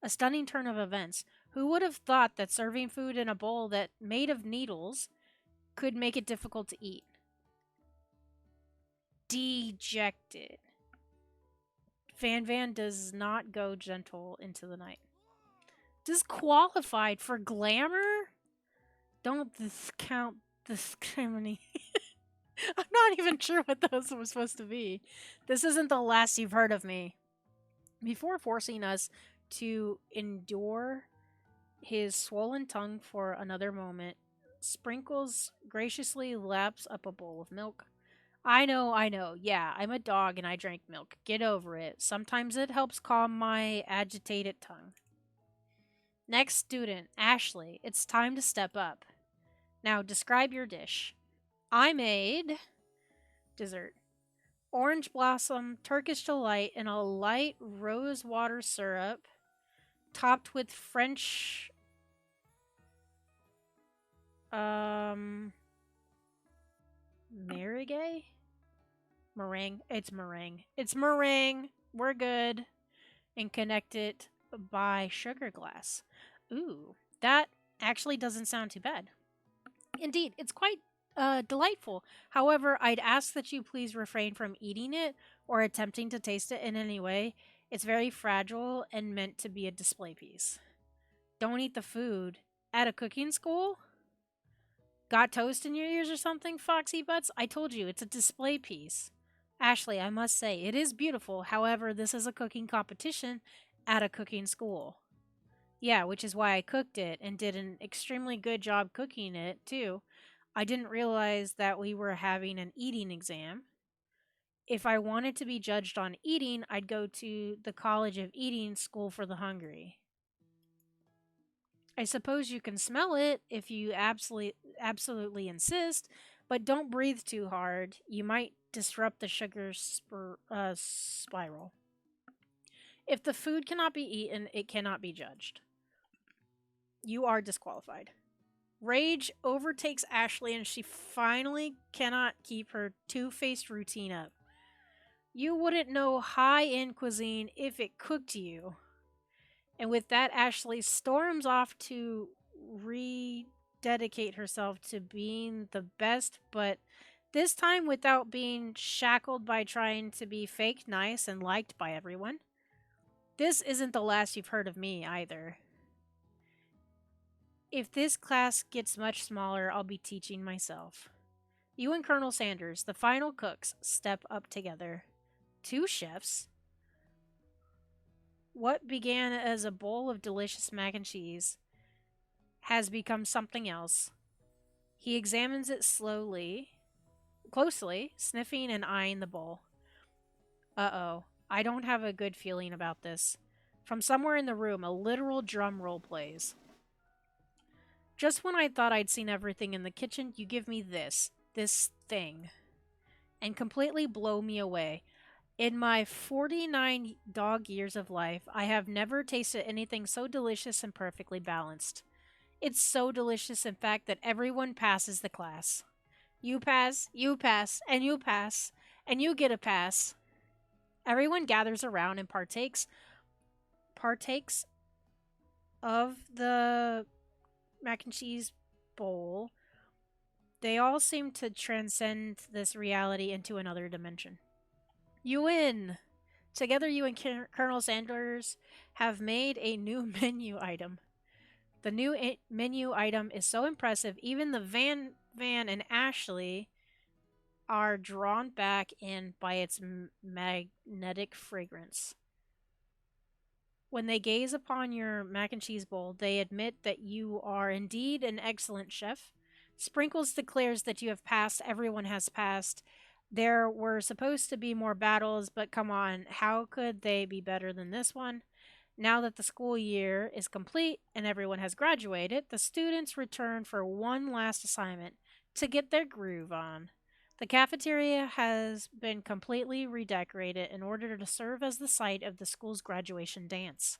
A: A stunning turn of events. Who would have thought that serving food in a bowl that made of needles could make it difficult to eat? Dejected. Van Van does not go gentle into the night. Disqualified for glamour? Don't discount discriminate. I'm not even sure what those were supposed to be. This isn't the last you've heard of me. Before forcing us to endure his swollen tongue for another moment, Sprinkles graciously laps up a bowl of milk. I know. Yeah, I'm a dog and I drank milk. Get over it. Sometimes it helps calm my agitated tongue. Next student, Ashley. It's time to step up. Now describe your dish. I made dessert. Orange blossom, Turkish delight, and a light rose water syrup topped with French um meringue? Meringue. It's meringue. It's meringue. We're good. And connect it by sugar glass. Ooh, that actually doesn't sound too bad. Indeed, it's quite delightful. However, I'd ask that you please refrain from eating it or attempting to taste it in any way. It's very fragile and meant to be a display piece. Don't eat the food. At a cooking school? Got toast in your ears or something, Foxy Butts? I told you, it's a display piece. Ashley, I must say, it is beautiful. However, this is a cooking competition at a cooking school. Yeah, which is why I cooked it and did an extremely good job cooking it, too. I didn't realize that we were having an eating exam. If I wanted to be judged on eating, I'd go to the College of Eating School for the Hungry. I suppose you can smell it if you absolutely insist, but don't breathe too hard. You might disrupt the spiral. If the food cannot be eaten, it cannot be judged. You are disqualified. Rage overtakes Ashley and she finally cannot keep her two-faced routine up. You wouldn't know high-end cuisine if it cooked you. And with that, Ashley storms off to rededicate herself to being the best, but this time without being shackled by trying to be fake nice and liked by everyone. This isn't the last you've heard of me either. If this class gets much smaller, I'll be teaching myself. You and Colonel Sanders, the final cooks, step up together. Two chefs. What began as a bowl of delicious mac and cheese has become something else. He examines it closely, sniffing and eyeing the bowl. Uh-oh, I don't have a good feeling about this. From somewhere in the room, a literal drum roll plays. Just when I thought I'd seen everything in the kitchen, you give me this thing, and completely blow me away. In my 49 dog years of life, I have never tasted anything so delicious and perfectly balanced. It's so delicious, in fact, that everyone passes the class. You pass, and you pass, and you get a pass. Everyone gathers around and partakes of the mac and cheese bowl. They all seem to transcend this reality into another dimension. You win! Together, you and Colonel Sanders have made a new menu item. The new menu item is so impressive, even the Van and Ashley are drawn back in by its magnetic fragrance. When they gaze upon your mac and cheese bowl, they admit that you are indeed an excellent chef. Sprinkles declares that you have passed, everyone has passed. There were supposed to be more battles, but come on, how could they be better than this one? Now that the school year is complete and everyone has graduated, the students return for one last assignment to get their groove on. The cafeteria has been completely redecorated in order to serve as the site of the school's graduation dance.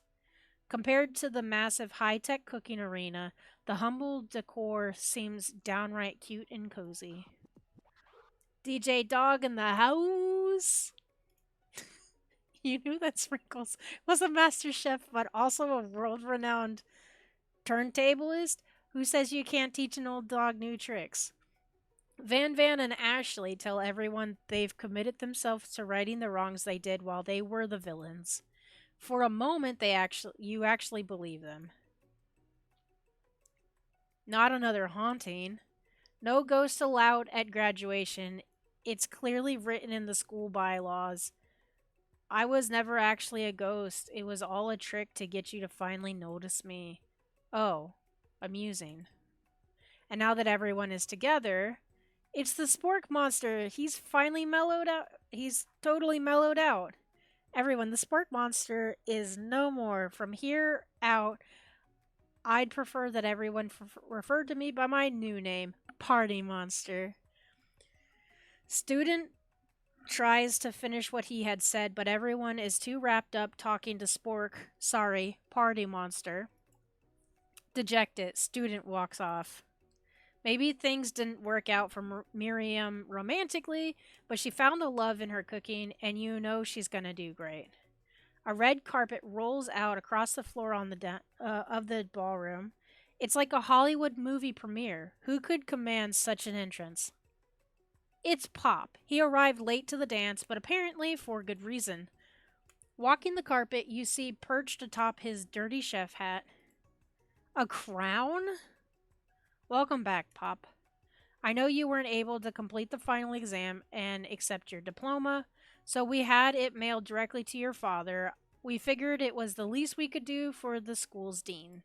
A: Compared to the massive high-tech cooking arena, the humble decor seems downright cute and cozy. DJ Dog in the house! You knew that Sprinkles was a master chef, but also a world-renowned turntablist? Who says you can't teach an old dog new tricks? Van and Ashley tell everyone they've committed themselves to righting the wrongs they did while they were the villains. For a moment, you actually believe them. Not another haunting. No ghosts allowed at graduation. It's clearly written in the school bylaws. I was never actually a ghost. It was all a trick to get you to finally notice me. Oh, amusing. And now that everyone is together, it's the Spork Monster. He's finally mellowed out. He's totally mellowed out. Everyone, the Spork Monster is no more. From here out, I'd prefer that everyone referred to me by my new name, Party Monster. Student tries to finish what he had said, but everyone is too wrapped up talking to Party Monster. Dejected, student walks off. Maybe things didn't work out for Miriam romantically, but she found the love in her cooking, and you know she's gonna do great. A red carpet rolls out across the floor of the ballroom. It's like a Hollywood movie premiere. Who could command such an entrance? It's Pop. He arrived late to the dance, but apparently for good reason. Walking the carpet, you see perched atop his dirty chef hat a crown? Welcome back, Pop. I know you weren't able to complete the final exam and accept your diploma, so we had it mailed directly to your father. We figured it was the least we could do for the school's dean.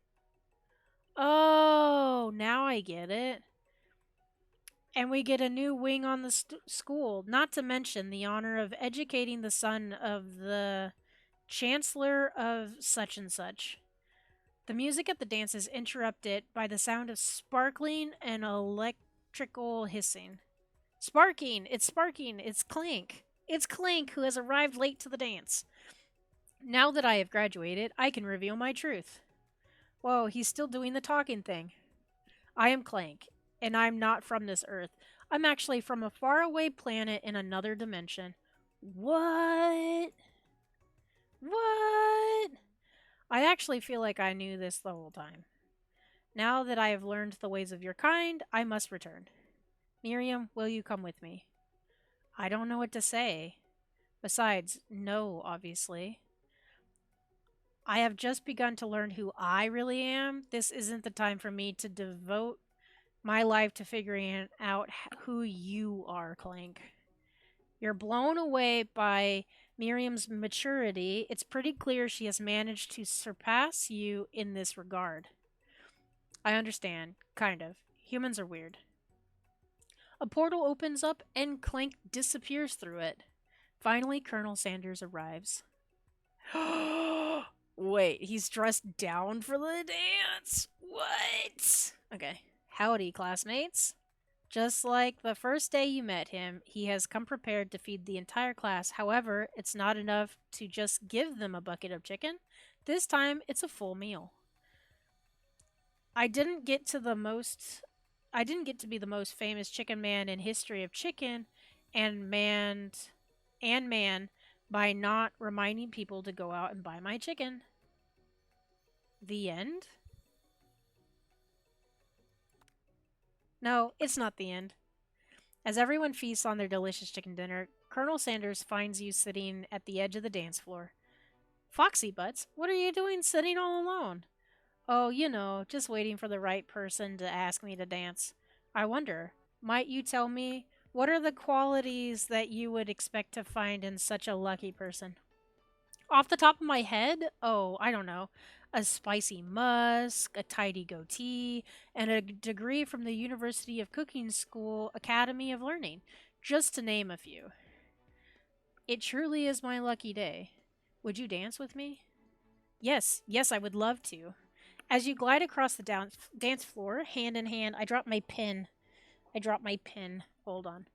A: Oh, now I get it. And we get a new wing on the school, not to mention the honor of educating the son of the chancellor of such and such. The music at the dance is interrupted by the sound of sparkling and electrical hissing. Sparking! It's Sparking! It's Clank! It's Clank who has arrived late to the dance. Now that I have graduated, I can reveal my truth. Whoa, he's still doing the talking thing. I am Clank, and I'm not from this earth. I'm actually from a faraway planet in another dimension. What? What? I actually feel like I knew this the whole time. Now that I have learned the ways of your kind, I must return. Miriam, will you come with me? I don't know what to say. Besides, no, obviously. I have just begun to learn who I really am. This isn't the time for me to devote my life to figuring out who you are, Clank. You're blown away by Miriam's maturity. It's pretty clear she has managed to surpass you in this regard. I understand, kind of. Humans are weird. A portal opens up and Clank disappears through it. Finally, Colonel Sanders arrives. Wait, he's dressed down for the dance? What? Okay. Howdy, classmates. Just like the first day you met him, he has come prepared to feed the entire class. However, it's not enough to just give them a bucket of chicken. This time, it's a full meal. I didn't get to be the most famous chicken man in history of chicken and man by not reminding people to go out and buy my chicken. The end? No, it's not the end. As everyone feasts on their delicious chicken dinner, Colonel Sanders finds you sitting at the edge of the dance floor. Foxy Butts, what are you doing sitting all alone? Oh, you know, just waiting for the right person to ask me to dance. I wonder, might you tell me what are the qualities that you would expect to find in such a lucky person? Off the top of my head, oh, I don't know. A spicy musk, a tidy goatee, and a degree from the University of Cooking School Academy of Learning, just to name a few. It truly is my lucky day. Would you dance with me? Yes, yes, I would love to. As you glide across the dance floor, hand in hand, I drop my pin. Hold on.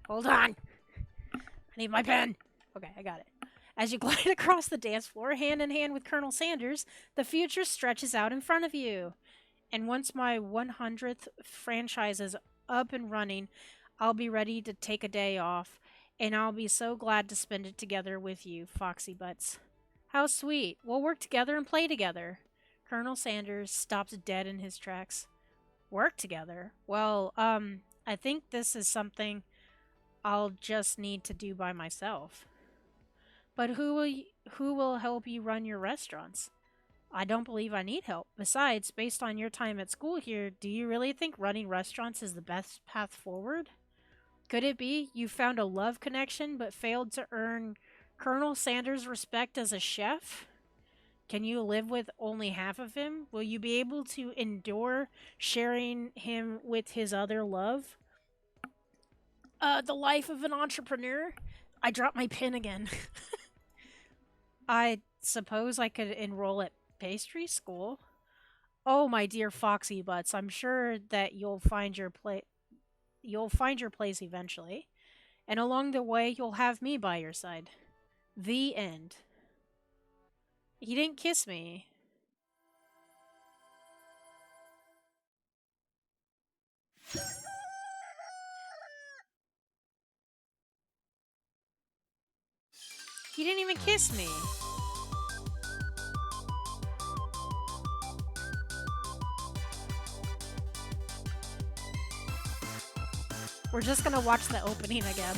A: Hold on! I need my pen! Okay, I got it. As you glide across the dance floor, hand in hand with Colonel Sanders, the future stretches out in front of you. And once my 100th franchise is up and running, I'll be ready to take a day off, and I'll be so glad to spend it together with you, Foxy Butts. How sweet. We'll work together and play together. Colonel Sanders stops dead in his tracks. Work together? Well, I think this is something I'll just need to do by myself. But who will help you run your restaurants? I don't believe I need help. Besides, based on your time at school here, do you really think running restaurants is the best path forward? Could it be you found a love connection but failed to earn Colonel Sanders' respect as a chef? Can you live with only half of him? Will you be able to endure sharing him with his other love? The life of an entrepreneur? I dropped my pen again. I suppose I could enroll at pastry school. Oh, my dear Foxy Butts, I'm sure that you'll find your place eventually, and along the way you'll have me by your side. The end. He didn't kiss me. He didn't even kiss me. We're just gonna watch the opening again.